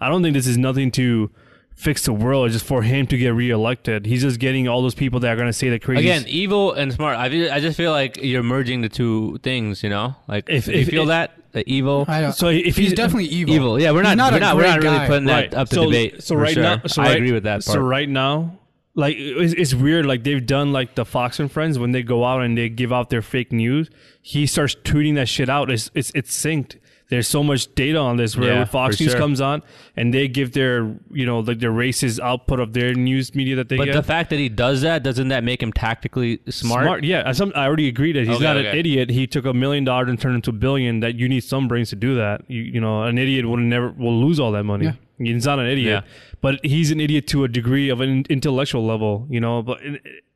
I don't think this is nothing to fix the world. It's just for him to get reelected. He's just getting all those people that are going to say the crazy. Again, evil and smart. I just feel like you're merging the two things. Like, if you feel that. The evil. So if he's definitely evil. Yeah, we're not really putting that up to debate. So right now, I agree with that part. So right now, like, it's weird. Like, they've done like the Fox and Friends when they go out and they give out their fake news. He starts tweeting that shit out. It's synced. There's so much data on this where Fox News comes on and they give their, their racist output of their news media that they get. But the fact that he does that, doesn't that make him tactically smart? Yeah. I already agree that he's not an idiot. He took $1 million and turned it into $1 billion. That you need some brains to do that. An idiot will lose all that money. Yeah. He's not an idiot, but he's an idiot to a degree of an intellectual level, but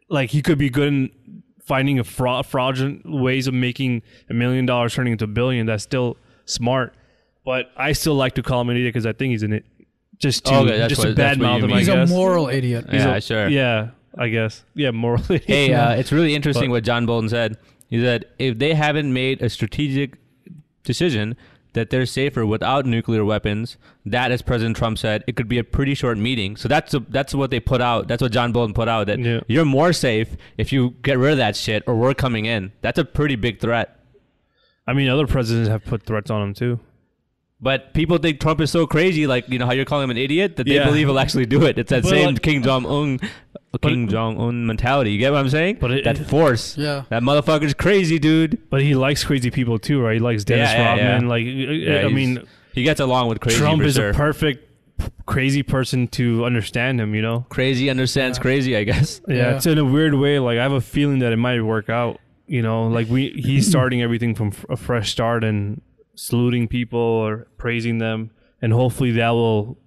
like, he could be good in finding a fraudulent ways of making $1 million turning into $1 billion. That's still smart, but I still like to call him an idiot because I think he's an just to bad mouth him. He's a moral idiot. Sure. Yeah, I guess. Yeah, moral idiot. Hey, it's really interesting what John Bolton said. He said if they haven't made a strategic decision that they're safer without nuclear weapons, that, as President Trump said, it could be a pretty short meeting. So that's what they put out. That's what John Bolton put out, that you're more safe if you get rid of that shit or we're coming in. That's a pretty big threat. I mean, other presidents have put threats on him too. But people think Trump is so crazy, like, you know, how you're calling him an idiot, that they believe he'll actually do it. It's that same Kim Jong-un mentality. You get what I'm saying? That force. Yeah. That motherfucker's crazy, dude. But he likes crazy people too, right? He likes Dennis Rodman. Like, I mean, he gets along with crazy. Trump is a perfect crazy person to understand him, you know? Crazy understands crazy, I guess. Yeah, it's in a weird way. Like, I have a feeling that it might work out, you know? Like, he's starting everything from a fresh start and saluting people or praising them, and hopefully that will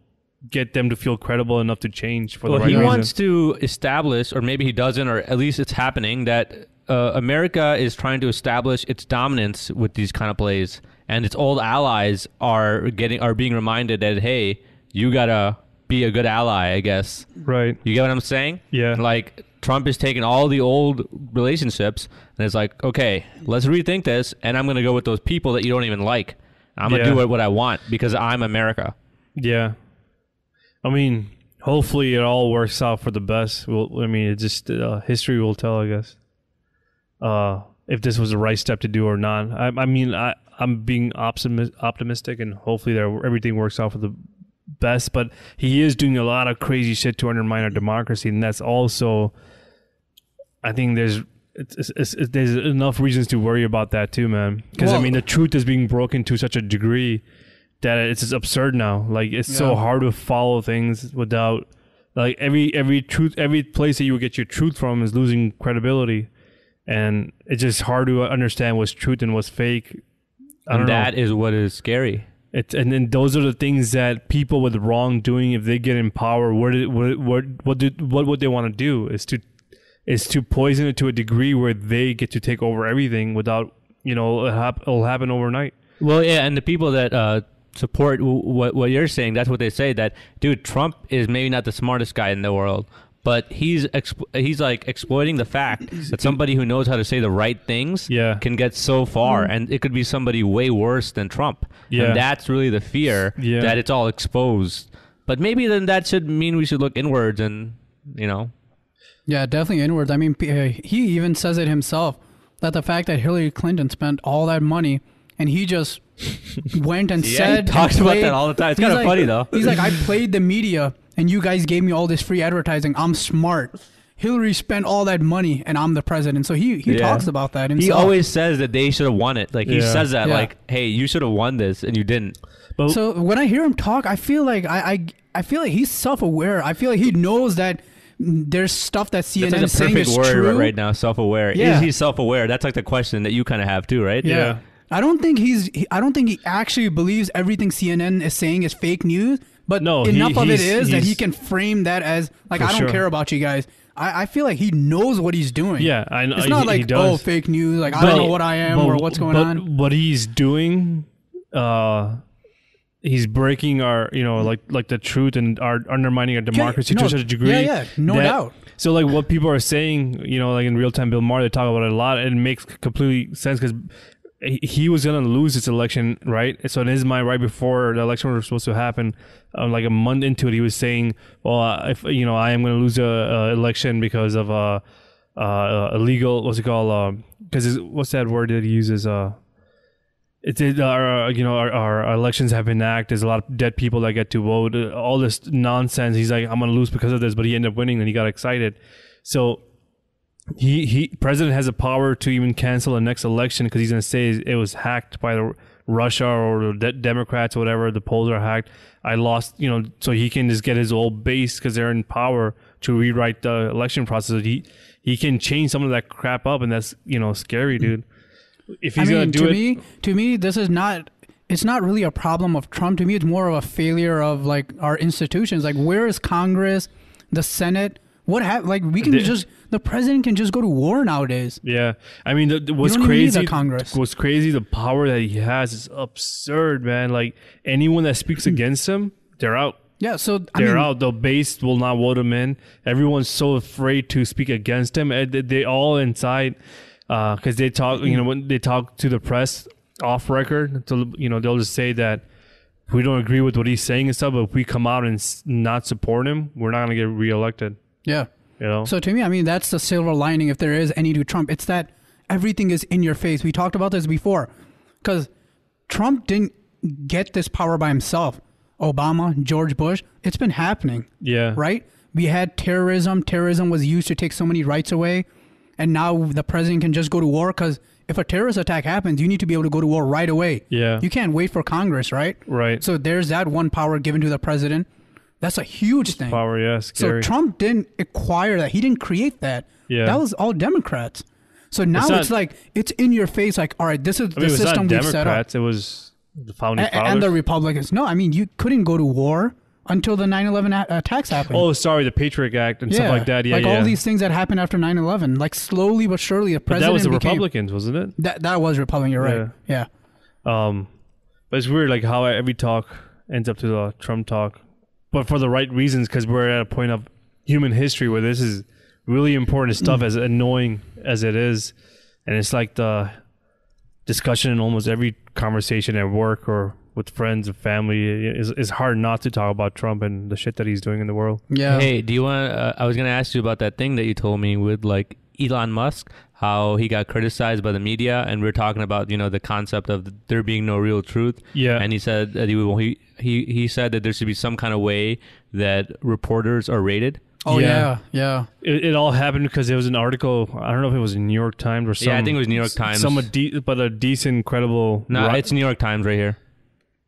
get them to feel credible enough to change for the right reason. He wants to establish, or maybe he doesn't, or at least it's happening, that America is trying to establish its dominance with these kind of plays, and its old allies are being reminded that, hey, you gotta be a good ally, I guess. Right. You get what I'm saying? Yeah. Like, Trump is taking all the old relationships and it's like, okay, let's rethink this, and I'm going to go with those people that you don't even like. I'm going to do what I want because I'm America. Yeah. I mean, hopefully it all works out for the best. It just history will tell, I guess, if this was the right step to do or not. I'm being optimistic, and hopefully everything works out for the best. But he is doing a lot of crazy shit to undermine our democracy, and that's also, I think there's enough reasons to worry about that too, man. Because the truth is being broken to such a degree that it's just absurd now. Like, it's so hard to follow things without, like, every place that you would get your truth from is losing credibility, and it's just hard to understand what's truth and what's fake. And that is what is scary. And then those are the things that people with wrongdoing, if they get in power, what would they want to do? Is to poison it to a degree where they get to take over everything without, it'll happen overnight. Well, yeah, and the people that support what you're saying, that's what they say, that, dude, Trump is maybe not the smartest guy in the world, but he's like exploiting the fact that somebody who knows how to say the right things can get so far, and it could be somebody way worse than Trump. Yeah. And that's really the fear, that it's all exposed. But maybe then that should mean we should look inwards and, Yeah, definitely inwards. I mean, he even says it himself, that the fact that Hillary Clinton spent all that money and he just went and said... he talks about that all the time. It's kind of funny, though. He's like, I played the media and you guys gave me all this free advertising. I'm smart. Hillary spent all that money and I'm the president. So he talks about that himself. He always says that they should have won it. Like, he says that, like, hey, you should have won this and you didn't. But so when I hear him talk, I feel like I feel like he's self-aware. I feel like he knows that there's stuff that CNN is saying is true. That's like a perfect word right now, self-aware. Yeah. Is he self-aware? That's like the question that you kind of have too, right? Yeah. I don't think he actually believes everything CNN is saying is fake news, but enough of it is that he can frame that as, like, I don't care about you guys. I feel like he knows what he's doing. Yeah, I know. It's not like, oh, fake news, like, I don't know what I am or what's going on. What he's doing, he's breaking our, like the truth and undermining our democracy to such a degree. Yeah, no doubt. So, like, what people are saying, like in Real Time Bill Maher, they talk about it a lot, and it makes complete sense because he was going to lose this election, right? So in his mind, right before the election was supposed to happen, like a month into it, he was saying, well, if, I am going to lose a election because of illegal, what's it called? Because what's that word that he uses? Our elections have been hacked. There's a lot of dead people that get to vote. All this nonsense. He's like, I'm going to lose because of this, but he ended up winning and he got excited. So president has the power to even cancel the next election because he's going to say it was hacked by the Russia or the Democrats or whatever. The polls are hacked. I lost, so he can just get his old base because they're in power to rewrite the election process. He can change some of that crap up, and that's, scary, dude. If he's going to do it, to me, this is not. It's not really a problem of Trump. To me, it's more of a failure of, like, our institutions. Like, where is Congress, the Senate? The president can just go to war nowadays. Yeah, I mean, what's crazy? What's crazy? The power that he has is absurd, man. Like, anyone that speaks against him, they're out. Yeah, so they're out. The base will not vote him in. Everyone's so afraid to speak against him. They all inside, because they talk. When they talk to the press off record, so, they'll just say that we don't agree with what he's saying and stuff. But if we come out and not support him, we're not gonna get reelected. Yeah. So to me, that's the silver lining. If there is any to Trump, it's that everything is in your face. We talked about this before, because Trump didn't get this power by himself. Obama, George Bush, it's been happening. Yeah. Right? We had terrorism. Terrorism was used to take so many rights away. And now the president can just go to war, because if a terrorist attack happens, you need to be able to go to war right away. Yeah. You can't wait for Congress, right? Right. So there's that one power given to the president. That's a huge thing. Power, yeah, scary. So Trump didn't acquire that. He didn't create that. Yeah. That was all Democrats. So now it's like, it's in your face, like, all right, this is the system we've set up. It was the founding fathers. And the Republicans. No, you couldn't go to war until the 9/11 attacks happened. Oh, sorry, the Patriot Act and stuff like that. Yeah, all these things that happened after 9/11. Like, slowly but surely, the president But that was the Republicans, wasn't it? That was Republican, you're right. Yeah. But it's weird, like, how every talk ends up to the Trump talk. But for the right reasons, because we're at a point of human history where this is really important stuff, as annoying as it is. And it's like the discussion in almost every conversation at work or with friends and family is hard not to talk about Trump and the shit that he's doing in the world. Yeah. Hey, do you want? I was gonna ask you about that thing that you told me with like Elon Musk, how he got criticized by the media, and we are talking about the concept of there being no real truth. Yeah. And he said that he said that there should be some kind of way that reporters are rated. Oh yeah. It all happened because there was an article. I don't know if it was in New York Times or something. Yeah, I think it was New York Times. But a decent, credible. No, it's New York Times right here.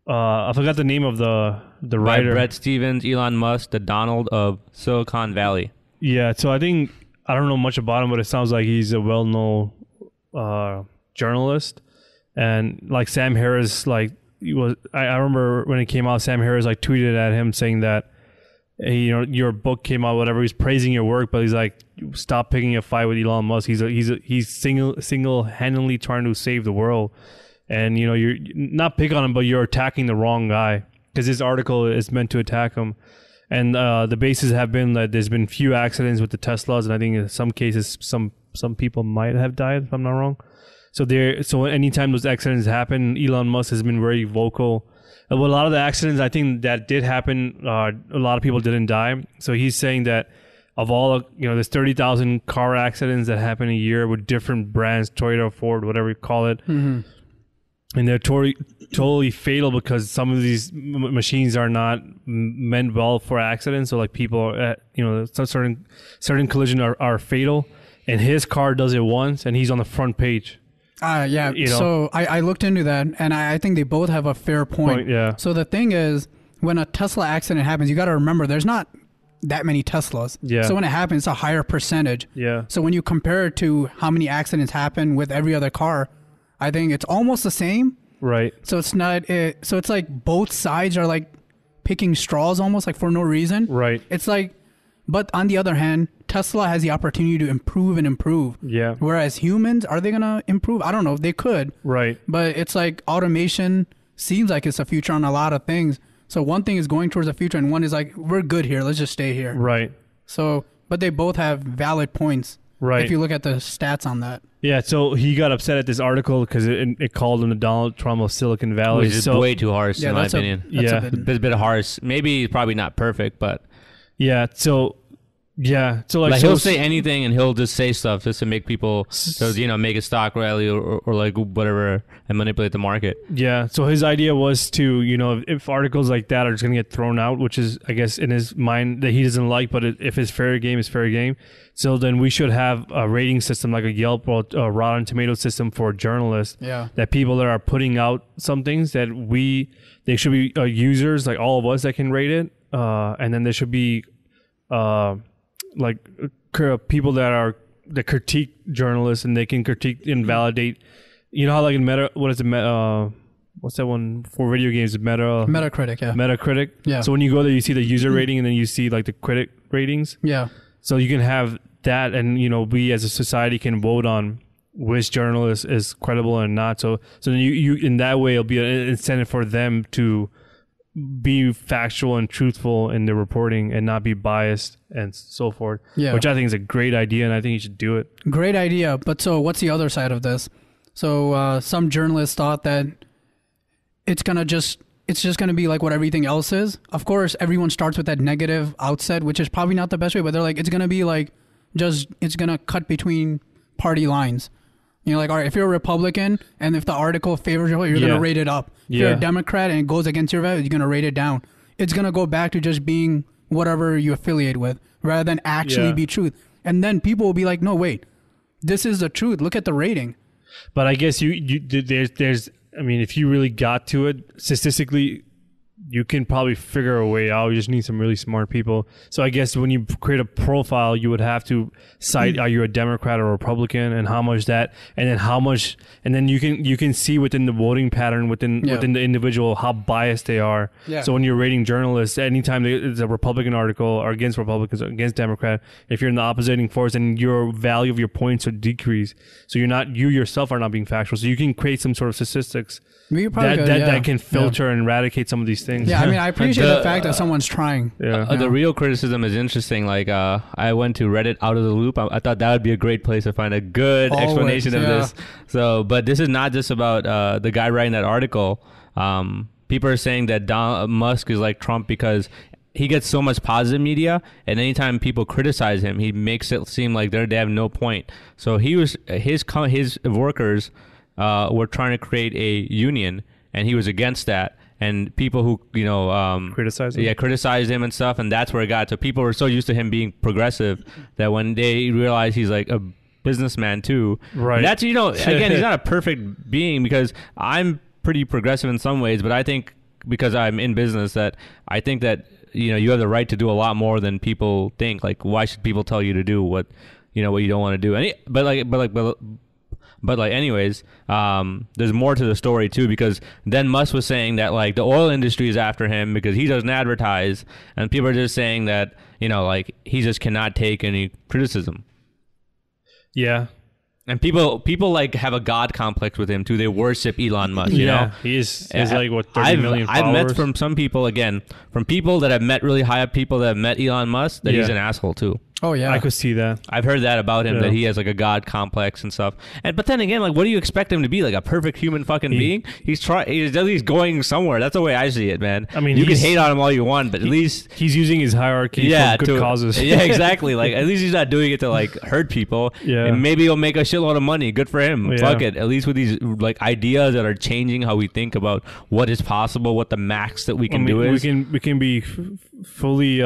I forgot the name of the writer. By Brett Stevens, Elon Musk, the Donald of Silicon Valley. Yeah, so I don't know much about him, but it sounds like he's a well-known journalist. And like Sam Harris, like I remember when it came out, Sam Harris like tweeted at him saying that, hey, your book came out, whatever. He's praising your work, but he's like, stop picking a fight with Elon Musk. He's single-handedly trying to save the world. And you're not pick on him, but you're attacking the wrong guy, because this article is meant to attack him. And the bases have been that there's been few accidents with the Teslas, and I think in some cases some people might have died, if I'm not wrong. So anytime those accidents happen, Elon Musk has been very vocal. Well, a lot of the accidents, I think, that did happen, a lot of people didn't die. So he's saying that of all, there's 30,000 car accidents that happen a year with different brands, Toyota, Ford, whatever you call it. Mm-hmm. And they're totally fatal, because some of these machines are not meant well for accidents. So like people, certain collisions are fatal. And his car does it once, and he's on the front page. Yeah. So I looked into that, and I think they both have a fair point. Yeah. So the thing is, when a Tesla accident happens, you got to remember there's not that many Teslas. Yeah. So when it happens, it's a higher percentage. Yeah. So when you compare it to how many accidents happen with every other car, I think it's almost the same. Right. So it's not. So it's like both sides are like picking straws, almost like for no reason. Right. It's like, but on the other hand, Tesla has the opportunity to improve and improve. Yeah. Whereas humans, are they gonna improve? I don't know. They could. Right. But it's like automation seems like it's a future on a lot of things. So one thing is going towards the future, and one is like, we're good here. Let's just stay here. Right. So, but they both have valid points. Right. If you look at the stats on that. Yeah, so he got upset at this article because it called him the Donald Trump of Silicon Valley. Which is way too harsh, in my opinion. A bit harsh. Maybe probably not perfect, but... Yeah, so like he'll say anything, and he'll just say stuff just to make people, make a stock rally or like whatever, and manipulate the market. Yeah, so his idea was to, if articles like that are just going to get thrown out, which is, I guess, in his mind that he doesn't like, but if it's fair game, it's fair game. So then we should have a rating system like a Yelp or a Rotten Tomato system for journalists. Yeah. That people that are putting out some things that they should be users, like all of us, that can rate it. And then there should be people that critique journalists, and they can critique and validate. You know how like in what's that one for video games? Metacritic, yeah. Metacritic. Yeah. So when you go there, you see the user rating, and then you see like the critic ratings. Yeah. So you can have that, and we as a society can vote on which journalist is credible and not. So then you in that way, it'll be an incentive for them to be factual and truthful in their reporting and not be biased and so forth. Yeah. Which I think is a great idea, and I think you should do it. Great idea. But so what's the other side of this? So some journalists thought that it's just going to be like what everything else is. Of course, everyone starts with that negative outset, which is probably not the best way, but they're like, it's going to be like it's going to cut between party lines. You're like, all right, if you're a Republican and if the article favors you, you're going to rate it up. If you're a Democrat and it goes against your values, you're going to rate it down. It's going to go back to just being whatever you affiliate with rather than actually be truth. And then people will be like, no, wait, this is the truth. Look at the rating. But I guess there's I mean, if you really got to it, statistically, you can probably figure a way out. You just need some really smart people. So I guess when you create a profile, you would have to cite, are you a Democrat or Republican, and how much that, and then how much, and then you can see within the voting pattern within the individual how biased they are. Yeah. So when you're rating journalists, anytime it's a Republican article or against Republicans or against Democrat, if you're in the opposing force, and your value of your points are decreased, so you yourself are not being factual. So you can create some sort of statistics that can filter and eradicate some of these things. Yeah, I mean, I appreciate the fact that someone's trying. The real criticism is interesting. Like, I went to Reddit Out of the Loop. I thought that would be a great place to find a good explanation of this. So, but this is not just about the guy writing that article. People are saying that Musk is like Trump because he gets so much positive media, and anytime people criticize him, he makes it seem like they have no point. So his workers were trying to create a union, and he was against that. And people who, criticized him and stuff, and that's where it got. So people were so used to him being progressive that when they realized he's like a businessman too, right? That's again, he's not a perfect being, because I'm pretty progressive in some ways, but I think because I'm in business that I think that you have the right to do a lot more than people think. Like, why should people tell you to do what you don't want to do? But anyways, there's more to the story too, because then Musk was saying that like the oil industry is after him because he doesn't advertise, and people are just saying that like he just cannot take any criticism. Yeah. And people like have a god complex with him too. They worship Elon Musk. You know, he's like what 30 million followers. I've met from some people from people that have met really high up people that have met Elon Musk that he's an asshole too. Oh yeah, I could see that. I've heard that about him, that he has like a god complex and stuff. But then again, like, what do you expect him to be? Like a perfect human fucking being? He's at least going somewhere. That's the way I see it, man. I mean, you can hate on him all you want, but at least he's using his hierarchy for good causes. Yeah, exactly. Like, at least he's not doing it to like hurt people. Yeah, and maybe he'll make a shitload of money. Good for him. Yeah. Fuck it. At least with these like ideas that are changing how we think about what is possible, what the max that we can do is. We can be fully.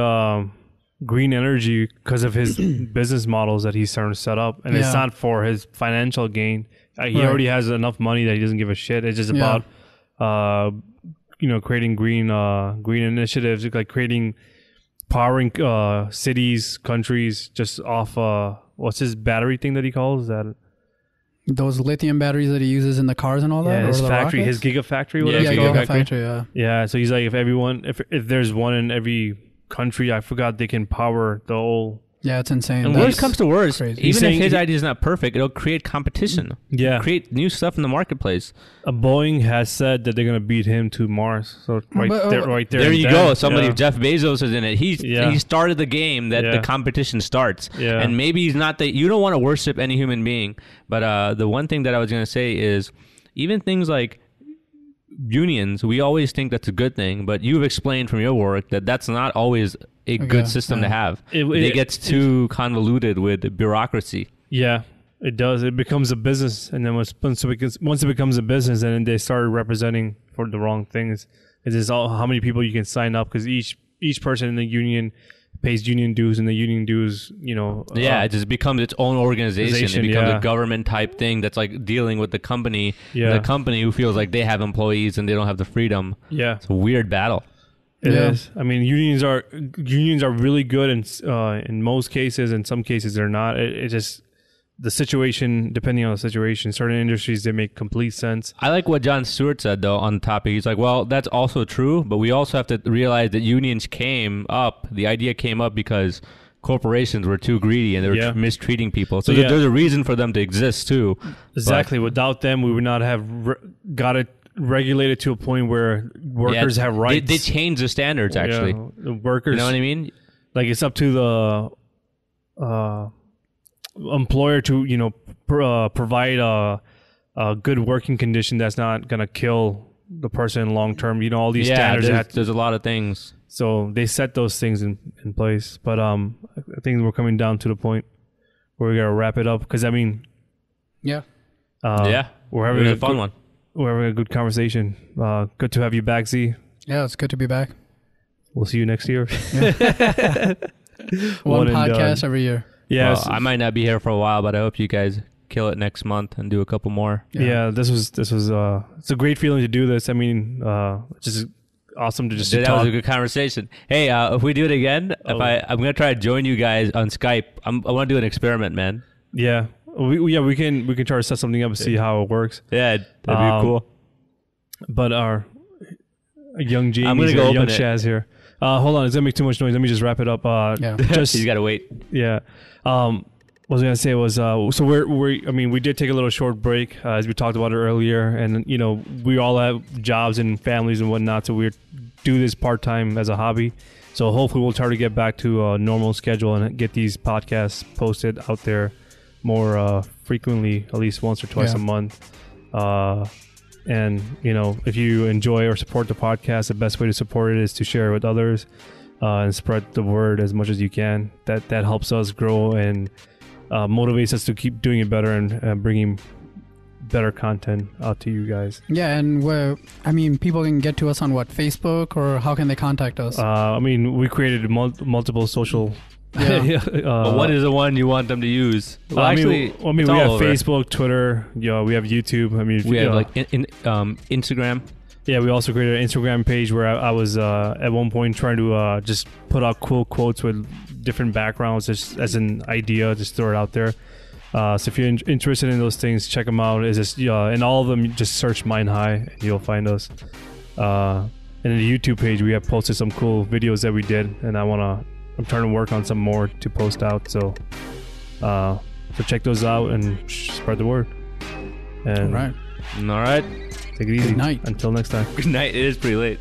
Green energy because of his business models that he's starting to set up, and it's not for his financial gain. He already has enough money that he doesn't give a shit. It's just about creating green initiatives, like powering cities, countries just off what's his battery thing that he calls that. Those lithium batteries that he uses in the cars and all that. Yeah, his factory, his gigafactory. Gigafactory. Yeah. So he's like, if there's one in every country, I forgot, they can power the whole. Yeah, it's insane. And worst comes to worst, even if his idea is not perfect, it'll create competition. Yeah, create new stuff in the marketplace. Boeing has said that they're gonna beat him to Mars. So right there. There you go. Somebody, Jeff Bezos is in it. He started the game that the competition starts. Yeah. And maybe he's not you don't want to worship any human being, but the one thing that I was gonna say is even things like unions, we always think that's a good thing, but you've explained from your work that that's not always a good system to have. It gets too convoluted with bureaucracy. Yeah, it does. It becomes a business, and then once it becomes a business, and then they start representing for the wrong things. It is all how many people you can sign up, because each person in the union pays union dues, and the union dues, it just becomes its own organization. It becomes a government type thing that's like dealing with the company. Yeah. The company who feels like they have employees and they don't have the freedom. Yeah, it's a weird battle. It is. I mean, unions are really good in most cases. In some cases, they're not. It just the situation, depending on the situation, certain industries, they make complete sense. I like what Jon Stewart said, though, on the topic. He's like, well, that's also true, but we also have to realize that unions the idea came up because corporations were too greedy and they were mistreating people. So there's a reason for them to exist, too. Exactly. Without them, we would not have got it regulated to a point where workers have rights. They change the standards, actually. The workers, you know what I mean? Like, it's up to the employer to, provide a good working condition that's not going to kill the person long term. All these standards. There's a lot of things. So they set those things in place. But I think we're coming down to the point where we got to wrap it up. Because, yeah. We're having a fun one. We're having a good conversation. Good to have you back, Z. Yeah, it's good to be back. We'll see you next year. One podcast every year. Yeah, I might not be here for a while, but I hope you guys kill it next month and do a couple more. Yeah, this was it's a great feeling to do this. Just awesome to just that talk. was a good conversation. Hey, if we do it again, I'm gonna try to join you guys on Skype. I want to do an experiment, man. Yeah. We can try to set something up and see how it works. Yeah, that'd be cool. But our young Jamie, I'm gonna go young open Shaz here. Hold on, it's gonna make too much noise. Let me just wrap it up. Just you gotta wait. Yeah. What I was gonna say was so we did take a little short break as we talked about it earlier, and we all have jobs and families and whatnot, so we do this part time as a hobby. So hopefully we'll try to get back to a normal schedule and get these podcasts posted out there more frequently, at least once or twice a month. And if you enjoy or support the podcast, the best way to support it is to share it with others and spread the word as much as you can. That helps us grow and motivates us to keep doing it better and bringing better content out to you guys. Yeah, and people can get to us on Facebook, or how can they contact us? We created multiple social. But what is the one you want them to use? Well, we have Facebook, Twitter. We have YouTube. We have Instagram. Yeah, we also created an Instagram page where I was at one point trying to just put out cool quotes with different backgrounds, just as an idea, just throw it out there. So if you're interested in those things, check them out. It's just and all of them, just search Mind High and you'll find us. And in the YouTube page, we have posted some cool videos that we did, and I'm trying to work on some more to post out. So check those out and spread the word. And all right. Take it easy. Good night. Until next time. Good night. It is pretty late.